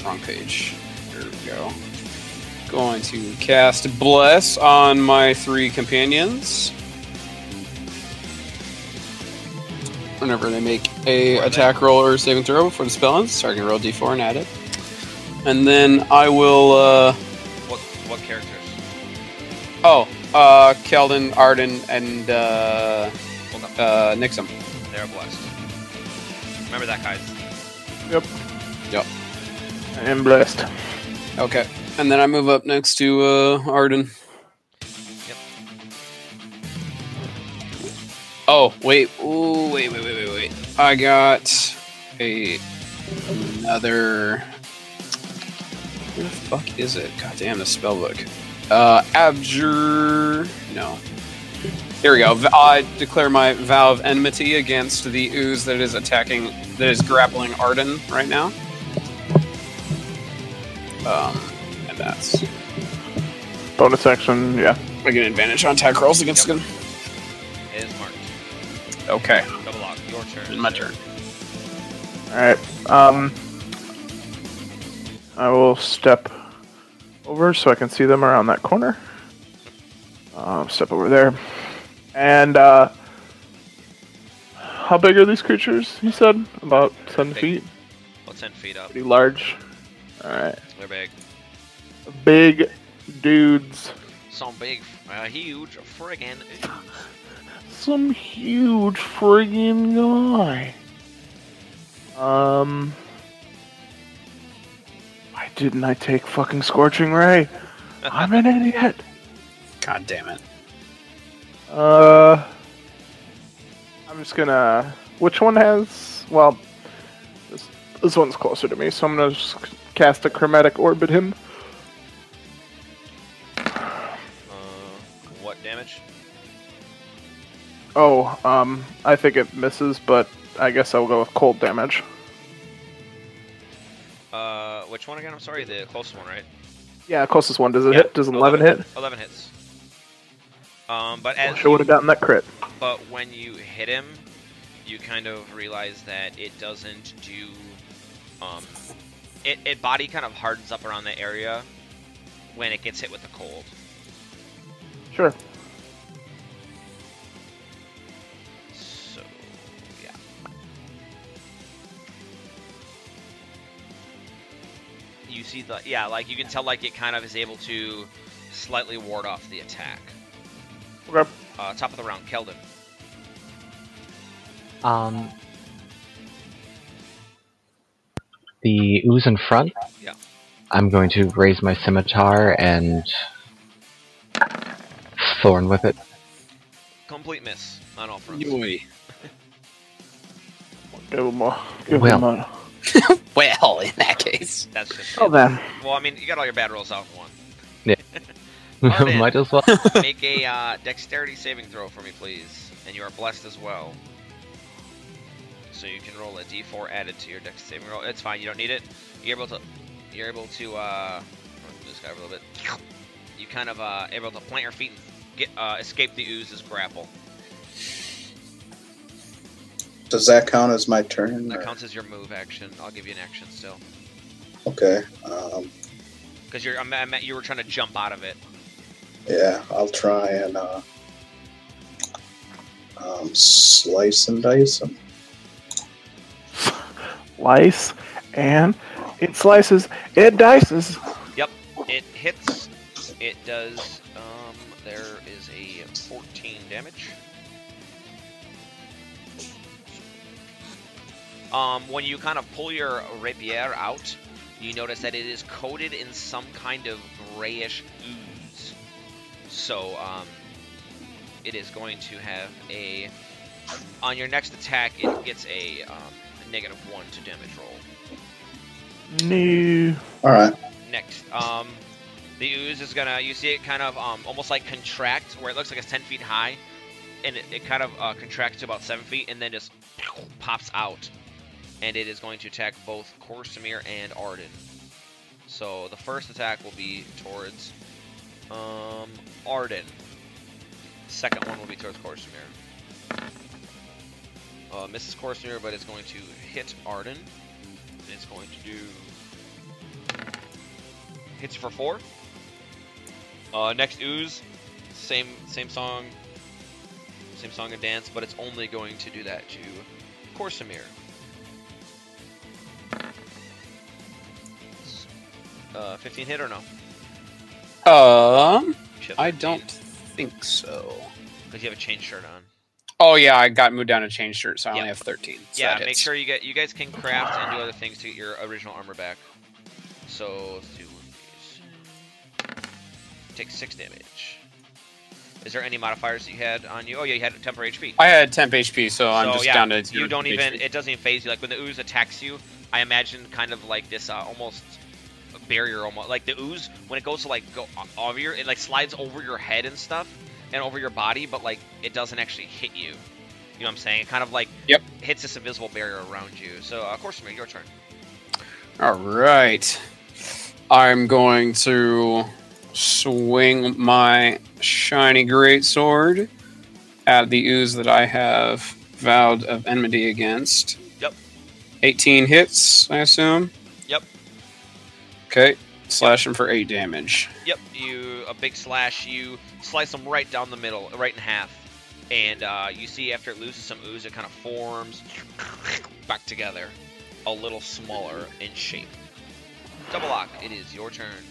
wrong page. There we go. Going to cast Bless on my 3 companions. Whenever they make a attack roll or saving throw for the spell ends, so I can roll d4 and add it. And then I will, What characters? Keldon, Arden, and, Nixon. They're blessed. Remember that, guys. Yep. I am blessed. Okay. And then I move up next to, Arden. Yep. Oh, wait. Ooh, wait. I got another... Where the fuck is it? God damn, the spell book. Abjure... No. Here we go. I declare my vow of enmity against the ooze that is grappling Arden right now. And that's... Bonus action, yeah. I get an advantage on attack rolls against them. It is marked. Okay. Double lock. Your turn. It's my turn. Alright, I will step over so I can see them around that corner. Step over there. And, how big are these creatures, you said? About 7 feet? About 10 feet up. Pretty large. Alright. They're big. Big dudes. Some big, huge friggin' Some huge friggin' guy. Why didn't I take fucking Scorching Ray? I'm an idiot. God damn it. I'm just gonna... Which one has Well, this one's closer to me, so I'm gonna just cast a chromatic orb at him. What damage? Oh, I think it misses, but I guess I'll go with cold damage. Which one again? I'm sorry, the closest one, right? Yeah, closest one. Does it hit? Does an 11 hit? 11 hits. But as I would have gotten that crit. But when you hit him, you kind of realize that it doesn't do. It body kind of hardens up around the area when it gets hit with the cold. Sure. So, yeah. You see the like you can tell like it kind of is able to slightly ward off the attack. Okay. Top of the round, Keldon. The ooze in front. Yeah. I'm going to raise my scimitar and thorn with it. Complete miss on all fronts. Yoy. Give him a. Well, in that case. That's just Oh, then. Well, I mean, you got all your bad rolls out in one. Yeah. Arden. Might as well. Make a dexterity saving throw for me, please. And you are blessed as well. So you can roll a d4 added to your dex saving roll. It's fine, you don't need it. You're able to move this guy over a little bit. You kind of able to plant your feet and get escape the ooze's grapple. Does that count as my turn? That or- counts as your move action. I'll give you an action still. Okay. Because you were trying to jump out of it. Yeah, I'll try and slice and dice him. Slice, and it slices, it dices. Yep, it hits. It does. There is a 14 damage. When you kind of pull your rapier out, you notice that it is coated in some kind of grayish ooze. So, it is going to have a... On your next attack, it gets a -1 to damage roll. No. Alright. Next, the ooze is gonna... You see it kind of almost like contract, where it looks like it's 10 feet high, and it kind of contracts to about 7 feet, and then just pops out. And it is going to attack both Korsamir and Arden. So the first attack will be towards Arden. Second one will be towards Korsamir. Misses Korsamir, but it's going to hit Arden. And it's going to do... Hits you for 4. Next ooze, same song. Same song and dance, but it's only going to do that to Korsamir. 15 hit or no? I don't think so. Because you have a chain shirt on. Oh yeah, I got moved down to change shirt, so I only have 13. So Yeah, that make hits. sure you guys can craft and do other things to get your original armor back. So let's do one. Take 6 damage. Is there any modifiers that you had on you? Oh yeah, you had temporary HP. I had temp HP, so I'm just down to 0 you don't even. HP. It doesn't even phase you. Like when the ooze attacks you, I imagine kind of like this almost barrier, almost like the ooze when it goes to like go over your, it like slides over your head and stuff and over your body, but like it doesn't actually hit you. You know what I'm saying? It kind of like hits this invisible barrier around you. So of course, your turn. All right, I'm going to swing my shiny greatsword at the ooze that I have vowed of enmity against. Yep. 18 hits, I assume. Yep. Okay, slash him for 8 damage. Yep. A big slash. You slice them right down the middle, right in half, and you see after it loses some ooze, it kind of forms back together, a little smaller in shape. Double lock. It is your turn.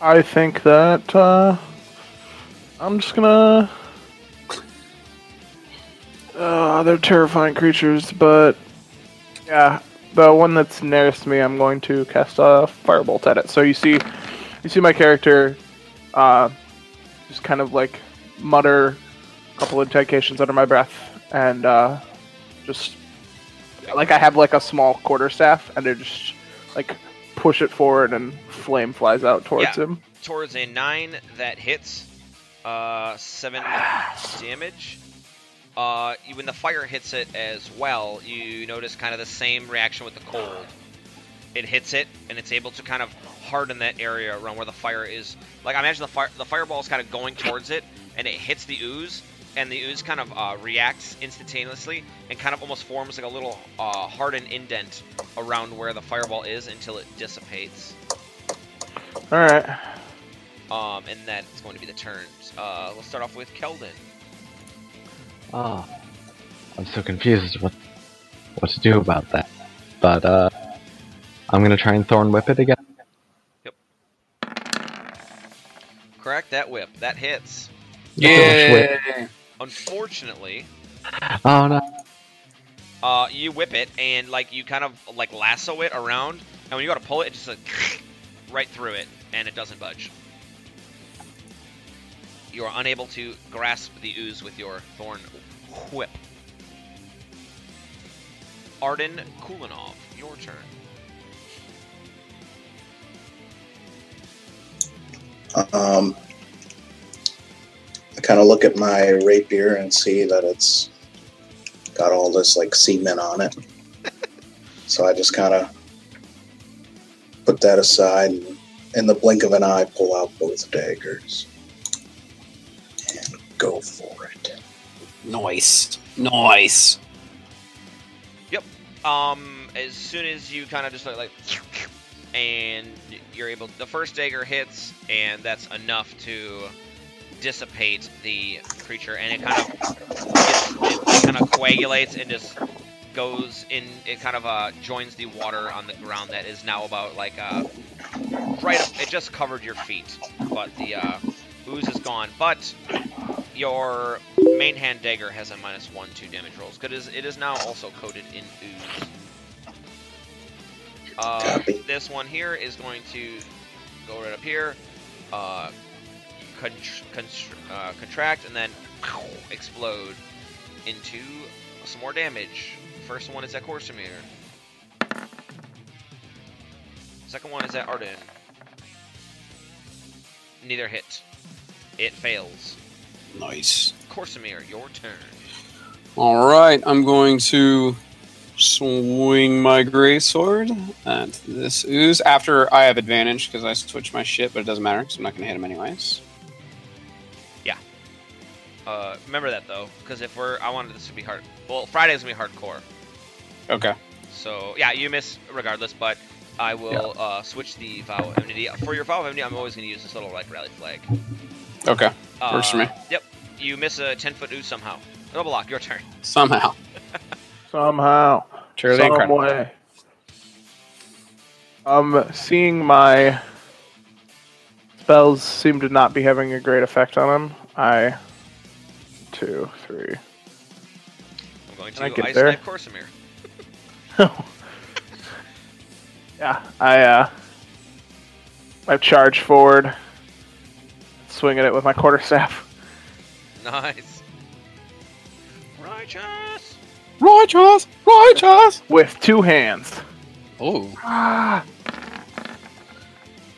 I think that I'm just gonna. They're terrifying creatures, but yeah, the one that's nearest me, I'm going to cast a firebolt at it. So you see my character, just kind of like mutter a couple incantations under my breath, and just like I have like a small quarterstaff, and I just like push it forward, and flame flies out towards him. Towards a 9 that hits, 7 damage. When the fire hits it as well, you notice kind of the same reaction with the cold. It hits it, and it's able to kind of harden that area around where the fire is. Like, I imagine the fireball is kind of going towards it, and it hits the ooze, and the ooze kind of reacts instantaneously and kind of almost forms like a little hardened indent around where the fireball is until it dissipates. All right. And that's going to be the turns. Let's start off with Keldon. Oh, I'm so confused what to do about that. But I'm gonna try and Thorn Whip it again. Yep. Correct that whip. That hits. Yeah. Unfortunately, Oh no. you whip it and like you kind of like lasso it around, and when you go to pull it, it just like right through it, and it doesn't budge. You are unable to grasp the ooze with your thorn whip. Arden Kulinov, your turn. I kind of look at my rapier and see that it's got all this like semen on it. So I just kind of put that aside, and in the blink of an eye, pull out both daggers and go for it. Nice. Nice. Yep. As soon as you kind of just like, and you're able, the first dagger hits, and that's enough to dissipate the creature, and it kind of coagulates and just goes in. It kind of joins the water on the ground that is now about like right up. It just covered your feet, but the ooze is gone. But your main hand dagger has a -1 to damage rolls because it is now also coated in ooze. This one here is going to go right up here, contract, and then explode into some more damage. First one is at Corsair. Second one is at Arden. Neither hit. It fails. Nice. Corsair, your turn. All right, I'm going to swing my greatsword at this ooze after I have advantage because I switched my shit, but it doesn't matter because I'm not going to hit him anyways. Yeah. Remember that though, because if I wanted this to be hard. Well, Friday's gonna be hardcore. Okay. So yeah, you miss regardless, but I will switch the vow of enmity. For your vow of enmity, I'm always gonna use this little like rally flag. Okay. Works for me. Yep. You miss a 10-foot ooze somehow. Double block. Your turn. Somehow. Somehow. Truly Some incredible. way. Seeing my spells seem to not be having a great effect on him, 2, 3. I'm going Can I to get ice there? knife Corsair. Yeah, I charge forward, swinging it with my quarterstaff. Nice. Righteous. Righteous! Righteous! With 2 hands. Oh.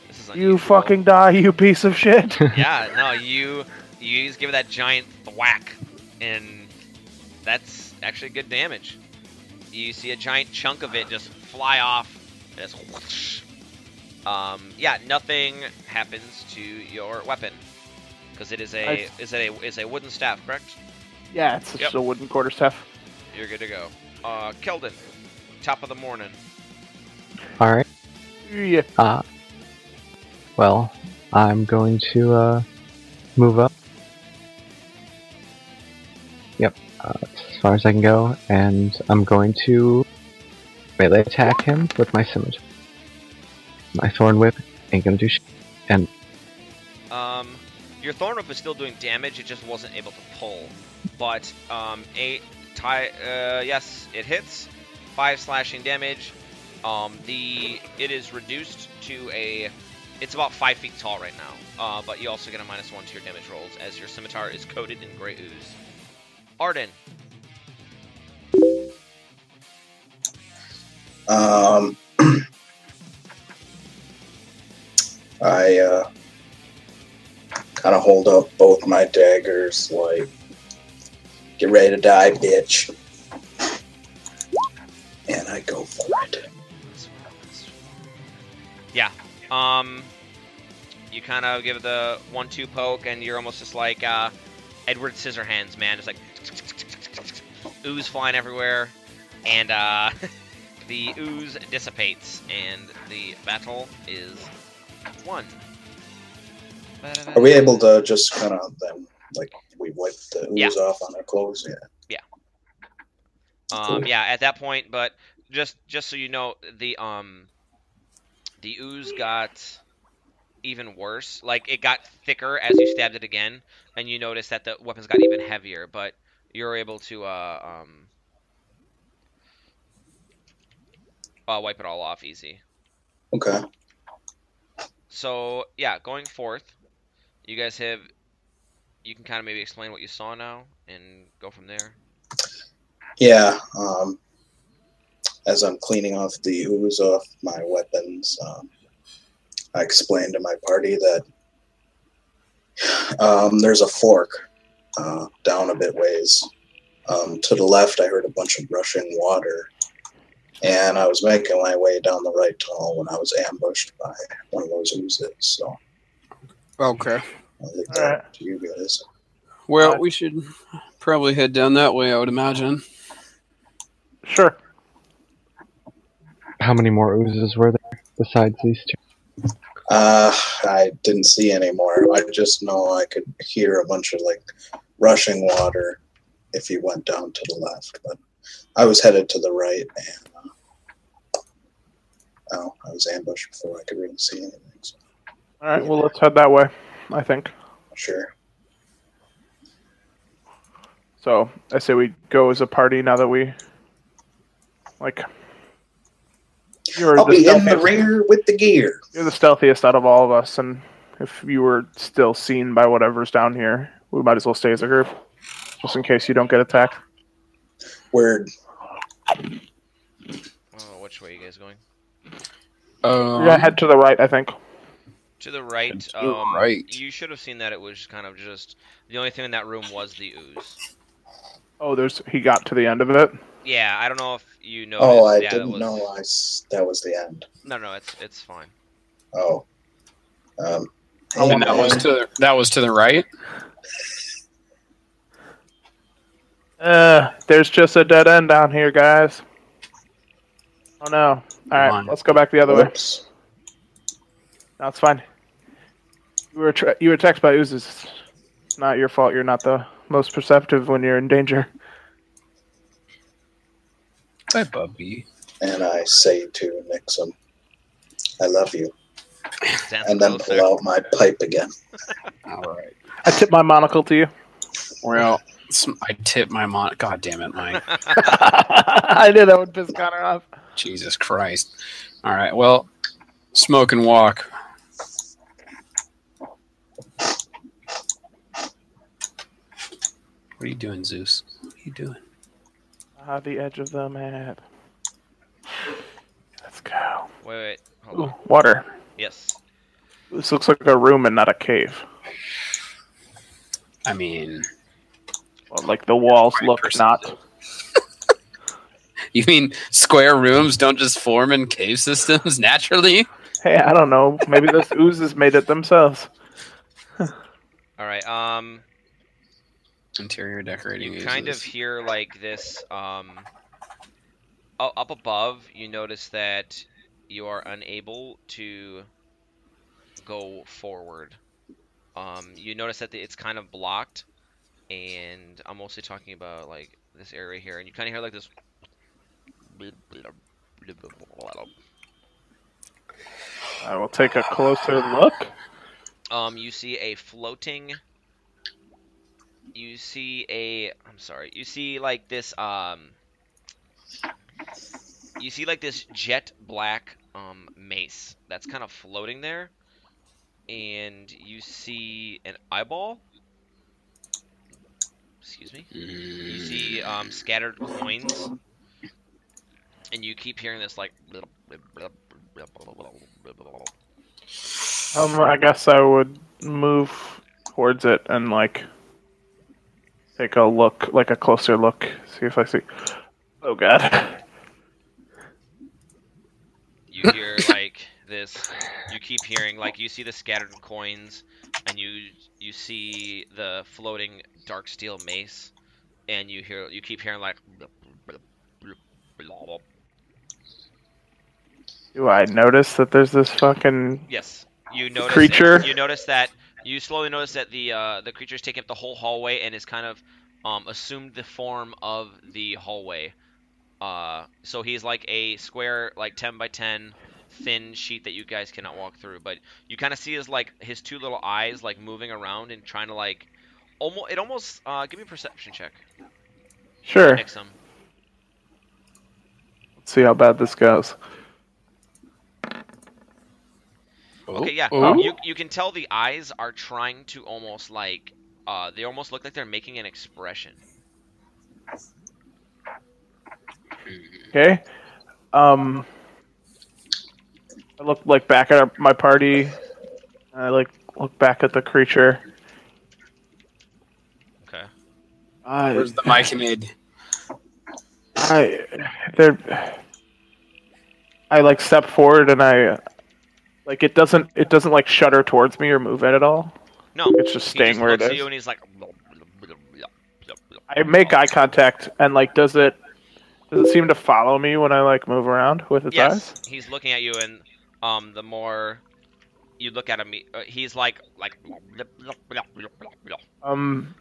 This is You unusual. fucking die, you piece of shit. Yeah, no, you just give it that giant thwack, and that's actually good damage. You see a giant chunk of it just fly off. And it's whoosh. Yeah, nothing happens to your weapon because it is a wooden staff, correct? Yeah, it's just Yep. a wooden quarterstaff. You're good to go. Keldon, top of the morning. All right. Yeah. Well, I'm going to move up. Yep, as far as I can go, and I'm going to melee attack him with my scimitar. My Thorn Whip ain't gonna do shit. And Your Thorn Whip is still doing damage. It just wasn't able to pull. But yes, it hits. 5 slashing damage. It is reduced to it's about 5 feet tall right now. But you also get a -1 to your damage rolls as your scimitar is coated in gray ooze. Arden. I kind of hold up both my daggers, like, get ready to die, bitch. And I go for it. Yeah. You kind of give the 1-2 poke, and you're almost just like Edward Scissorhands, man. Just like ooze flying everywhere, and the ooze dissipates, and the battle is won. Are we able to just kind of then, like, we wipe the ooze off on our clothes? Yeah. Cool. Yeah. At that point, but just so you know, the ooze got even worse. Like, it got thicker as you stabbed it again, and you notice that the weapons got even heavier. But you're able to wipe it all off easy. Okay. So yeah, going forth, you guys have. You can kind of maybe explain what you saw now and go from there. Yeah. As I'm cleaning off the ooze off my weapons, I explained to my party that there's a fork down a bit ways. To the left, I heard a bunch of rushing water, and I was making my way down the right tunnel when I was ambushed by one of those oozes. So, Okay. I'll leave that to you guys. Well, we should probably head down that way, I would imagine. Sure. How many more oozes were there besides these two? I didn't see any more. I just know I could hear a bunch of, like, rushing water if you went down to the left. But I was headed to the right, and I was ambushed before I could really see anything. So. All right, well, let's head that way, I think. Sure. So I say we go as a party now that we, like, I'll be in the rear with the gear. You're the stealthiest out of all of us, and if you were still seen by whatever's down here, we might as well stay as a group, just in case you don't get attacked. Word. Oh, which way are you guys going? We're gonna head to the right, I think. To the right. To the right. You should have seen that it was kind of just the only thing in that room was the ooze. Oh, he got to the end of it. Yeah, I don't know if you noticed. Oh, I yeah, didn't know that was the end. No, it's fine. Oh. And that was to the right. There's just a dead end down here, guys. Oh no! All right, let's go back the other way. No, it's fine. You were attacked by oozes. It's not your fault. You're not the most perceptive when you're in danger. Hi, Bubby. And I say to Nixon, I love you. And then pull out my pipe again. All right. I tip my monocle to you. Well, I tip my God damn it, Mike. I knew that would piss Connor off. Jesus Christ. All right, well, smoke and walk. What are you doing, Zeus? What are you doing? The edge of the map. Let's go. Wait. Hold on. Water. Yes. This looks like a room and not a cave. I mean... Well, like the walls look not... You mean square rooms don't just form in cave systems naturally? Hey, I don't know. Maybe those oozes made it themselves. Alright, interior decorating. You kind of hear like this, up above, you notice that you are unable to go forward. You notice that it's kind of blocked, and I'm mostly talking about like this area here, and you kind of hear like this. I will take a closer look. You see a floating. You see like this. You see like this jet black mace that's kind of floating there, and you see an eyeball. Excuse me. You see scattered coins. and you keep hearing this like. I guess I would move towards it and like take a look, like a closer look, see if I see. Oh god. You hear like this. You keep hearing like you see the scattered coins, and you see the floating dark steel mace, and you keep hearing like. Do I notice that there's this fucking Yes, you notice creature? You notice that you slowly notice that the creature's taking up the whole hallway and is kind of assumed the form of the hallway. So he's like a square, like 10 by 10, thin sheet that you guys cannot walk through. But you kind of see his two little eyes like moving around and trying to like almost give me a perception check. Sure. Nix him. Let's see how bad this goes. Okay, yeah. Oh. You can tell the eyes are trying to almost like they almost look like they're making an expression. Okay. I look like back at my party. And I like look back at the creature. Okay. Where's the Myconid? I like step forward and I like it doesn't like shudder towards me or move at all. No, It's just staying where it looks at is. you and he's like. I make eye contact and like does it seem to follow me when I like move around with its Yes, eyes? he's looking at you, and the more you look at him, he's like.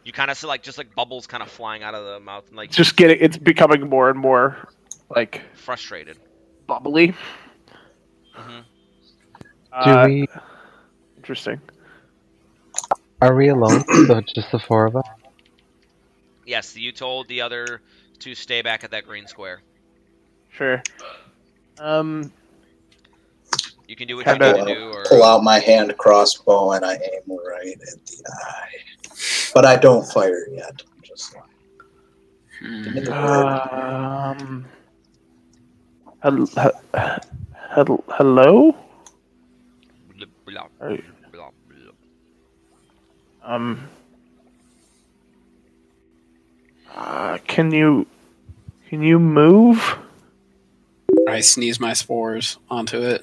You kind of see like just like bubbles kind of flying out of the mouth, and like it's becoming more and more like frustrated. bubbly. Hmm. Interesting. Are we alone? So just the four of us? Yes, you told the other to stay back at that green square. Sure. You can do what I you need to do, or pull out my hand crossbow and I aim right at the eye. But I don't fire yet. I'm just like, give me the word. Hello? Can you move? I sneeze my spores onto it.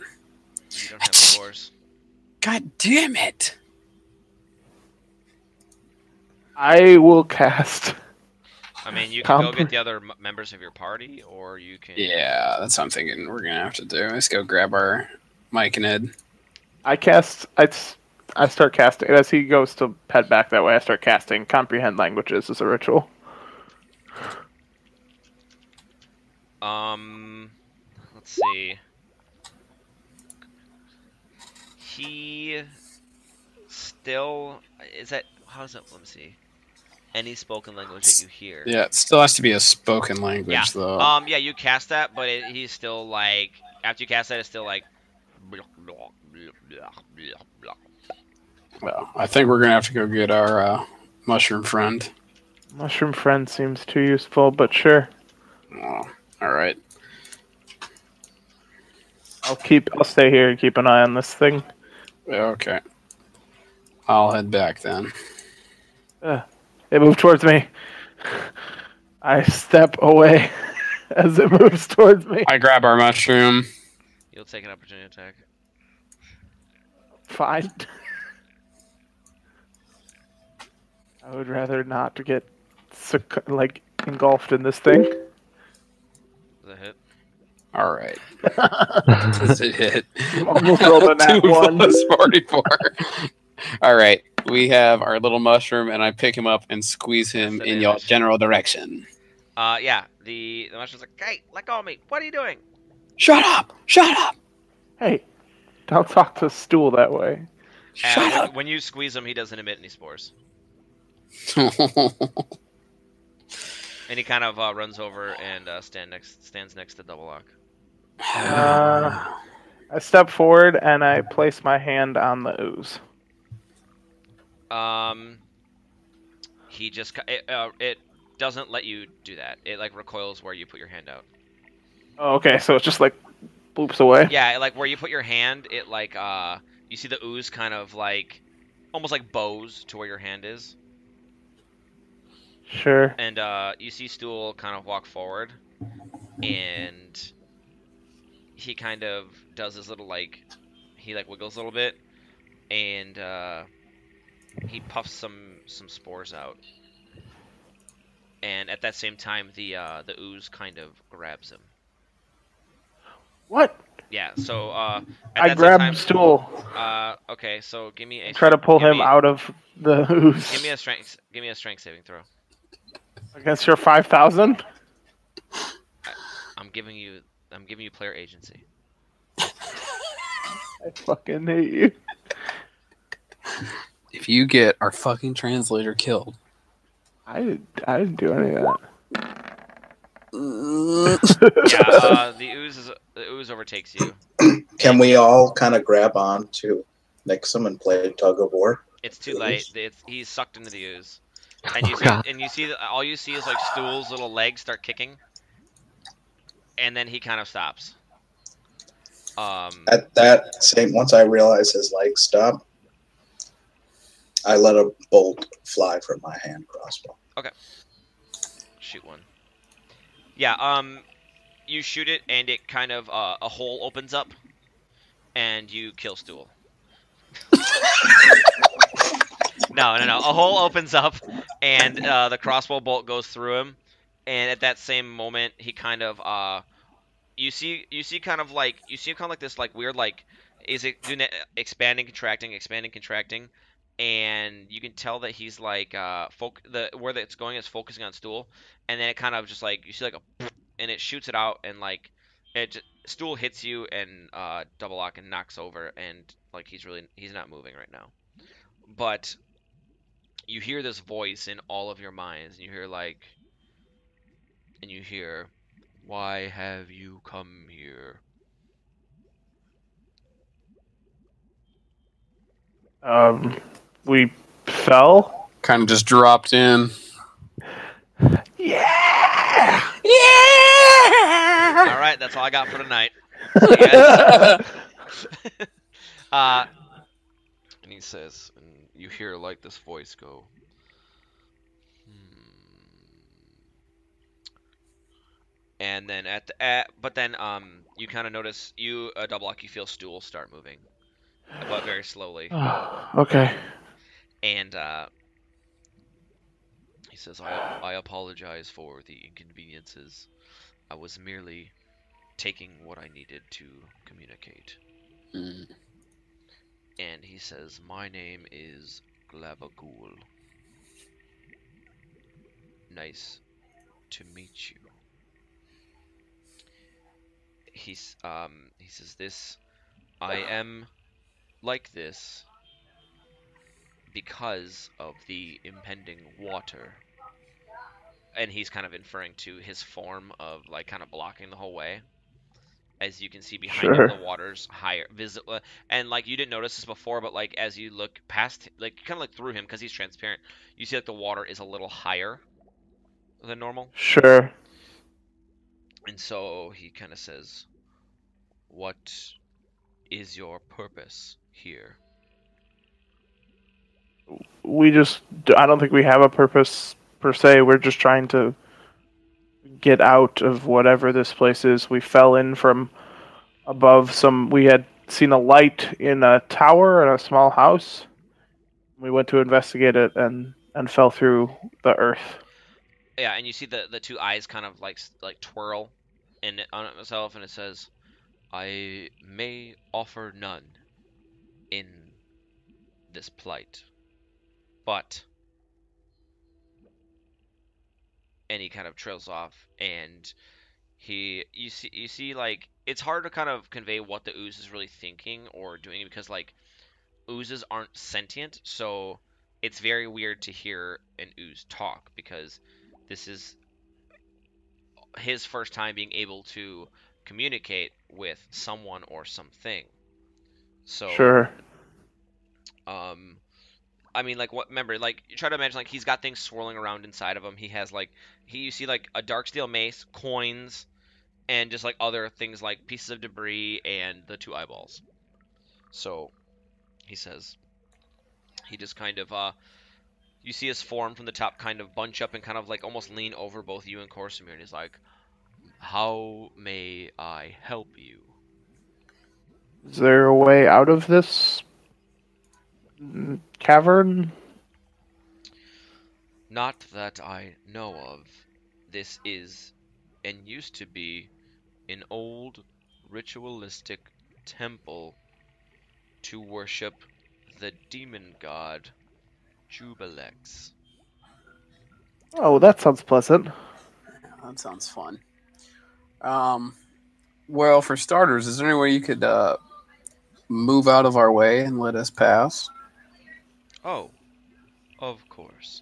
you don't have spores. God damn it! I will cast. I mean, you can go get the other members of your party, or you can. Yeah, that's what I'm thinking we're gonna have to do. Let's go grab our Mike and Ed. I start casting as he goes to head back that way. I start casting comprehend languages as a ritual. Let's see. He still is that. How does that? Let me see. Any spoken language that you hear. Yeah, it still has to be a spoken language, though. Yeah, you cast that, but he's still like after you cast that, it's still like. Well, I think we're gonna have to go get our mushroom friend. Mushroom friend seems too useful, but sure. Oh, all right. I'll stay here and keep an eye on this thing. Okay. I'll head back then. It moved towards me. I step away as it moves towards me. I grab our mushroom. You'll take an opportunity attack. Fine. I would rather not to get engulfed in this thing. Does that hit? All right. Does it hit? Almost rolled a nat 1. 44. All right. We have our little mushroom, and I pick him up and squeeze him in your general direction. Yeah. The mushroom's like, hey, let go of me. What are you doing? Shut up! Shut up! Hey, don't talk to Stool that way. Shut up! When you squeeze him, he doesn't emit any spores. And he kind of runs over and stands next to Double Lock. I step forward and I place my hand on the ooze. He just it doesn't let you do that. It like recoils where you put your hand out. Oh, okay, so it's just like boops away. Yeah, like where you put your hand, it like you see the ooze kind of like almost like bows to where your hand is, Sure. and you see Stool kind of walk forward, and he kind of does his little like he like wiggles a little bit, and he puffs some spores out, and at that same time the ooze kind of grabs him. What? Yeah, so at I that same grab time, Stool. okay, so give me a Try to pull give him me, out of the ooze. give me a strength saving throw. Against your 5,000? I'm giving you player agency. I fucking hate you. If you get our fucking translator killed. I didn't do any of Yeah, the ooze overtakes you. Can we all kind of grab on to Nixon and play tug of war? It's too late. He's sucked into the ooze, and you Oh, see God. all you see is like Stool's little legs start kicking, and then he kind of stops. At that same, once I realize his legs stop, I let a bolt fly from my hand crossbow. Okay. Shoot one. Yeah, you shoot it, and it kind of, a hole opens up, and you kill Stool. No. A hole opens up, and the crossbow bolt goes through him, and at that same moment, he kind of, you see kind of like this like weird like is it doing that expanding contracting, and you can tell that he's like where that's going is focusing on Stool, and then it kind of just like you see like a and it shoots it out, and like Stool hits you and double lock and knocks over, and like he's not moving right now, but you hear this voice in all of your minds, and you hear, why have you come here? We fell? Kind of just dropped in. Yeah! All right, that's all I got for tonight. And he says, and you hear like this voice go, and then you kind of notice double lock, you feel Stool start moving, but very slowly, Okay. and he says, I apologize for the inconveniences. I was merely taking what I needed to communicate. Mm. And he says, my name is Glabagul. Nice to meet you. He says this, I am like this because of the impending water. And he's kind of inferring to his form of like kind of blocking the whole way. As you can see behind him, the water's higher, visible, and like you didn't notice this before, but like as you look past, like kind of look through him because he's transparent, you see like the water is a little higher than normal. Sure. And so he kind of says, "What is your purpose here?" I don't think we have a purpose per se. We're just trying to get out of whatever this place is. We fell in from above we had seen a light in a tower in a small house. We went to investigate it and fell through the earth. Yeah, and you see the two eyes kind of like twirl on itself, and it says, "I may offer none in this plight, but," and he kind of trails off, and you see like it's hard to kind of convey what the ooze is really thinking or doing, because like oozes aren't sentient, so it's very weird to hear an ooze talk, because this is his first time being able to communicate with someone or something. So Sure. I mean, like, what? Remember, like, you try to imagine, like, he's got things swirling around inside of him. He has, like, you see, like, a dark steel mace, coins, and just like other things like pieces of debris and the 2 eyeballs. So he says, he just kind of you see his form from the top kind of bunch up and kind of like almost lean over both you and Corsimir, and he's like, "How may I help you?" Is there a way out of this cavern? Not that I know of. This is, and used to be, an old ritualistic temple to worship the demon god Jubilex. Oh, that sounds pleasant. That sounds fun. Well, for starters, is there any way you could move out of our way and let us pass? Oh, of course.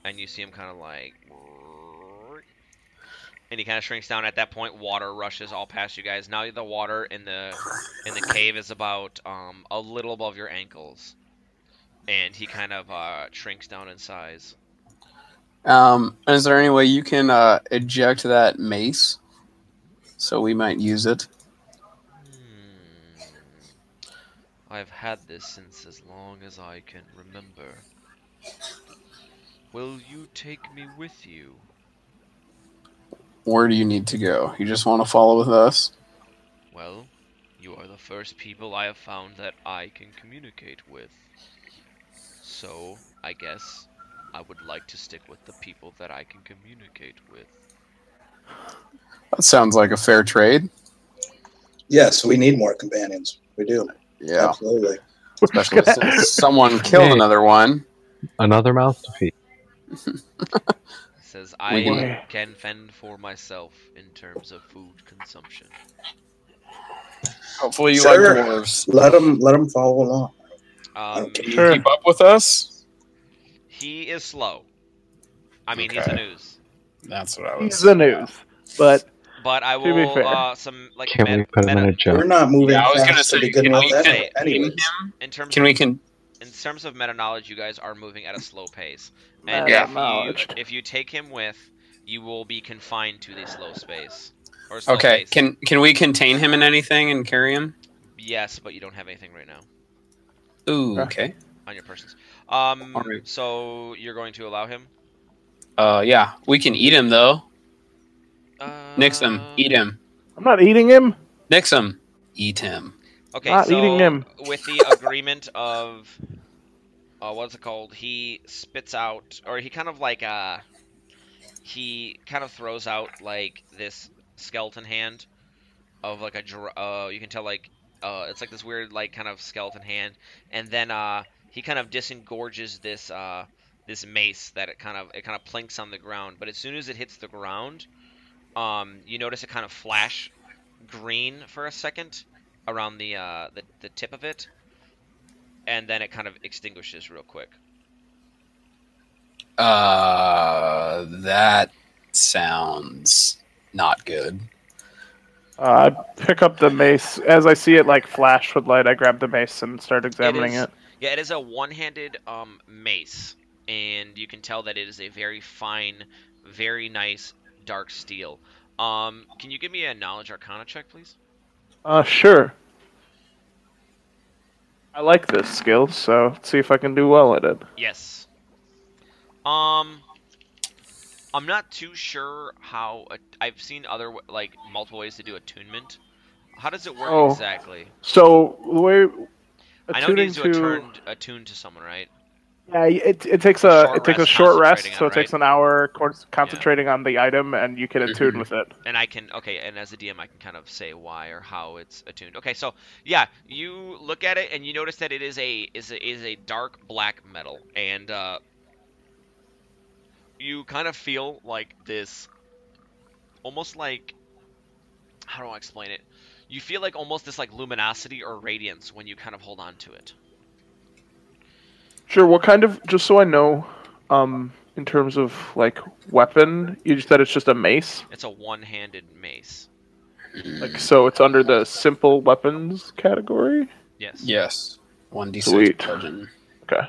And you see him kind of like, and he kind of shrinks down. At that point, water rushes all past you guys. Now the water in the cave is about a little above your ankles, and he kind of shrinks down in size. Is there any way you can eject that mace so we might use it? I've had this since as long as I can remember. Will you take me with you? Where do you need to go? You just want to follow with us? Well, you are the first people I have found that I can communicate with. So, I guess I would like to stick with the people that I can communicate with. That sounds like a fair trade. Yes, we need more companions. We do. Yeah. Absolutely. Especially since someone killed Hey. another one. Another mouth to feed. Says, We I can fend for myself in terms of food consumption. Hopefully you Sure. like dwarves. Let them follow along. Can you Sure. keep up with us? He is slow. I mean, he's the Okay. news. That's what I was... He's the news, but But I To be will, fair. some, like, Can we put him in a We're joke? not moving Yeah, I was gonna fast to say, begin can with. we contain Anyways. him? in terms Can we can... in terms of meta knowledge, you guys are moving at a slow pace. Meta And Yeah. knowledge. if you take him with, you will be confined to the slow space. Or slow Okay, pace. can we contain him in anything and carry him? Yes, but you don't have anything right now Ooh, okay. on your persons. Alright. So you're going to allow him? Yeah. We can eat him, though. Nix him. Uh, Eat him. I'm not eating him. Nix him. Eat him. Okay, Not so eating him. with the agreement of, what's it called? He spits out, or he kind of like, he kind of throws out like this skeleton hand of like you can tell like, it's like this weird like kind of skeleton hand, and then he kind of disengorges this this mace that it kind of plinks on the ground. But as soon as it hits the ground, you notice it kind of flash green for a second around the tip of it, and then it kind of extinguishes real quick. That sounds not good. I pick up the mace as I see it like flash with light. I grab the mace and start examining it. Yeah, it is a one-handed mace, and you can tell that it is a very fine, very nice dark steel. Can you give me a knowledge arcana check, please? Sure. I like this skill, so let's see if I can do well at it. Yes. I'm not too sure how. I've seen other like multiple ways to do attunement. How does it work exactly? So the way I know it attuning needs to attune to someone, right? yeah, it takes a short rest, concentrating so on, it takes an hour concentrating on the item, and you can attune Mhm. with it. And I can and as a DM, I can kind of say why or how it's attuned. Okay, so yeah, you look at it and you notice that it is a dark black metal, and you kind of feel like this, almost like, how do I explain it? You feel like almost this like luminosity or radiance when you kind of hold on to it. Sure. What kind of? Just so I know, in terms of like weapon, you said it's just a mace. It's a one-handed mace. Like so, it's under the simple weapons category. Yes. Yes. 1d6 Sweet. bludgeon. Okay.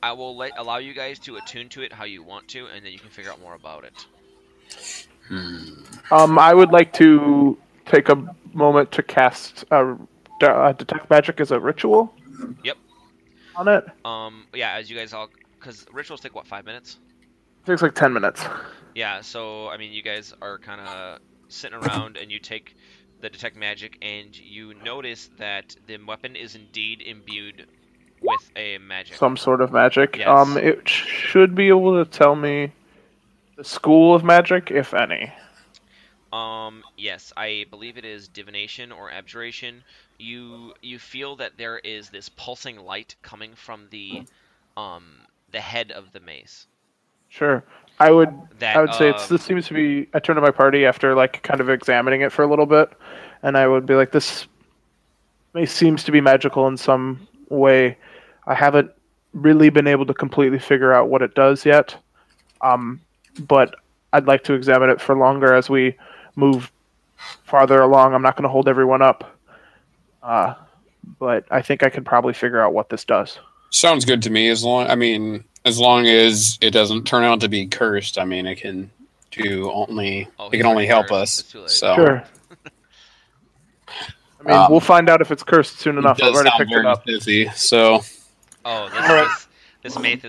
I will allow you guys to attune to it how you want to, and then you can figure out more about it. I would like to take a moment to cast detect magic as a ritual. Yep. On it. Yeah, as you guys all, because rituals take what, 5 minutes? It takes like 10 minutes. Yeah. So I mean, you guys are kind of sitting around, and you take the detect magic, and you notice that the weapon is indeed imbued with a magic. Some sort of magic. Yes. It should be able to tell me the school of magic, if any. Yes, I believe it is divination or abjuration. You feel that there is this pulsing light coming from the head of the mace. Sure. I would say this um, seems to be. I turn to my party after like kind of examining it for a little bit, and I would be like, this mace seems to be magical in some way. I haven't really been able to completely figure out what it does yet, but I'd like to examine it for longer as we move farther along. I'm not going to hold everyone up, but I think I can probably figure out what this does. Sounds good to me. As long as it doesn't turn out to be cursed, I mean, it can only help us. So Sure. I mean, we'll find out if it's cursed soon enough. I've already picked it up. Sithy, so this mace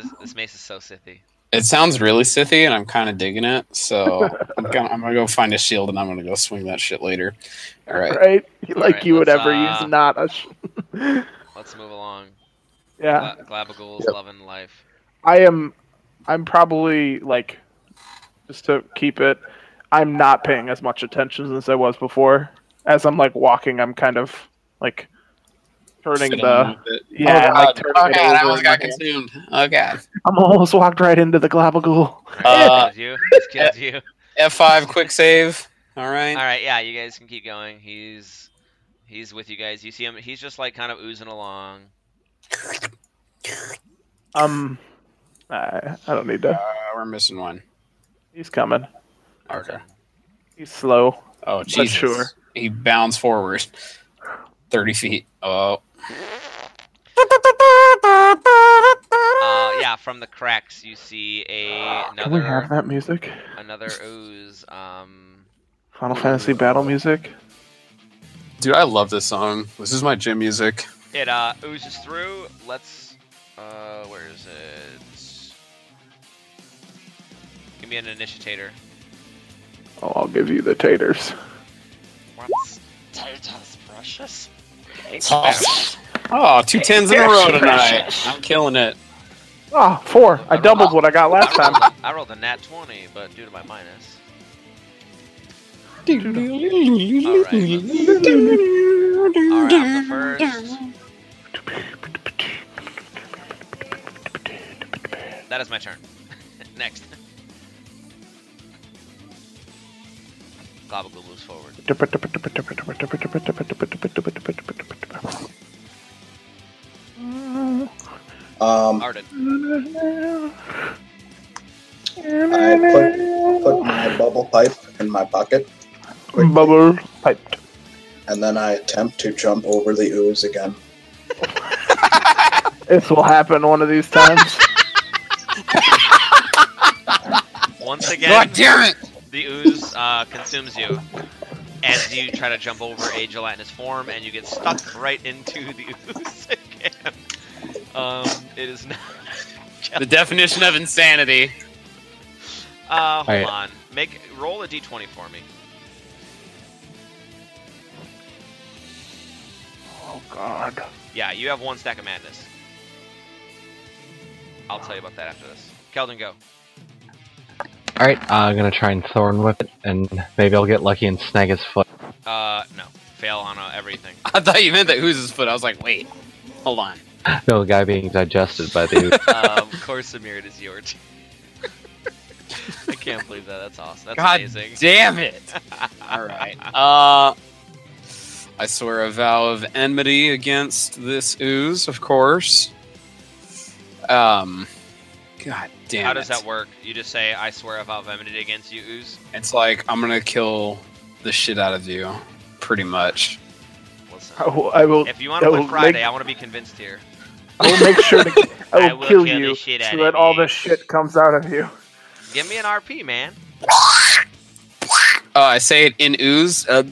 is so sithy. it sounds really sithy, and I'm kind of digging it. So I'm gonna go find a shield, and I'm gonna go swing that shit later. All right. Right? You would ever let's, use not a. Let's move along. Yeah. Glabagul's loving life. I'm probably like, just to keep it, I'm not paying as much attention as I was before. As I'm like walking, I'm kind of like turning turning it I almost over. got consumed. Oh god. I'm almost walked right into the Glabagul. He's killed you. F5 quick save. All right. All right, yeah, you guys can keep going. He's with you guys. You see him. He's just like kind of oozing along. I don't need to. We're missing one. He's coming. Okay. He's slow. Oh, Jesus. Sure. He bounds forward 30 feet. Oh. Yeah, from the cracks you see another. Can we have that music? Another ooze. Final Fantasy battle music. Dude, I love this song. This is my gym music. It oozes through. Let's. Where is it? Give me an initiator. Oh, I'll give you the taters. What's taters, precious? Oh, 2 10s in a row tonight. I'm killing it. Oh, 4. I doubled what I got last time. I rolled a nat 20, but due to my minus. Alright, I'm the first. That is my turn. Next. Glabagul moves forward. Arden. I put my bubble pipe in my pocket. Quickly. Bubble piped. And then I attempt to jump over the ooze again. This will happen one of these times. Once again, God damn it! the ooze consumes you as you try to jump over a gelatinous form, and you get stuck right into the ooze again. It is not The definition of insanity. hold on. Roll a d20 for me. Oh God. Yeah, you have 1 stack of madness. I'll tell you about that after this. Keldon, go. Alright, I'm gonna try and Thorn Whip it, and maybe I'll get lucky and snag his foot. No. Fail on everything. I thought you meant the ooze's foot. I was like, wait, hold on. No, the guy being digested by the Of course, Samir, it is your turn. I can't believe that. That's awesome. That's God amazing. damn it! Alright. I swear a vow of enmity against this ooze, of course. God damn it. How does that work? You just say, I swear a vow of enmity against you, ooze? It's like, I'm gonna kill the shit out of you. Pretty much. Listen, I will. if you want to play Friday, I want to be convinced here. I will make sure to. I will kill the you shit out so of that all you. the shit comes out of you. Give me an RP, man. I say it in ooze. All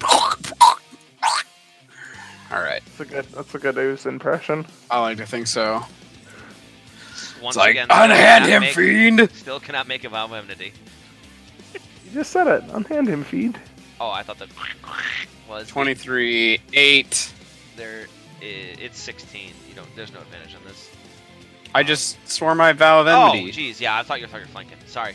right. That's a good ooze impression. I like to think so. Once It's like, again, unhand him, fiend! Still cannot make a vow of enmity. You just said it. Unhand him, feed. Oh, I thought that was 23, 8. It's 16. There's no advantage on this. I just swore my vow of Oh, enmity. jeez, yeah, I thought you were flanking. Sorry.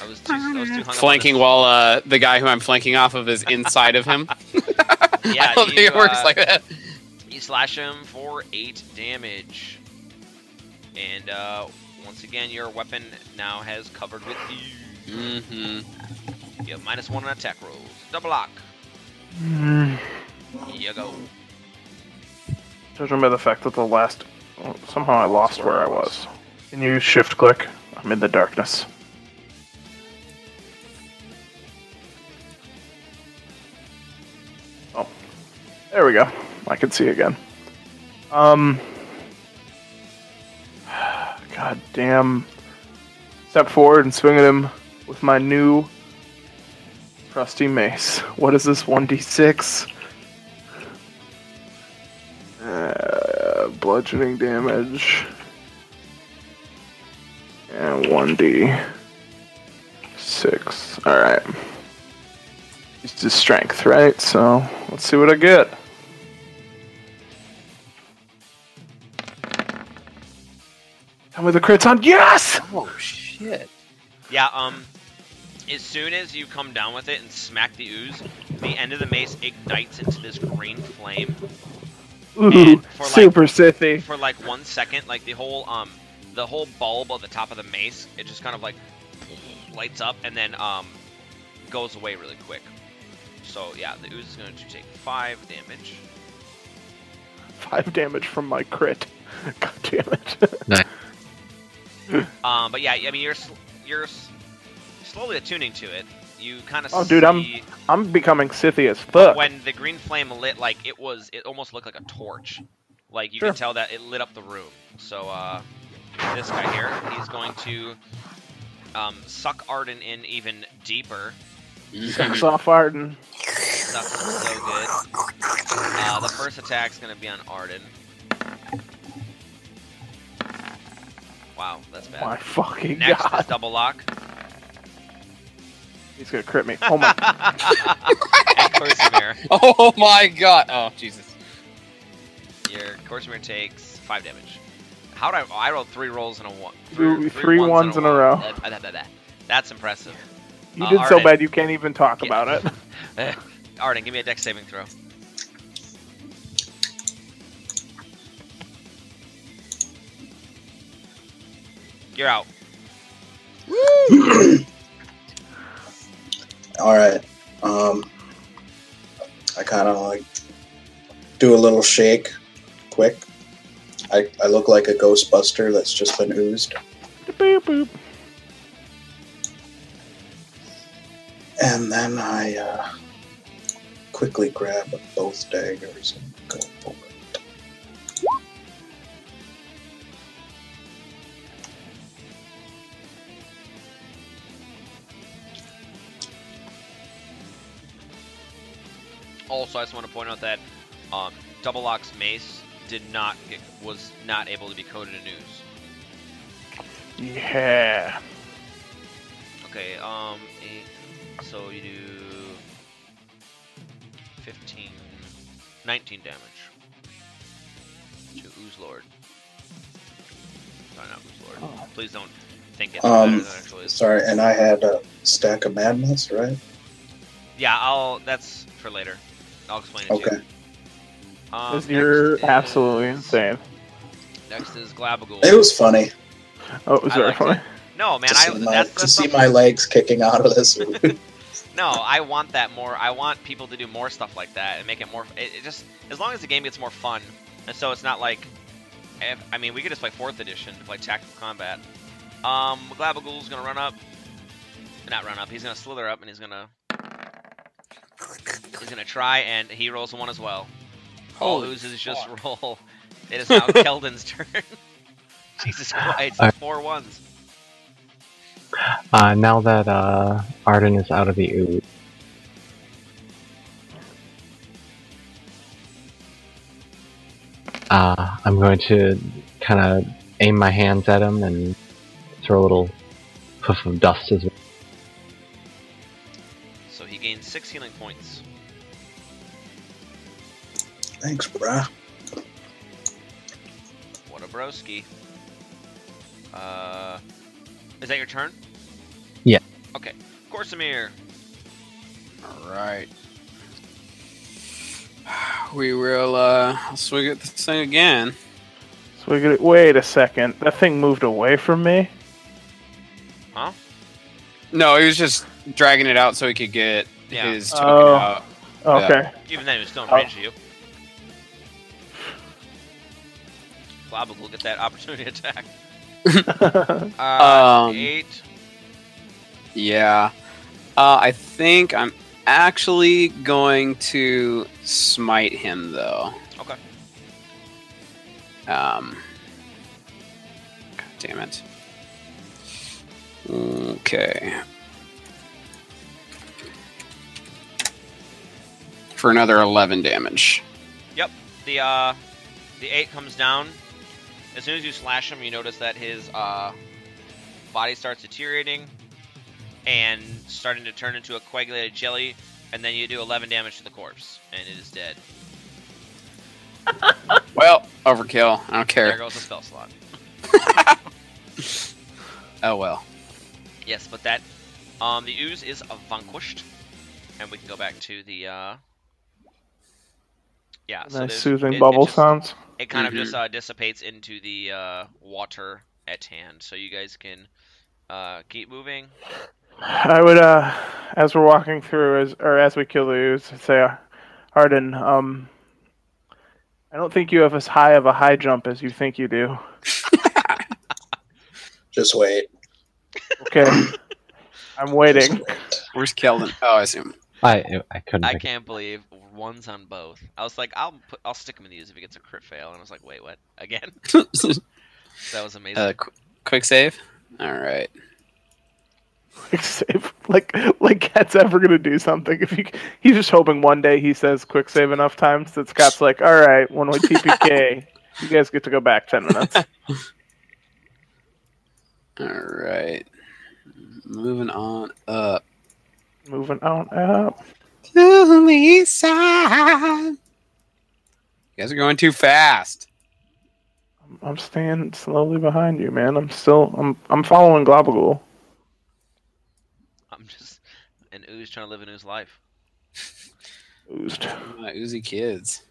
I was too hung up on Flanking this. while the guy who I'm flanking off of is inside of him. Yeah, I don't think it works like that. You slash him for 8 damage. And once again, your weapon now has covered with you. Mm-hmm. You have -1 on attack rolls. Double lock. Mm. You go. Judging by the fact that somehow I lost where I was. Can you shift click? I'm in the darkness. Oh, there we go. I can see again. God damn. Step forward and swing at him with my new trusty mace. What is this? 1d6? Bludgeoning damage. And 1d6. Alright. It's his strength, right? So, let's see what I get. Tell me the crit's on. Yes! Oh, shit. Yeah, as soon as you come down with it and smack the ooze, the end of the mace ignites into this green flame. Ooh, super sithy. For like 1 second, like the whole bulb of the top of the mace, it just kind of like lights up and then goes away really quick. So yeah, the ooze is going to take 5 damage. 5 damage from my crit. God damn it. Nice. But yeah, I mean you're slowly attuning to it. You kind of dude, I'm becoming sithy as fuck. When the green flame lit, like it almost looked like a torch. Like you Sure. can tell that it lit up the room. So this guy here, he's going to suck Arden in even deeper. Sucks off Arden. Sucks him so good. The first attack's going to be on Arden. Wow, that's bad. My fucking Next god. is double lock. He's gonna crit me. Oh my. And Corsair. Oh my god. Oh, Jesus. Your Corsair takes 5 damage. How did I rolled 3 rolls in a one? Three ones in a row. That's impressive. You did so Arden. bad you can't even talk about it. Arden, give me a dex saving throw. You're out. Alright. I kind of like do a little shake quick. I look like a Ghostbuster that's just been oozed. Boop, boop. And then I quickly grab both daggers and go for it. Also, I just want to point out that Double Lock's mace was not able to be coated in ooze. Yeah. Okay, 8. So you do 15, 19 damage to Ooze Lord. Sorry, not Ooze Lord. Oh. Please don't think it's better than it actually is. Sorry, and I had a stack of madness, right? Yeah, that's for later. I'll explain it to Okay. you. You're Next absolutely is- insane. Next is Glabagool. It was funny Oh, it was I very liked funny. it. No, man, to see my legs kicking out of this. No, I want that more. I want people to do more stuff like that and make it more. It just, as long as the game gets more fun, and so it's not like, I mean, we could just play 4th edition to play tactical combat. Glabagool's gonna run up. Not run up. He's gonna slither up and he's gonna try, and he rolls a 1 as well. All Holy oozes just fuck. roll. It is now Keldon's turn. Jesus Christ, 4 ones. Now that Arden is out of the ooze, I'm going to kind of aim my hands at him and throw a little puff of dust as well. So he gains 6 healing points. Thanks, brah. What a broski. Is that your turn? Yeah. Okay. Corsamir. All right. We will swing at this thing again. So we could wait a second. That thing moved away from me. Huh? No, he was just dragging it out so he could get Yeah. his token Oh. out. Okay. Even then, he was still in range of you. Globble will get that opportunity attack. 8. Yeah. I think I'm actually going to smite him, though. Okay. God damn it. Okay. For another 11 damage. Yep. The 8 comes down. As soon as you slash him, you notice that his body starts deteriorating and starting to turn into a coagulated jelly, and then you do 11 damage to the corpse, and it is dead. Well, overkill. I don't care. There goes the spell slot. Oh well. Yes, but that the ooze is vanquished, and we can go back to the yeah. So Nice there's- soothing it bubble just- sounds. It kind of just dissipates into the water at hand, so you guys can keep moving. I would, as we're walking through, as we kill the ooze, say, Arden, I don't think you have as high of a high jump as you think you do. Just wait. Okay. I'm waiting. Just wait. Where's Keldon? Oh, I assume. I couldn't. I pick- can't believe one's on both. I was like, I'll stick him in these if he gets a crit fail, and I was like, wait, what? Again? That was amazing. Quick save. All right. Quick save. Like Cat's ever gonna do something. He's just hoping one day he says quick save enough times that Scott's like, all right, when we TPK, you guys get to go back 10 minutes. All right. Moving on up. Moving on up. To the east side. You guys are going too fast. I'm staying slowly behind you, man. I'm following Globagool. I'm just an ooze trying to live an ooze life. Oozed. My oozy kids.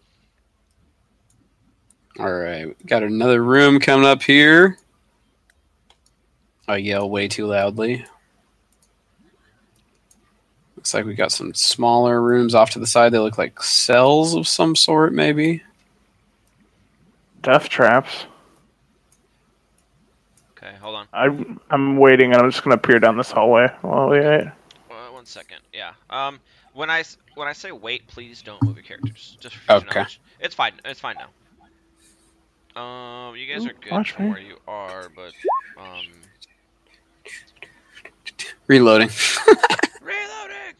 All right, we got another room coming up here. I yell way too loudly. Looks like we got some smaller rooms off to the side. They look like cells of some sort, maybe. Death traps. Okay, hold on. I'm waiting, and I'm just gonna peer down this hallway while we wait. 1 second. Yeah. When I say wait, please don't move your characters. Just for future Okay. knowledge. It's fine. It's fine now. You guys are good watch from me. where you are, but Reloading. reloading.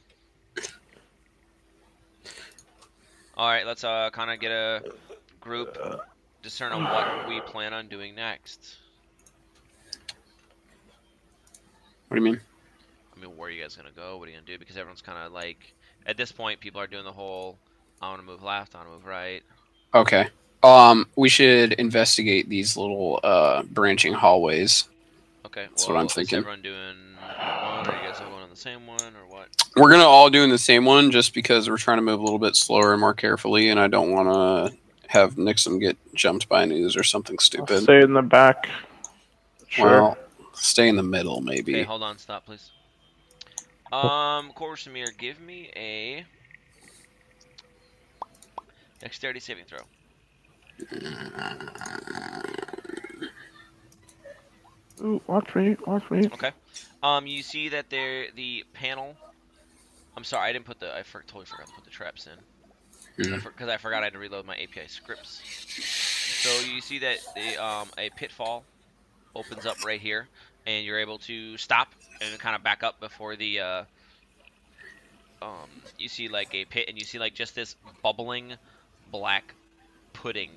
All right, let's kind of get a group discern on what we plan on doing next. What do you mean? I mean, where are you guys gonna go? What are you gonna do? Because everyone's kind of like, at this point, people are doing the whole, I want to move left, I want to move right. Okay. We should investigate these little branching hallways. Okay, That's what I'm is thinking. everyone doing one, or are you guys all going on the same one, or what? We're gonna all do in the same one just because we're trying to move a little bit slower and more carefully, and I don't want to have Nixon get jumped by an ooze or something I'll stupid. stay in the back. Sure. Well, stay in the middle, maybe. Okay, hold on, stop, please. Corsamir, give me a dexterity saving throw. Ooh, watch me. Okay. You see that the panel. I'm sorry, I didn't put totally forgot to put the traps in. Mhm. Because I forgot I had to reload my API scripts. So you see that a pitfall opens up right here, and you're able to stop and kind of back up before the. You see like a pit, and you see like just this bubbling black pudding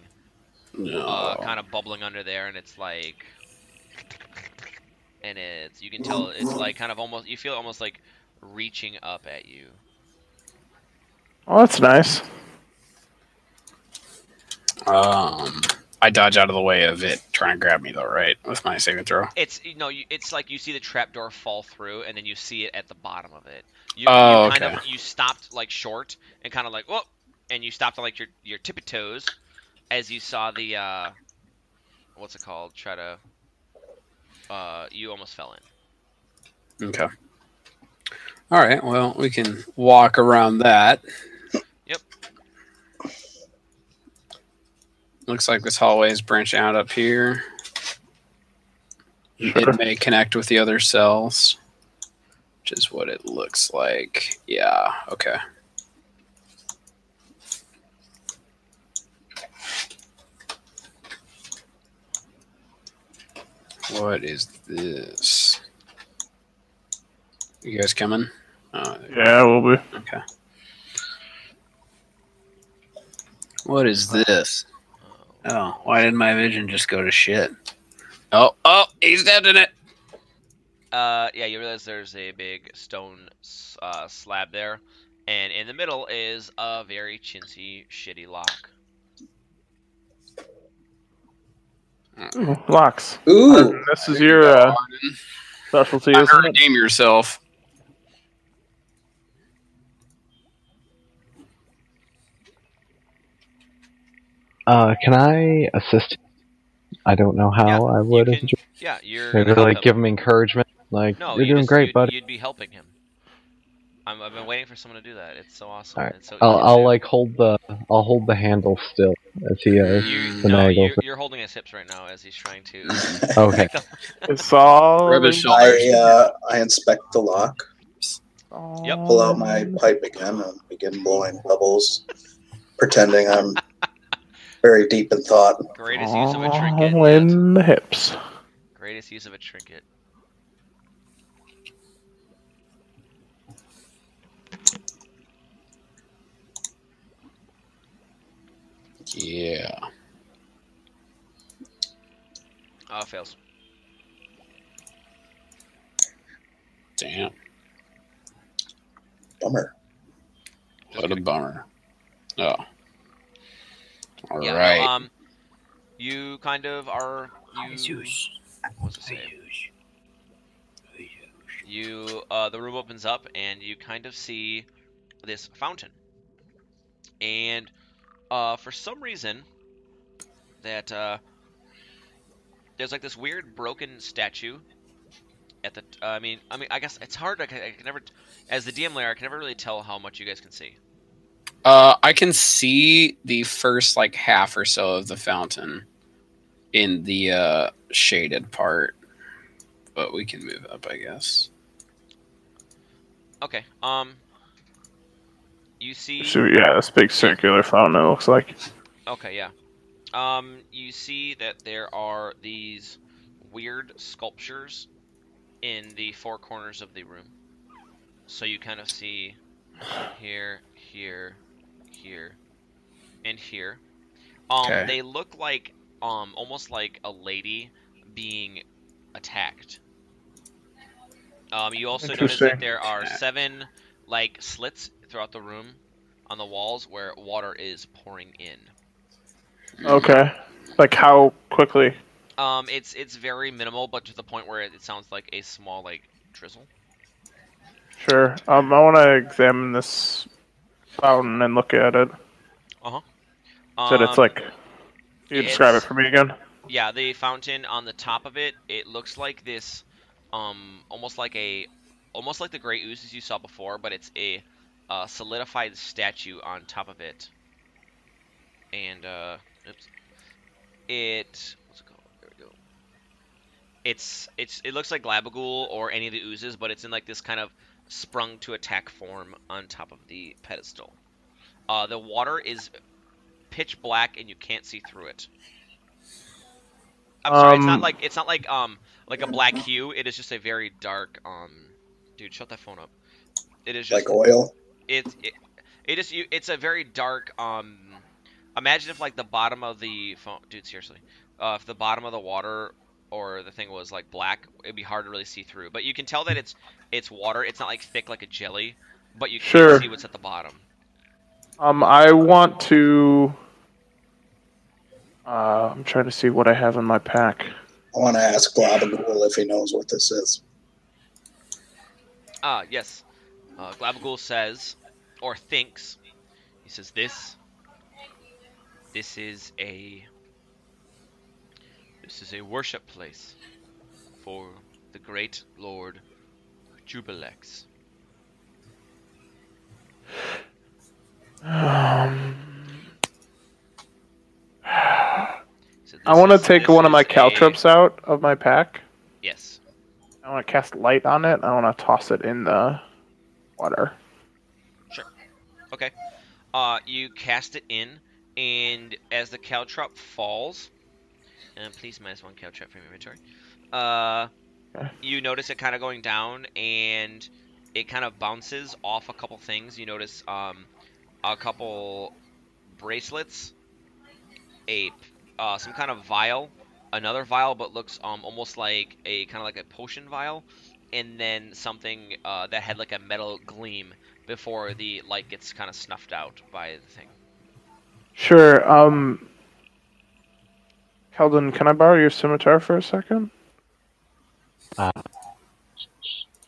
No. kind of bubbling under there, and it's like, and you can tell it's like kind of almost, you feel almost like reaching up at you. Oh, that's nice. I dodge out of the way of it trying to grab me though, right? With my saving throw. It's it's like you see the trapdoor fall through, and then you see it at the bottom of it. You kind okay. of you stopped like short and kind of like whoop, and you stopped on like your tippy toes as you saw the what's it called? Try to you almost fell in. Okay. All right. Well, we can walk around that. Yep. Looks like this hallway is branching out up here. Sure. It may connect with the other cells, which is what it looks like. Yeah. Okay. What is this? You guys coming? Yeah, we'll be. Okay. What is this? Oh, why did my vision just go to shit? Oh, he stepped in it. Yeah, you realize there's a big stone slab there, and in the middle is a very chintzy, shitty lock. Ooh, locks. Ooh. This is your specialty, I isn't it? redeem yourself. Can I assist? I don't know how Yeah, I would. You can, yeah, you're Maybe gonna help like him. give him encouragement. Like, No, you're doing great, buddy. You'd be helping him. I've been waiting for someone to do that. It's so awesome. All right. It's so easy to I'll do. like hold the handle still as he finagles. You're holding his hips right now as he's trying to. Okay. It's all. Rub his shoulders. I inspect the lock, Yep. pull out my pipe again, and begin blowing bubbles, pretending I'm very deep in thought. Greatest use of a trinket. All in the hips. Greatest use of a trinket. Yeah. Fails. Damn. Bummer. What a bummer. Oh. All right. Yeah, no, you kind of are. What's it say? You the room opens up and you kind of see this fountain, and for some reason that there's like this weird broken statue at the. I mean, I guess it's hard. I can never, as the DM layer, I can never really tell how much you guys can see. I can see the first like half or so of the fountain in the shaded part, but we can move up, I guess. Okay. You see. So, yeah, this big circular fountain, it looks like. Okay, yeah. You see that there are these weird sculptures in the four corners of the room. So you kind of see here, here, here, and here. Okay. They look like almost like a lady being attacked. You also notice that there are 7 like slits throughout the room on the walls where water is pouring in. Okay. Like how quickly? It's very minimal, but to the point where it sounds like a small like drizzle. Sure. I want to examine this fountain and look at it. Uh-huh. It's like. You describe it for me again? Yeah, the fountain on the top of it, it looks like this, almost like the gray oozes you saw before, but it's a solidified statue on top of it. And oops, what's it called? There we go. It looks like Glabagool or any of the oozes, but it's in like this kind of sprung to attack form on top of the pedestal. The water is pitch black and you can't see through it. I'm sorry, it's not like a black hue. It is just a very dark dude, shut that phone up. It is just like oil. It's a very dark Imagine if like the bottom of the phone, dude, seriously, if the bottom of the water or the thing was like black, it'd be hard to really see through. But you can tell that it's water. It's not like thick like a jelly, but you can't Sure. see what's at the bottom. I want to. I'm trying to see what I have in my pack. I want to ask Globagool if he knows what this is. Yes. Glabagool says, or thinks, he says this is a worship place for the great Lord Jubilex. I want to take one of my caltrops out of my pack. Yes. I want to cast light on it. I want to toss it in the water. Sure. Okay. You cast it in, and as the caltrop falls, and please minus one caltrop from your inventory. Okay. You notice it kind of going down, and it kind of bounces off a couple things. You notice a couple bracelets, some kind of vial, another vial, but looks almost like a kind of like a potion vial, and then something that had like a metal gleam before the light gets kind of snuffed out by the thing. Sure. Keldon, can I borrow your scimitar for a second?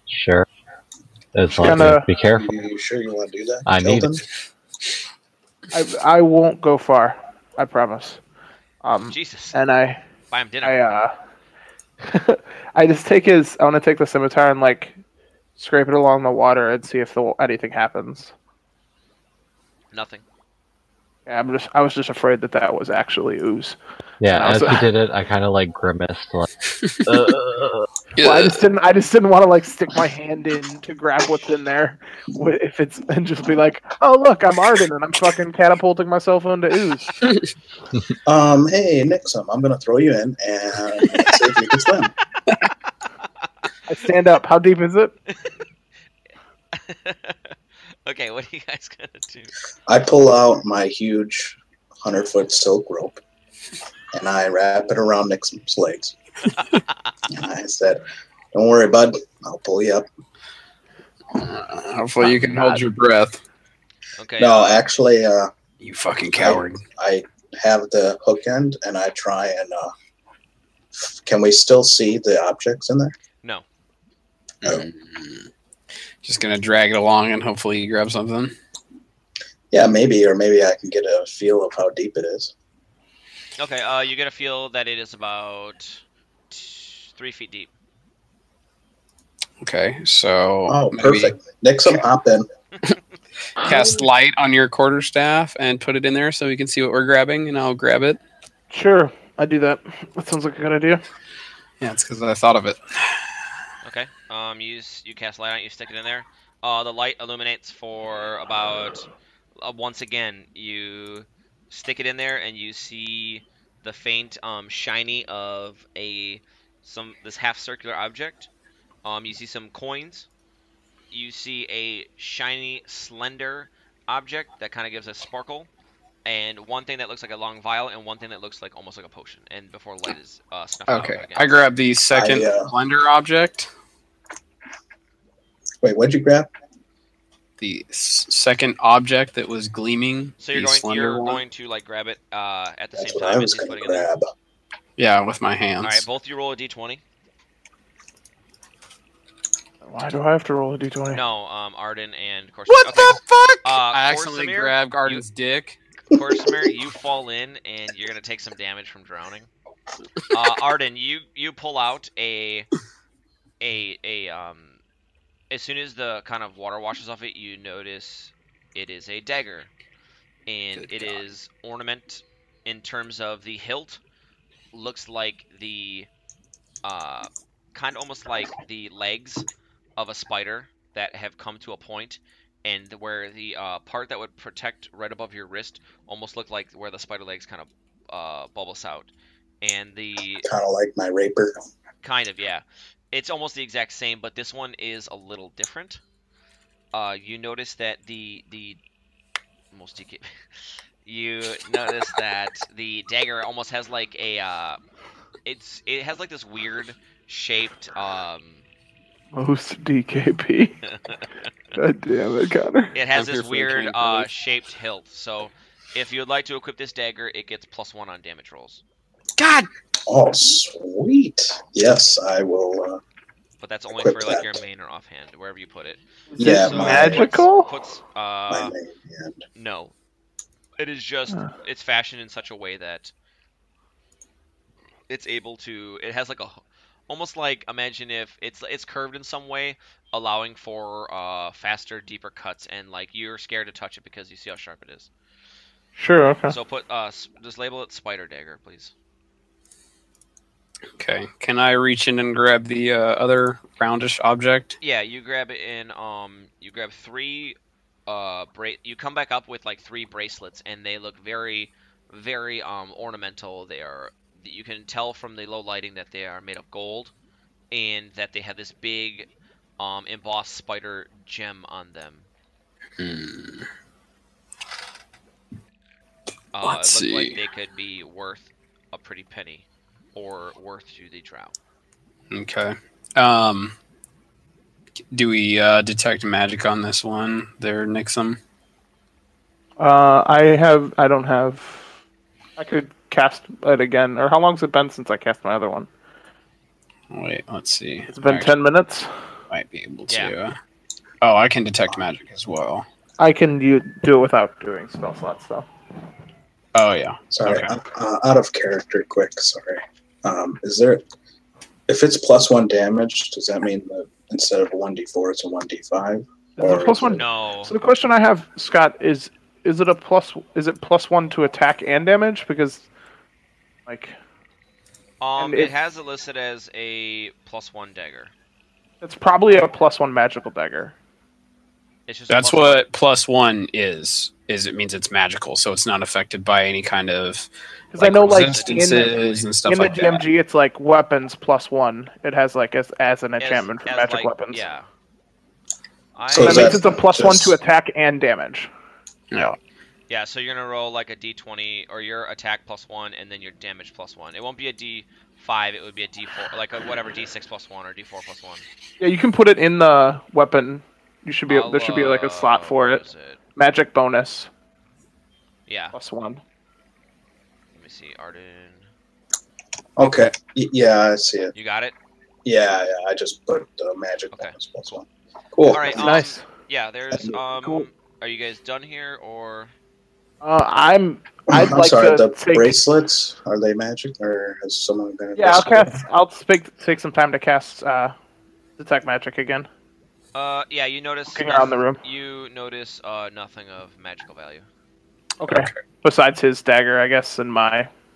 Sure. It's kinda- be careful. You sure you want to do that? I need Keldon? it. I won't go far. I promise. Jesus. And I Buy him dinner. I just take his. I want to take the scimitar and like scrape it along the water and see if anything happens. Nothing. Yeah, I was just afraid that was actually ooze. Yeah, as he did it, I kind of like grimaced, like. Well, I just didn't want to like stick my hand in to grab what's in there, if it's and just be like, oh look, I'm Arden and I'm fucking catapulting myself into ooze. Hey, Nixum, I'm gonna throw you in and see if you can swim. I stand up. How deep is it? Okay, what are you guys gonna do? I pull out my huge 100-foot silk rope and I wrap it around Nixum's legs. And I said, "Don't worry, bud. I'll pull you up." Hopefully you can hold your breath. Okay. No, actually, You fucking coward. I have the hook end and I try and. Can we still see the objects in there? No. Just gonna drag it along and hopefully you grab something. Yeah, maybe, or maybe I can get a feel of how deep it is. Okay. You get a feel that it is about 3 feet deep. Okay, so Oh, maybe perfect. Nixum, hop in. cast light on your quarterstaff and put it in there so we can see what we're grabbing, and I'll grab it. Sure, I do that. That sounds like a good idea. Yeah, it's because I thought of it. Okay. You cast light on it. You stick it in there. The light illuminates for about. Once again, you stick it in there and you see the faint shiny of this half circular object. You see some coins. You see a shiny, slender object that kind of gives a sparkle, and one thing that looks like a long vial, and one thing that looks like almost like a potion. And before light is snuffed out Okay, again. I grabbed the second blender object. Wait, what'd you grab? The second object that was gleaming. So you're going to like grab it at the That's same what I time was as he's going to putting it in there. grab. Yeah, with my hands. All right, both you roll a d20. Why do I have to roll a d20? No, Arden and Corsair. What Okay. the fuck? I Corsair, accidentally grabbed Arden's dick. Corsair, you fall in and you're gonna take some damage from drowning. Arden, you pull out as soon as the kind of water washes off it, you notice it is a dagger, and it is ornament in terms of the hilt. Looks like the kind of almost like the legs of a spider that have come to a point, and where the part that would protect right above your wrist almost looked like where the spider legs kind of bulbous out, and the Kind of like my rapier. kind of, yeah, it's almost the exact same, but this one is a little different. You notice that the You notice that the dagger almost has like a it has like this weird shaped Most DKP. God damn it, Connor. it has I'm here this for the weird cane police. shaped hilt. So if you'd like to equip this dagger, it gets +1 on damage rolls. God. Oh, sweet. Yes, I will. But that's only Equip for like that. your main or offhand, wherever you put it. Is Yeah, it So magical? Puts my main hand. no. It is just it's fashioned in such a way that it's able to. It has like a almost like imagine if it's curved in some way, allowing for faster, deeper cuts, and like you're scared to touch it because you see how sharp it is. Sure, okay. So put just label it spider dagger, please. Okay. Can I reach in and grab the other roundish object? Yeah, you grab it in. You grab 3. You come back up with like 3 bracelets, and they look very, very ornamental. They are. You can tell from the low lighting that they are made of gold, and that they have this big, embossed spider gem on them. Let's it looks like see. they could be worth a pretty penny, or worth to the drow. Okay. Do we detect magic on this one there, Nixum? I don't have. I could cast it again. Or how long's it been since I cast my other one? Wait, let's see. It's been 10 minutes. Might be able to. Yeah. Oh, I can detect magic as well. I can do it without doing spell slots, though. Oh, yeah. Sorry, Okay. out of character. Quick, sorry. Is there? If it's +1 damage, does that mean that instead of a 1d4, it's a 1d5? Is it plus one? No. So the question I have, Scott, is it a plus? Is it +1 to attack and damage? Because, like, and It if- has it listed as a +1 dagger. it's probably a +1 magical dagger. It's just a That's +1. what +1 is. It means it's magical, so it's not affected by any kind of Because I know, like, resistances and stuff in the like that. DMG, it's like weapons +1. It has like as an enchantment for as magic like, weapons. Yeah. So So is that means that it's a +1 to just- attack and damage. Yeah. Yeah, so you're gonna roll like a d20 or your attack +1 and then your damage +1. It won't be a d5. It would be a d4, like a whatever d6 +1 or d4 +1. Yeah, you can put it in the weapon. You should be. There should be like a slot for what it. is it? Magic bonus Yeah. +1. Let me see, Arden. Okay. Yeah, I see it. You got it. Yeah. I just put magic Okay. bonus +1. Cool. All right. Nice. Yeah. There's Cool. Are you guys done here or? I'd I'm like sorry. to The take. bracelets, are they magic, or has someone been? Yeah, investigating? I'll take some time to cast detect magic again. Yeah. You notice. Looking around the room. You notice nothing of magical value. Okay. Besides his dagger, I guess, and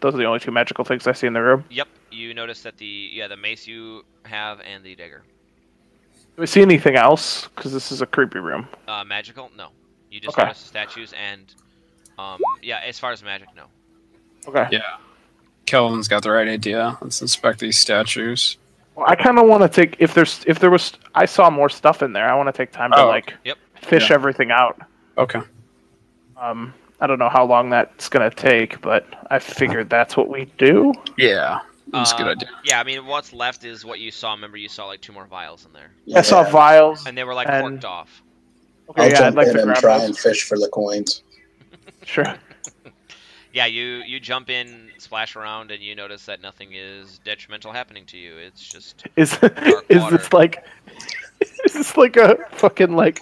those are the only 2 magical things I see in the room. Yep. You notice that the mace you have and the dagger. Do we see anything else? Because this is a creepy room. Magical? No. You just Okay. notice the statues and yeah. As far as magic, no. Okay. Yeah. Kelvin's got the right idea. Let's inspect these statues. Well, I kind of want to take if there was I saw more stuff in there. I want to take time to Yep. fish Yeah. everything out. Okay. I don't know how long that's gonna take, but I figured that's what we do. Yeah. That's a good idea. Yeah, I mean, what's left is what you saw. Remember, you saw like 2 more vials in there, I saw vials. and they were like And- corked off. Okay, I'll yeah, I'd jump like in to and grab try those. and fish for the coins. Sure. Yeah, you jump in, splash around, and you notice that nothing is detrimental happening to you. It's just Is water. this like is this like a fucking like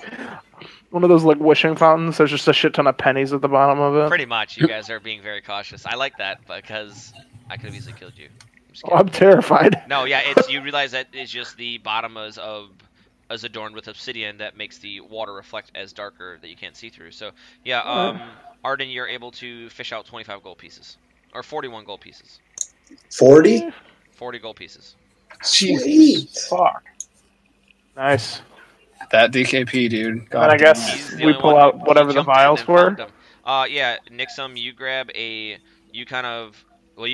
one of those like wishing fountains? There's just a shit ton of pennies at the bottom of it. pretty much. You guys are being very cautious. I like that because I could have easily killed you. I'm just Oh, kidding. I'm terrified. No, yeah, you realize that it's just the bottom is adorned with obsidian that makes the water reflect as darker that you can't see through. So yeah, Arden, you're able to fish out 25 gold pieces, or 41 gold pieces. 40? 40 gold pieces. Sweet. Fuck. Nice. That DKP, dude. And God I damn guess it. He's the we only pull one out who whatever the jumped in vials and were. found them. Yeah, Nixum, you grab you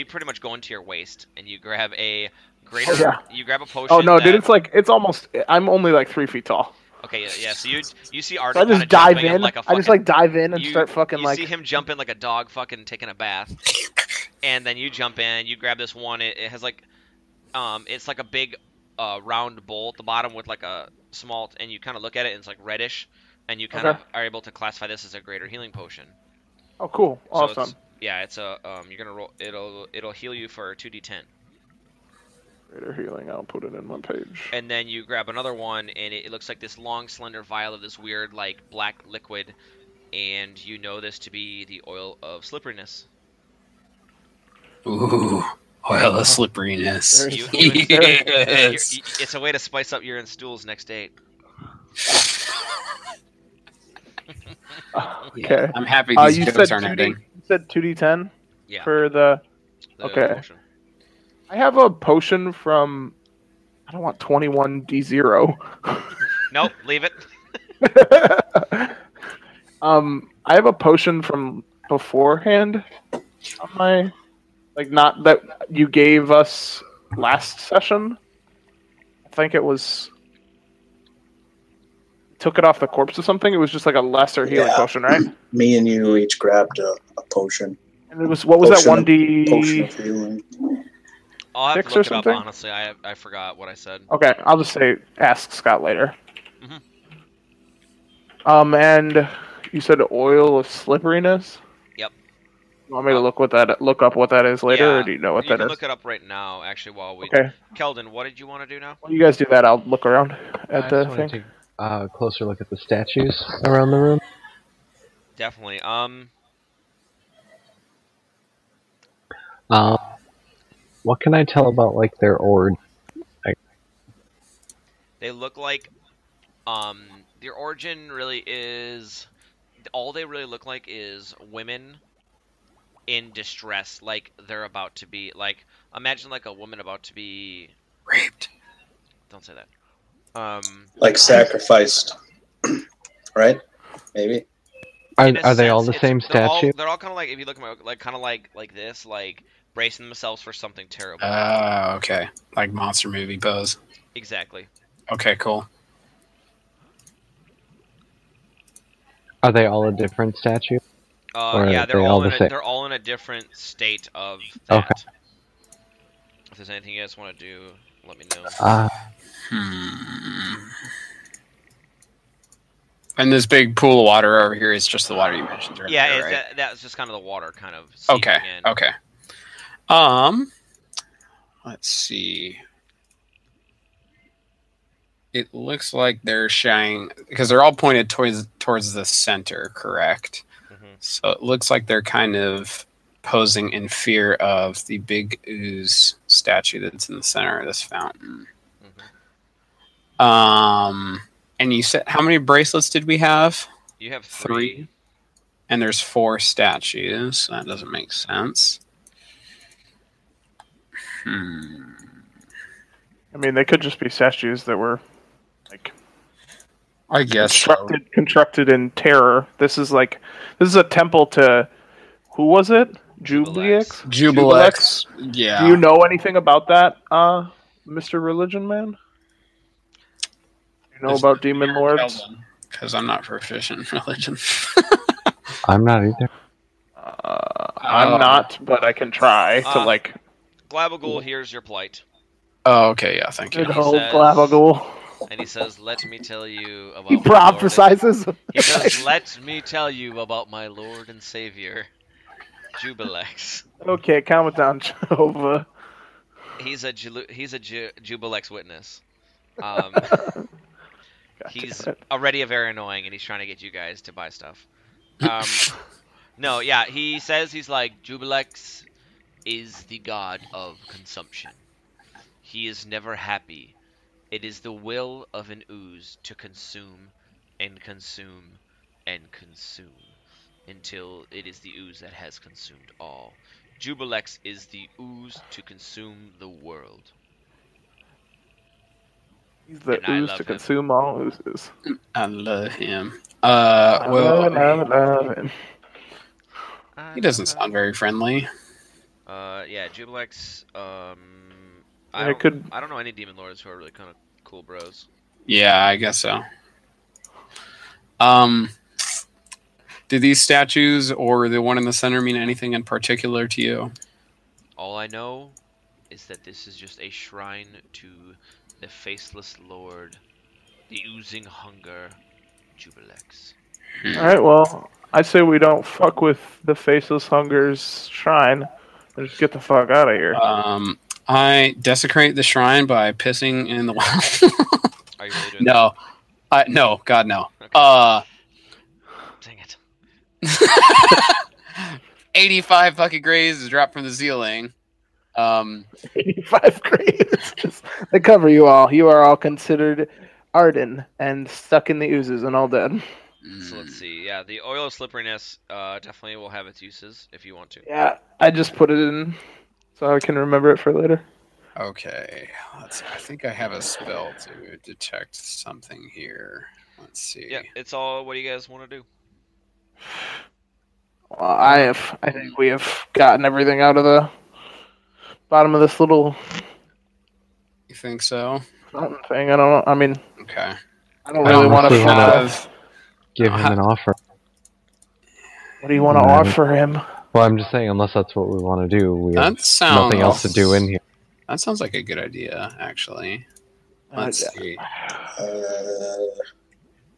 pretty much go into your waist and you grab a greater. Oh, yeah. You grab a potion. Oh no, dude! that- It's almost. I'm only like 3 feet tall. Okay, yeah. So you see So Artie I kind just of dive jumping in. like a I fucking. just like dive in and you, start fucking you like. see him jumping like a dog fucking taking a bath, and then you jump in. You grab this one. It has like it's like a big round bowl at the bottom with like a small, and you kind of look at it and it's like reddish, and you kind Okay. of are able to classify this as a greater healing potion. Oh, cool. So Awesome. it's a you're gonna roll. It'll heal you for 2d10. Greater healing. I'll put it in my page. And then you grab another one, and it looks like this long, slender vial of this weird, like, black liquid, and you know this to be the oil of slipperiness. Ooh, oil of slipperiness. It's a way to spice up urine stools next date. Okay. I'm happy these you jokes said aren't 2D, ending. you said 2d10 Yeah. for the. Okay. Potion. I have a potion from. I don't want 21d0. Nope, leave it. I have a potion from beforehand on my, like, not that you gave us last session. I think it was. Took it off the corpse or something. It was just like a lesser healing potion, right? Me and you each grabbed a potion. And it was, what was that, Potion 1d? of healing. I'll have 6 to or look it up, something? honestly. I forgot what I said. Okay, I'll just say ask Scott later. Mhm. And you said oil of slipperiness. Yep. You want me to look up what that is later, or do you know what you that can is? look it up right now, actually, while we... Okay. Keldon, what did you want to do now? While you guys do that, I'll look around at I the just want to thing. take a closer look at the statues around the room. Definitely. What can I tell about like their origin? They look like... their origin really is... All they really look like is women in distress, like they're about to be... Like, imagine like a woman about to be... Raped. Don't say that. Like sacrificed. Right? Maybe? Are they all the same statue? They're all kind of like, if you look at my, like kind of like this, like bracing themselves for something terrible. Okay. Like monster movie pose. Exactly. Okay, cool. Are they all a different statue? Or Yeah, are they all the same? they're all in a different state of that. Okay. If there's anything you guys want to do, let me know. And this big pool of water over here is just the water you mentioned earlier, Yeah, right? that's just kind of the water kind of seeping in. Okay. Let's see. It looks like they're shying because they're all pointed towards the center, correct? Mm-hmm. So it looks like they're kind of posing in fear of the big ooze statue that's in the center of this fountain. Mm-hmm. And you said how many bracelets did we have? You have 3. And there's 4 statues. That doesn't make sense. I mean, they could just be statues that were like I guess constructed in terror. This is a temple to who was it? Jubilex. Yeah. Do you know anything about that, Mr. Religion Man? You know about demon lords? Because I'm not proficient in religion. I'm not either. I'm not, but I can try to like. Glabagul hears your plight. Oh, okay, yeah, thank you. Good old Glabagul. And he says, "Let me tell you about." He prophesizes. He says, "Let me tell you about my Lord and Savior, Jubilex." Okay, calm it down, Jehovah. He's a Jubilex witness. He's already very annoying, and he's trying to get you guys to buy stuff. No, yeah, he says he's like, Jubilex is the god of consumption. He is never happy. It is the will of an ooze to consume and consume and consume until it is the ooze that has consumed all. Jubilex is the ooze to consume the world. He's the ooze to consume all oozes. I love him. I love him. He doesn't sound very friendly. Yeah, Jubilex. I don't know any demon lords who are really kind of cool bros. Yeah, I guess so. Do these statues or the one in the center mean anything in particular to you? All I know is that this is just a shrine to the faceless lord, the oozing hunger, Jubilex. Alright, well, I say we don't fuck with the Faceless Hunger's shrine. And just get the fuck out of here. I desecrate the shrine by pissing in the well. Are you really doing No. No, God, no. that? Dang it. 85 bucket grays dropped from the ceiling. 85 grades. They cover you all. You are all considered Arden and stuck in the oozes and all dead. So let's see. Yeah, the oil of slipperiness definitely will have its uses if you want to. Yeah, I just put it in so I can remember it for later. Okay, let's see. I think I have a spell to detect something here. Let's see. Yeah, it's all what do you guys want to do? Well, I think we have gotten everything out of the bottom of this little You think so? fountain thing. I don't know. I mean, Okay. I don't really want to have- Give him an offer. What do you want to offer him? Well, I'm just saying, unless that's what we want to do, we have That sounds nothing else to do in here. That sounds like a good idea, actually. Let's see.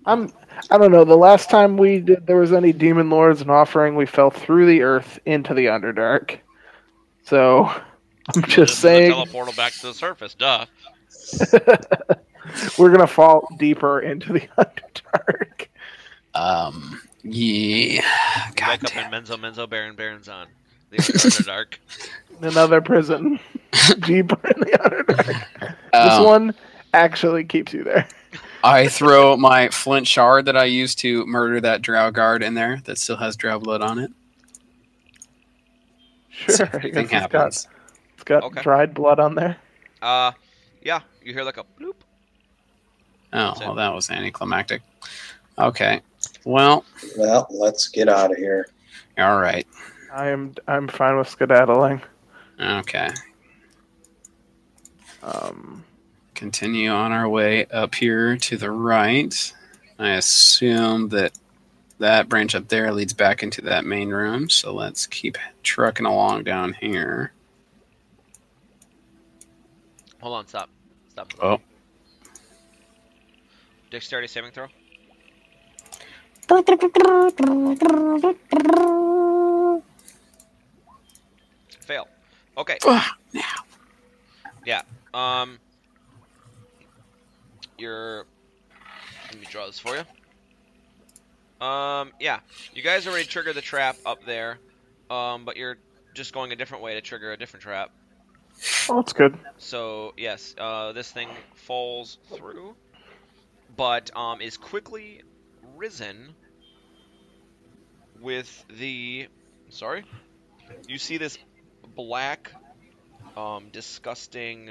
I don't know. The last time we did, there was any demon lords and offering, we fell through the earth into the Underdark. So I'm just saying, Teleportal back to the surface. Duh. we're gonna fall deeper into the Underdark. Yeah. God Back up damn. in Menzo, Baron's on. The Underdark. Another prison, deeper in the Underdark. This Um, one actually keeps you there. I throw my flint shard that I used to murder that drow guard in there that still has drow blood on it. Sure, I Anything guess happens. it's got Okay. dried blood on there. Yeah, you hear like a bloop. Oh, well, that was anticlimactic. Okay. Well, let's get out of here. all right. I'm fine with skedaddling. Okay. Um, Continue on our way up here to the right. I assume that branch up there leads back into that main room, so let's keep trucking along down here. Hold on, stop. Oh. Dexterity saving throw. Fail. Okay. Now. Yeah. You're. Let me draw this for you. Yeah. You guys already triggered the trap up there. But you're just going a different way to trigger a different trap. oh, that's good. So yes, this thing falls through, but is quickly risen with the. Sorry, you see this black, disgusting.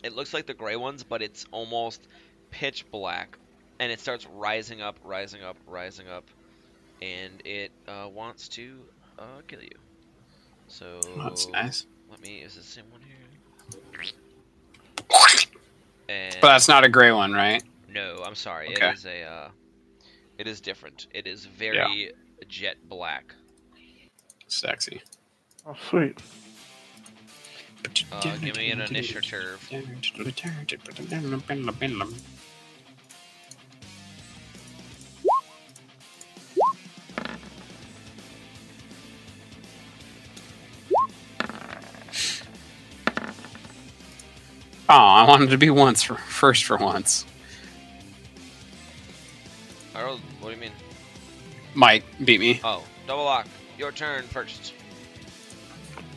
It looks like the gray ones, but it's almost pitch black, and it starts rising up, and it wants to kill you. So That's nice. let me. Is it the same one here? And But that's not a gray one, right? no, I'm sorry. Okay. It is a. It is different. It is very jet black. Sexy. Oh, sweet. Give me an initiative. Oh, I wanted to be first for once. Harold, what do you mean? Mike beat me. Oh, double lock. Your turn first.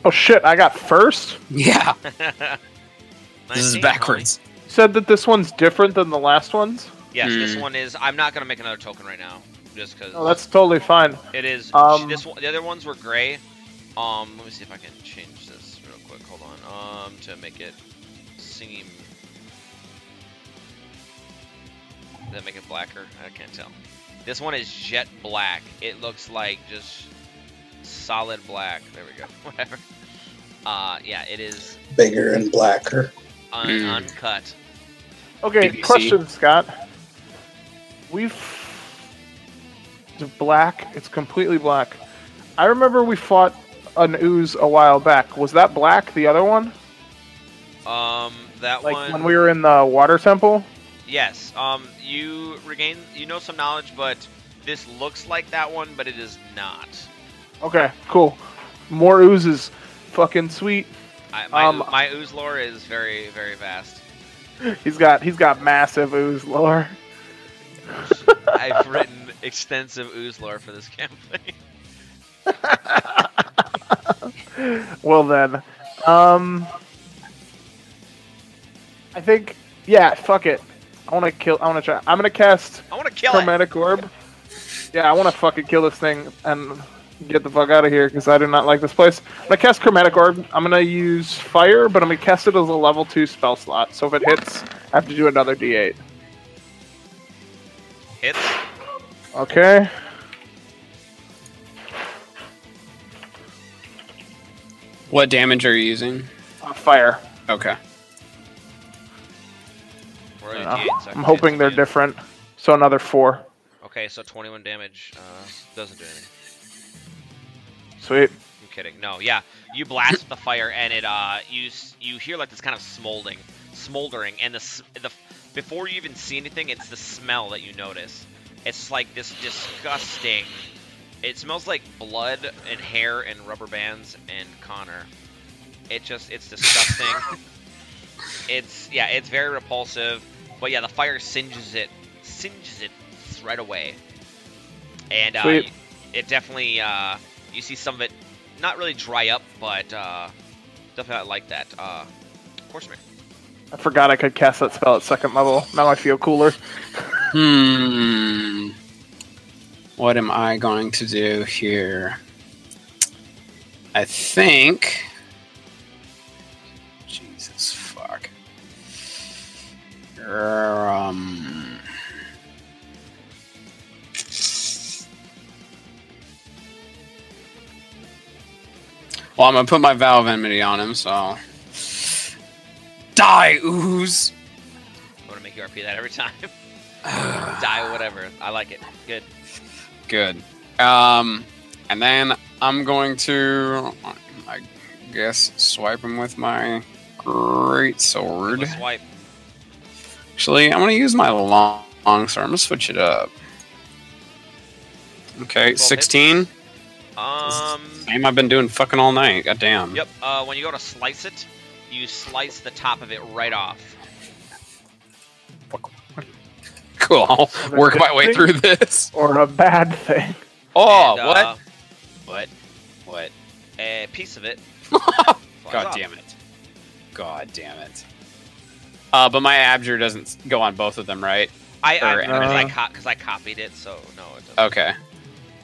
Oh shit! I got first. Yeah, this is 19, backwards. You said that this one's different than the last ones. homie. Yes, this Hmm. one is. I'm not gonna make another token right now, just because. Oh, that's totally fine. It is. This one, the other ones were gray. Let me see if I can change this real quick. Hold on. To make it seem. Does that make it blacker? I can't tell. This one is jet black. It looks like just solid black. There we go. Whatever. Yeah, it is Bigger and blacker. uncut. Okay, BBC. question, Scott. We've... It's black. It's completely black. I remember we fought an ooze a while back. Was that black, the other one? That Like one... when we were in the water temple? Yes. You regain... You know some knowledge, but this looks like that one, but it is not. Okay, cool. More oozes. Fucking sweet. My ooze lore is very, very vast. He's got massive ooze lore. I've written extensive ooze lore for this campaign. Well then, I think, yeah, fuck it. I want to try. I'm gonna cast. I want to kill Chromatic Orb. Yeah, I want to fucking kill this thing and get the fuck out of here because I do not like this place. I'm gonna cast Chromatic Orb. I'm gonna use Fire, but I'm gonna cast it as a level 2 spell slot. So if it hits, I have to do another D8. Hits. Okay. What damage are you using? Fire. Okay. We're at D8, so I I'm can hoping chance they're again. different. So another 4. Okay, so 21 damage. Doesn't do anything. Sweet. I'm kidding. No, yeah. You blast with the fire, and it you hear like this kind of smoldering, and the before you even see anything, it's the smell that you notice. It's like this disgusting. It smells like blood and hair and rubber bands and Connor. It's disgusting. It's very repulsive. But yeah, the fire singes it right away. And it definitely you see some of it not really dry up, but definitely not like that. Horseman. I forgot I could cast that spell at 2nd level. Now I feel cooler. What am I going to do here? I think... Jesus fuck. Well, I'm gonna put my Vow of Enmity on him, so... Die, ooze! I'm gonna make you RP that every time. Die, whatever. I like it. Good. Good. And then I'm going to, I guess, swipe him with my great sword. Swipe. Actually, I'm going to use my long sword. I'm going to switch it up. Okay, 16. Same I've been doing fucking all night. God damn. Yep. When you go to slice it, you slice the top of it right off. Cool. I'll work my way through this. Or a bad thing. Oh, And, what? What? A piece of it. God damn it. God damn it. But my abjure doesn't go on both of them, right? Because I copied it, so no, it doesn't. Okay.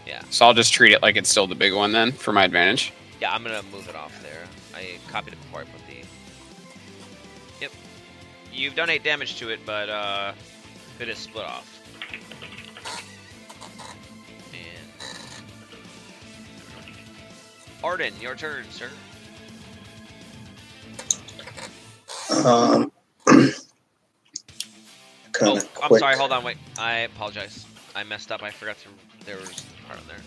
Yeah. So I'll just treat it like it's still the big one then, for my advantage. Yeah, I'm gonna move it off there. I copied it before I put the... Yep. You've done 8 damage to it, but it is split off. Arden, your turn, sir. I'm sorry, hold on, wait. I apologize. I messed up. I forgot there was a part on there.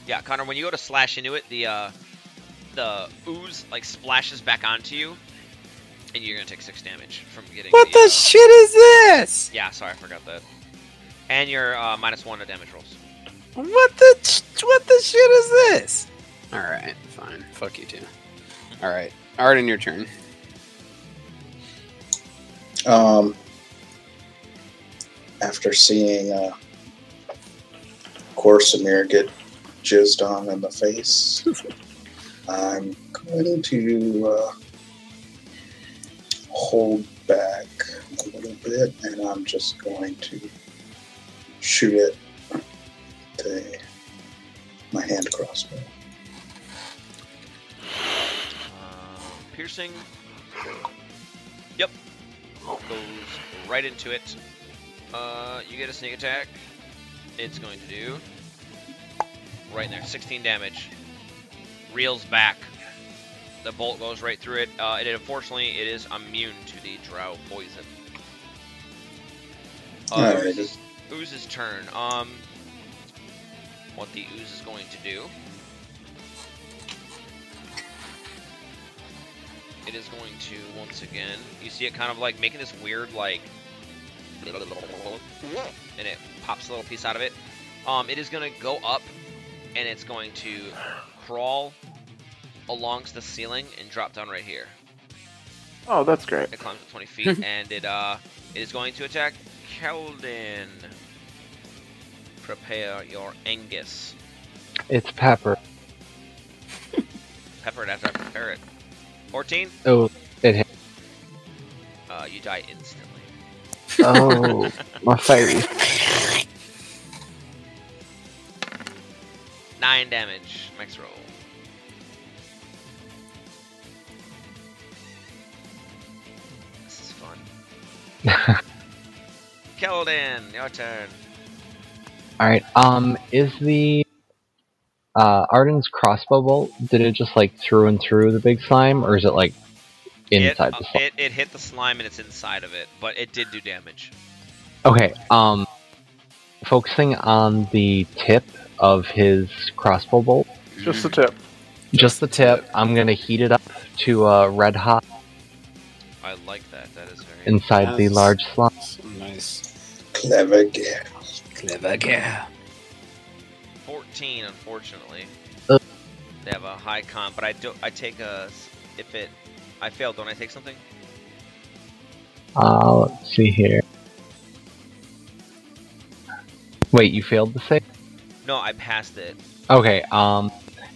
Yeah, Connor, when you go to slash into it, the ooze like splashes back onto you, and you're gonna take 6 damage from getting. What the shit is this? Yeah, sorry, I forgot that. And you're -1 to damage rolls. What the shit is this? Alright, fine. Fuck you too. Alright. Arden, your turn. After seeing Corsamir get jizzed on in the face, I'm going to hold back a little bit, and I'm just going to shoot it with my hand crossbow. Piercing. Yep. Goes right into it. You get a sneak attack. It's going to do right in there, 16 damage. Reels back. The bolt goes right through it. Unfortunately, it is immune to the drow poison. Alrighty. Ooze's turn. What the ooze is going to do? It is going to once again. You see it kind of like making this weird like, and it pops a little piece out of it. It is going to go up, and it's going to crawl along the ceiling and drop down right here. Oh, that's great. It climbs up 20 feet, and it is going to attack Keldon. Prepare your Angus. It's Pepper. Pepper it after I prepare it. 14? Oh, it hit. You die instantly. Oh, my face. 9 damage. Max roll. This is fun. Keldon, your turn. Alright, is the Arden's crossbow bolt, did it just like through and through the big slime, or is it like inside the slime? It hit the slime and it's inside of it, but it did do damage. Okay, focusing on the tip of his crossbow bolt. Just the tip. Just the tip. I'm gonna heat it up to red hot I like that. That is very inside the Yes. large slime. Nice. Clever girl. Clever girl. 14, unfortunately. Ugh. They have a high con, but I take a I failed, don't I take something? Let's see here. Wait, you failed the save? No, I passed it. Okay,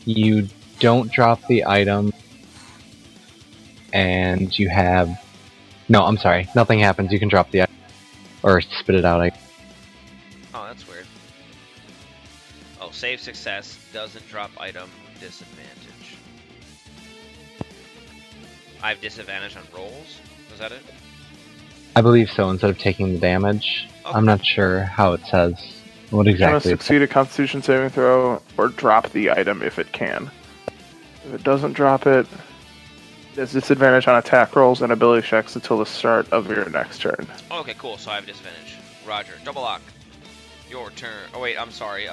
you don't drop the item, and you have... No, I'm sorry, nothing happens, you can drop the item. Or spit it out, Oh, that's weird. Oh, save success, doesn't drop item, disadvantage. I have disadvantage on rolls? Was that it? I believe so, instead of taking the damage. Okay. I'm not sure how it says what Trying to exactly it's... succeed a Constitution saving throw or drop the item if it can. If it doesn't drop it, it has disadvantage on attack rolls and ability checks until the start of your next turn. Oh, okay, cool, so I have disadvantage. Roger. Double lock. Your turn. Oh, wait, I'm sorry.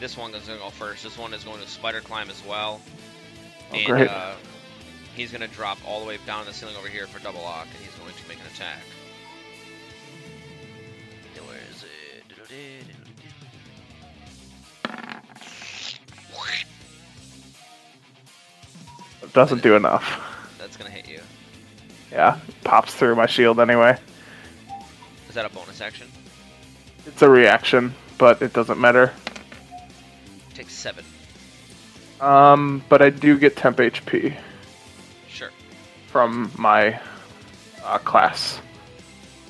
This one is going to go first. This one is going to spider climb as well. Oh, And, great. he's going to drop all the way down the ceiling over here for double lock, and he's going to make an attack. Where is it? It doesn't do enough. That's going to hit you. Yeah, pops through my shield anyway. Is that a bonus action? It's a reaction, but it doesn't matter. Take 7. But I do get temp HP Sure. from my class.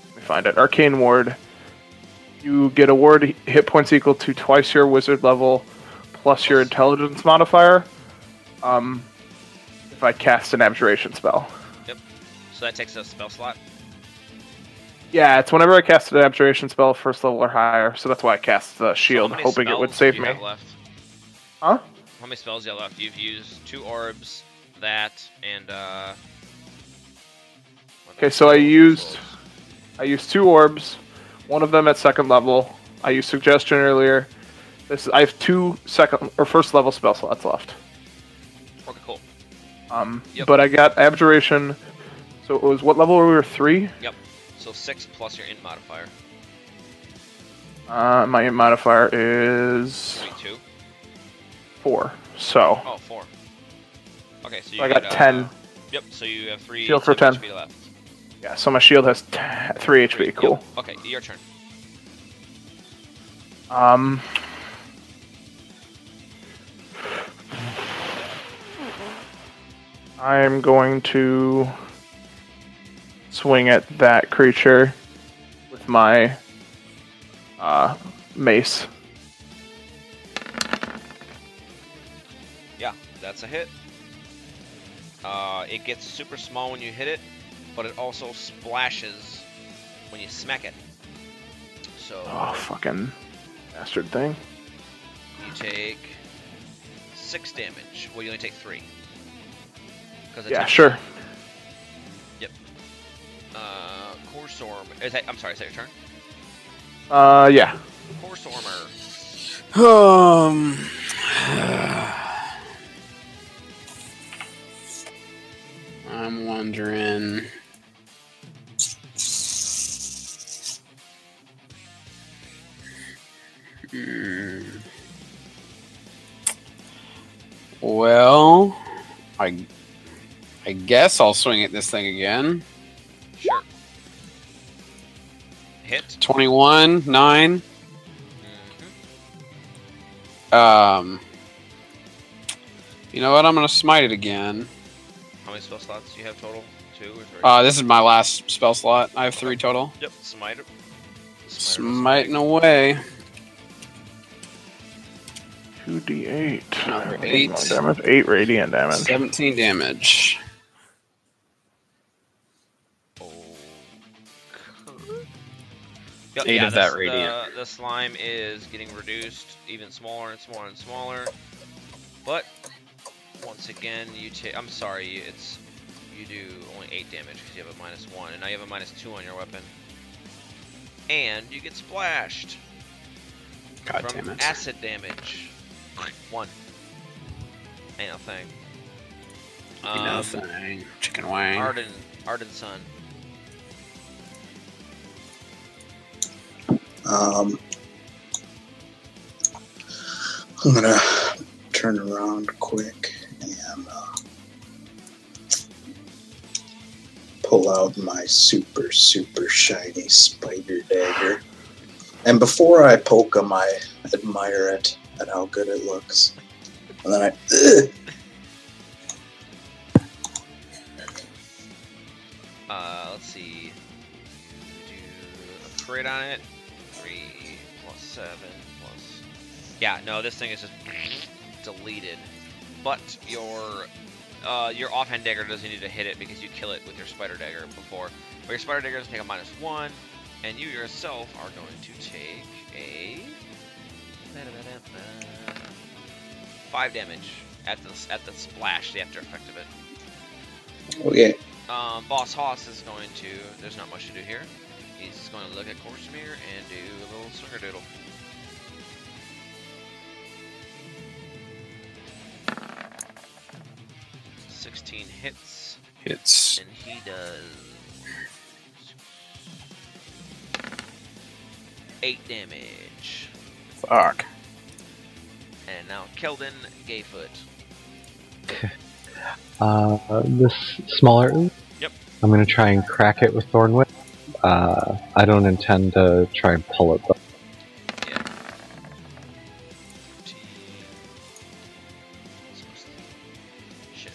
Let me find it. Arcane Ward. You get a ward hit points equal to twice your wizard level plus your intelligence modifier. If I cast an abjuration spell. Yep. So that takes a spell slot. Yeah, it's whenever I cast an abjuration spell, first level or higher. So that's why I cast the shield, So how many hoping it would spells save do you me. have left? Huh? How many spells do you have left? You've used 2 orbs, that, and Okay, so I used 2 orbs, one of them at second level. I used suggestion earlier. I have 2 second or first level spell slots left. Okay, cool. Yep. But I got abjuration. So it was what level were we? 3? Yep. So 6 plus your int modifier. My int modifier is 22. 4. So Oh, 4. Okay, so you I got get, 10. Yep. So you have 3 Shield for 10. HP left. Yeah, so my shield has 3 HP. Cool. Yep. Okay, your turn. I'm going to swing at that creature with my mace. Yeah, that's a hit. It gets super small when you hit it, but it also splashes when you smack it. So Oh, fucking bastard thing. you take 6 damage. Well, you only take 3. Yeah, sure. Yep. Core Storm. I'm sorry, is that your turn? Yeah. Horse armor. I'm wondering. Well, I guess I'll swing at this thing again. Sure. Hit. 21, 9. You know what? I'm gonna smite it again. How many spell slots do you have total? 2 or 3? This is my last spell slot. I have 3 total. Yep. Smite it. Smiting away. 2d8. Another 8. Damage. 8 radiant damage. 17 damage. Yep, 8 of that radiant. The slime is getting reduced even smaller and smaller and smaller. But once again, you take. I'm sorry, you do only 8 damage because you have a -1, and now you have a -2 on your weapon. And you get splashed. God from damn it. acid damage. 1. Ain't no thing. Nothing. Chicken wing. Arden's son. I'm gonna turn around quick and pull out my super shiny spider dagger. And before I poke him, I admire it at how good it looks. And then Let's see. Do a crit on it. 3 plus 7 plus. Yeah, no, this thing is just deleted. But your offhand dagger doesn't need to hit it because you kill it with your spider dagger before. But your spider dagger doesn't take a -1, and you yourself are going to take a 5 damage at the splash, the after effect of it. okay. Boss Hoss is going to. There's not much to do here. He's just going to look at Corsemere and do a little swinger doodle. Hits, and he does 8 damage. Fuck. And now Keldon Gayfoot. This smaller ooze? Yep. I'm gonna try and crack it with Thorn Whip. I don't intend to try and pull it though. Yeah. Shit.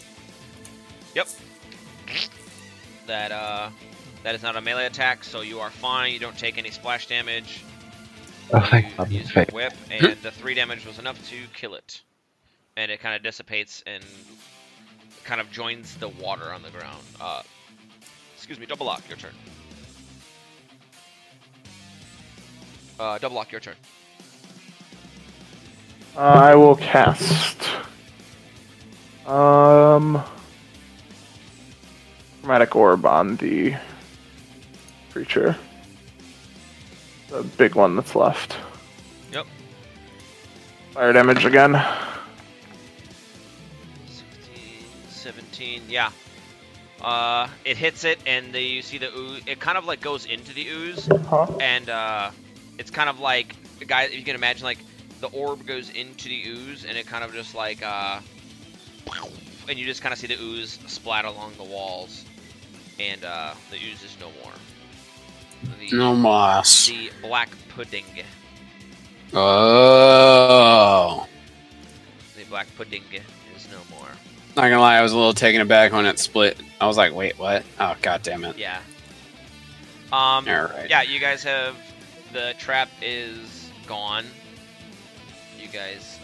Yep. That is not a melee attack, so you are fine. You don't take any splash damage. Oh, thank God. You use your whip, and the 3 damage was enough to kill it. And it kind of dissipates and kind of joins the water on the ground. Excuse me, double lock, your turn. Double lock, your turn. I will cast. Chromatic Orb on the creature. The big one that's left. Yep. Fire damage again. 16, 17, yeah. It hits it, and you see the ooze. It kind of like goes into the ooze, and it's kind of like, guys, you can imagine like the orb goes into the ooze, and it kind of just like and you just kind of see the ooze splat along the walls, and the ooze is no more. No moss. The black pudding. Oh. The black pudding is no more. Not gonna lie, I was a little taken aback when it split. I was like, wait, what? Oh, god damn it. Yeah. Alright. Yeah, you guys have... The trap is gone. You guys...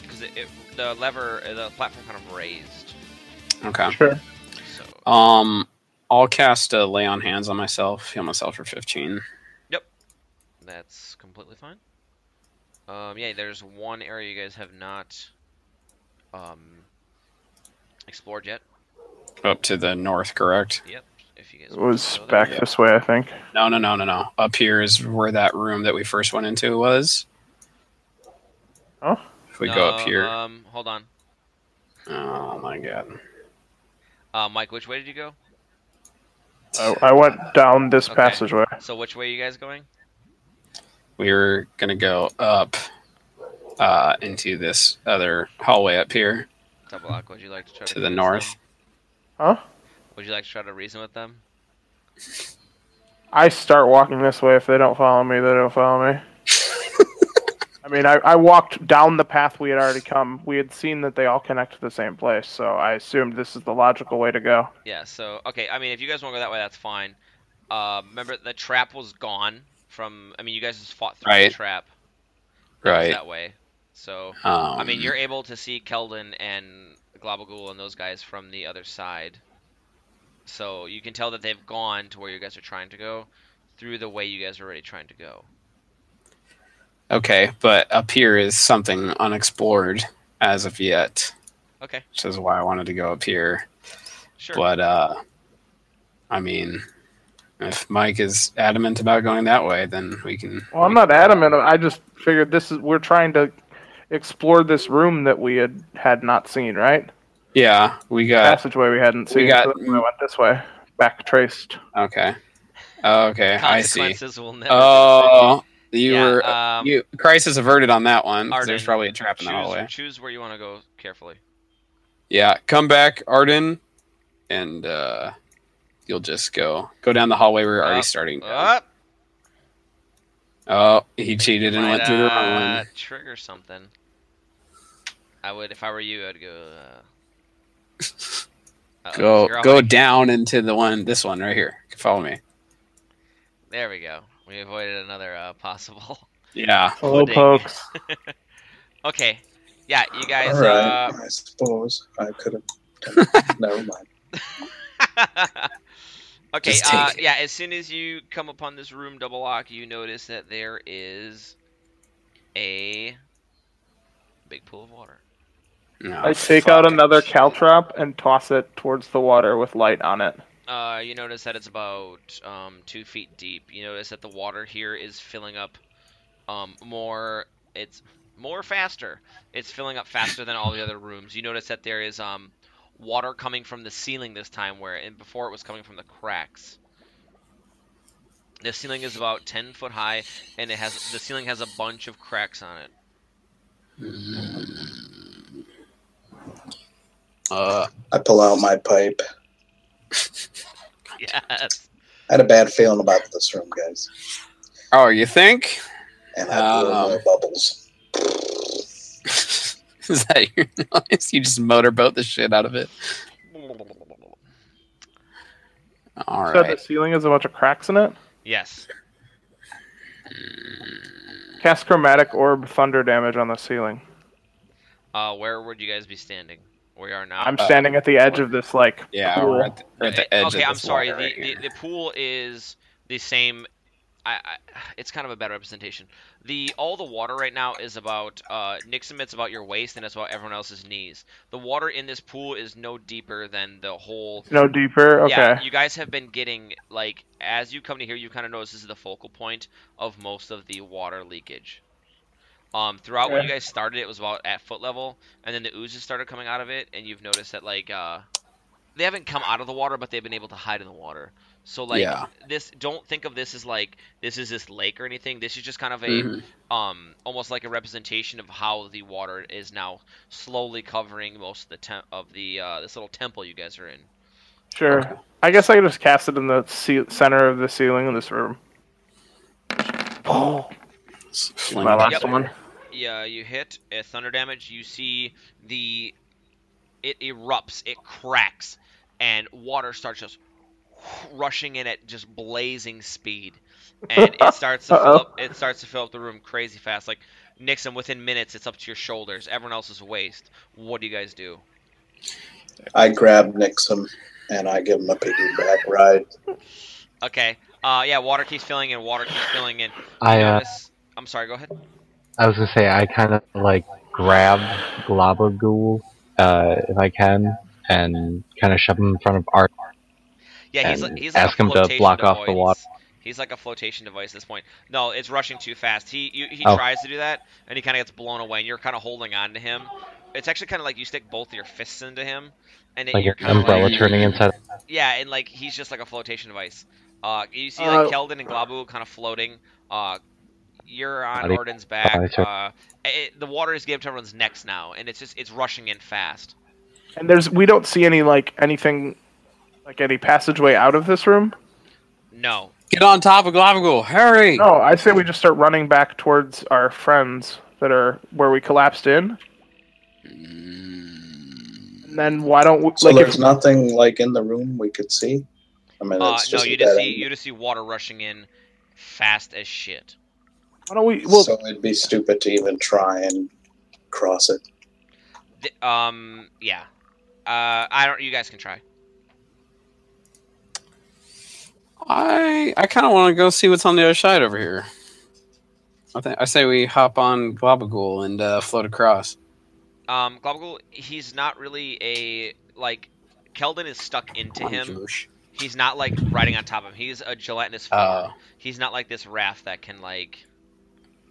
Because the lever... The platform kind of raised. Okay. Sure. So... I'll cast a Lay on Hands on myself. Heal myself for 15. Yep. That's completely fine. Yeah, there's one area you guys have not... explored yet. Up to the north, correct? Yep. If if you guys It want was to go there. back this way, I think. No. Up here is where that room that we first went into was. Oh, If we go up here. Hold on. Oh my god. Mike, which way did you go? I went down this Okay. passageway. So which way are you guys going? We were gonna go up into this other hallway up here Double-lock, would you like to try to to the convince north. them? Huh? Would you like to try to reason with them? I start walking this way. If they don't follow me, they don't follow me. I mean, I walked down the path we had already come. We had seen that they all connect to the same place, so I assumed this is the logical way to go. Yeah, so, okay, I mean, if you guys want to go that way, that's fine. Remember, the trap was gone from, I mean, you guys just fought through the Right. trap. That was Right. that way. So, I mean, you're able to see Keldon and Globagool and those guys from the other side. So, you can tell that they've gone to where you guys are trying to go through the way you guys are already trying to go. Okay, but up here is something unexplored as of yet. Okay. Which is why I wanted to go up here. Sure. But I mean, if Mike is adamant about going that way, then we can. Well, I'm not adamant. I just figured we're trying to explore this room that we had not seen, right? Yeah, we got. Passageway we hadn't seen. got- So that's why I went this way. Back traced. Okay. Okay, I see. Consequences will never Oh, you Yeah, were crisis averted on that one. 'Cause there's Arden, probably a trap in the hallway. choose where you want to go carefully. Yeah, come back, Arden, and you'll just go down the hallway we're already starting. Down. Up. Oh, he cheated and went through the wrong one. Trigger something. I would, if I were you, I'd go. Go down into this one right here. Follow me. There we go. We avoided another possible. Yeah. Hello, pudding. folks. Okay. Yeah, you guys. All right, I suppose I could have. Never mind. Okay. Just take it. Yeah. As soon as you come upon this room double lock, you notice that there is a big pool of water. No, I take out another caltrop and toss it towards the water with light on it. You notice that it's about 2 feet deep. You notice that the water here is filling up more. It's more faster. It's filling up faster than all the other rooms. You notice that there is water coming from the ceiling this time, and before it was coming from the cracks. The ceiling is about 10 foot high, and the ceiling has a bunch of cracks on it. I pull out my pipe. Yes. I had a bad feeling about this room, guys. Oh, you think? And I blew more bubbles. Is that your noise? You just motorboat the shit out of it. All So the right. ceiling has a bunch of cracks in it. Yes. Cast chromatic orb thunder damage on the ceiling. Where would you guys be standing? Where we are now? I'm standing at the edge of this Yeah, pool. we're at the edge Okay, of I'm this sorry. water right here. The pool is the same. It's kind of a better representation. All the water right now is about Nixon's about your waist, and it's about everyone else's knees. The water in this pool is no deeper than the whole. No deeper. Okay. Yeah, you guys have been getting as you come to here, you kind of notice this is the focal point of most of the water leakage. Throughout when you guys started, it was about at foot level, and then the oozes started coming out of it, and you've noticed that they haven't come out of the water, but they've been able to hide in the water. So this, don't think of this as this is this lake or anything. This is just kind of a almost like a representation of how the water is now slowly covering most of the this little temple you guys are in. Sure. Okay. I guess I could just cast it in the center of the ceiling in this room. Oh, Fling my it last up. one. Yeah, you hit a thunder damage. You see it erupts, it cracks, and water starts just rushing in at just blazing speed, and it starts to fill up. It starts to fill up the room crazy fast. Like Nixon, within minutes, it's up to your shoulders. Everyone else's waist. What do you guys do? I grab Nixon and I give him a piggyback ride. Okay. Yeah, water keeps filling in. Water keeps filling in. I'm sorry. Go ahead. I was gonna say I kind of grab Globagool if I can, and kind of shove him in front of Art. Yeah, and he's like ask a him to flotation block off the device. water. He's like a flotation device at this point. No, it's rushing too fast. He Oh. tries to do that, and he kind of gets blown away, and you're kind of holding on to him. It's actually kind of like you stick both of your fists into him, and Like you're an kind of umbrella like, turning inside. yeah, and like he's just like a flotation device. You see like Keldon and Glabu kind of floating. You're on Body- Arden's back. body turn. The water is getting up to everyone's necks now, and it's rushing in fast. And we don't see any anything like any passageway out of this room. No. Get on top of Glavagool. Hurry! No, I say we just start running back towards our friends that are where we collapsed in. And then why don't we? So there's nothing like in the room we could see. I mean, it's No, just you a just dead see end. you just see water rushing in fast as shit. Why don't we? Well, So it'd be stupid to even try and cross it. Yeah. I don't. You guys can try. I kind of want to go see what's on the other side over here. I say we hop on Glavagool and float across. Global, he's not really a Keldon is stuck into him. He's not like riding on top of him. He's a gelatinous form. He's not like this raft that can like.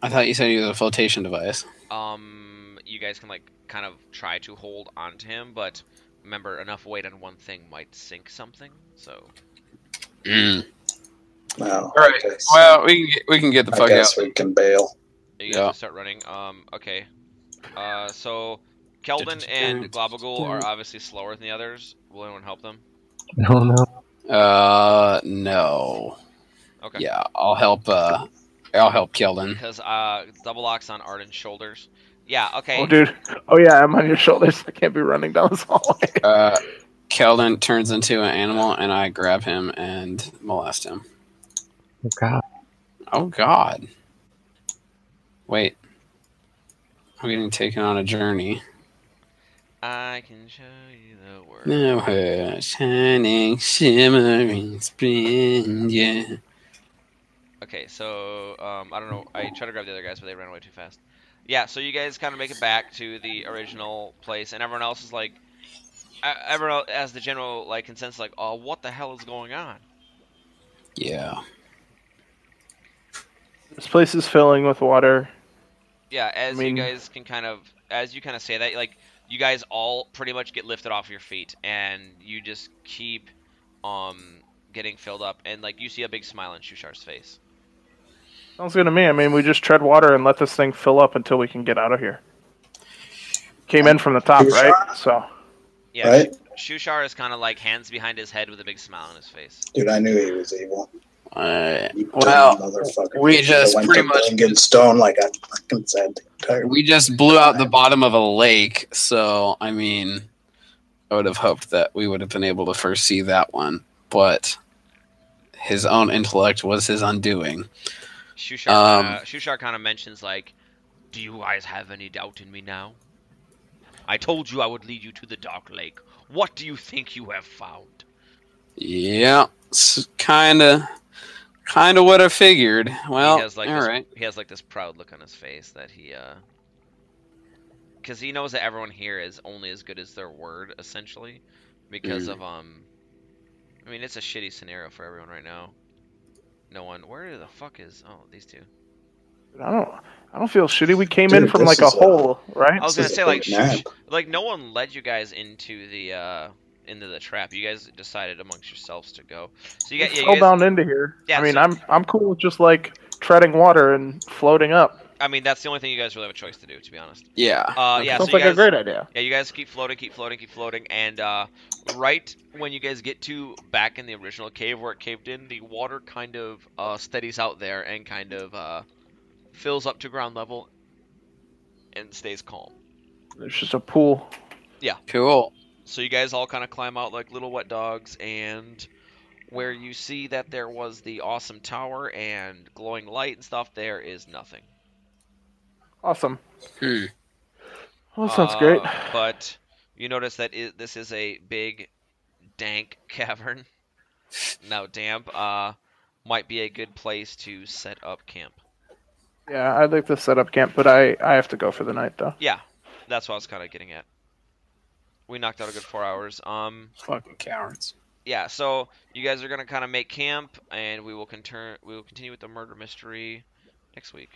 I thought you said he was a flotation device. You guys can like kind of try to hold onto him, but remember, enough weight on one thing might sink something. So. No, All right. Well, we can get the I fuck guess out. we can bail. You guys can start running. Okay. So Keldon and Globagul are obviously slower than the others. Will anyone help them? No. No. Okay. Yeah, I'll help Keldon. Because double locks on Arden's shoulders. Yeah. Okay. oh, dude. Oh yeah, I'm on your shoulders. I can't be running down this hallway. Keldon turns into an animal, and I grab him and molest him. Oh god. Oh god. Wait. I'm getting taken on a journey. I can show you the world. Now her shining, shimmering spring, yeah. Okay, so I don't know. I tried to grab the other guys, but they ran away too fast. Yeah, so you guys kind of make it back to the original place, and everyone else is like, everyone else has the general like consensus, like, oh, what the hell is going on? Yeah. This place is filling with water. Yeah, you guys can as you kind of say that, like, you guys all pretty much get lifted off your feet, and you just keep getting filled up, and like you see a big smile on Shushar's face. Sounds good to me. I mean, we just tread water and let this thing fill up until we can get out of here. Came in from the top, right? So. Yeah, Right? Shushar is kind of like hands behind his head with a big smile on his face. Dude, I knew he was evil. You Well, dumb motherfucker. we You just went pretty to much- Bling and Stone like I fucking said the entire We just blew out the bottom of a lake, so I mean, I would have hoped that we would have been able to first see that one, but his own intellect was his undoing. Shushar kind of mentions like, "Do you guys have any doubt in me now? I told you I would lead you to the Darklake. What do you think you have found?" Yeah, kind of what I figured. Well, he has like all this, right. He has like this proud look on his face that he, because he knows that everyone here is only as good as their word, essentially, because of I mean, it's a shitty scenario for everyone right now. No one. Where the fuck is? Oh, these two. I don't feel shitty. We came Dude, in from this like a is hole, right? I was This gonna is say a like, big map. like no one led you guys into the trap. You guys decided amongst yourselves to go. So you got Fell down into here. Yeah, I mean, so- I'm cool with just like treading water and floating up. I mean, that's the only thing you guys really have a choice to do, to be honest. Yeah. Yeah. Sounds so like you a guys, great idea. Yeah, you guys keep floating, and right when you guys get to back in the original cave where it caved in, the water kind of steadies out there and kind of fills up to ground level and stays calm. There's just a pool. Cool. So you guys all kind of climb out like little wet dogs, and where you see that there was the awesome tower and glowing light and stuff, there is nothing. Awesome. Hmm. Well, that sounds great. But you notice that this is a big, dank cavern. Now damp. Might be a good place to set up camp. Yeah, I'd like to set up camp, but I have to go for the night though. Yeah, that's what I was kind of getting at. We knocked out a good 4 hours. Fucking cowards. yeah, so you guys are gonna kind of make camp, and we will continue with the murder mystery next week.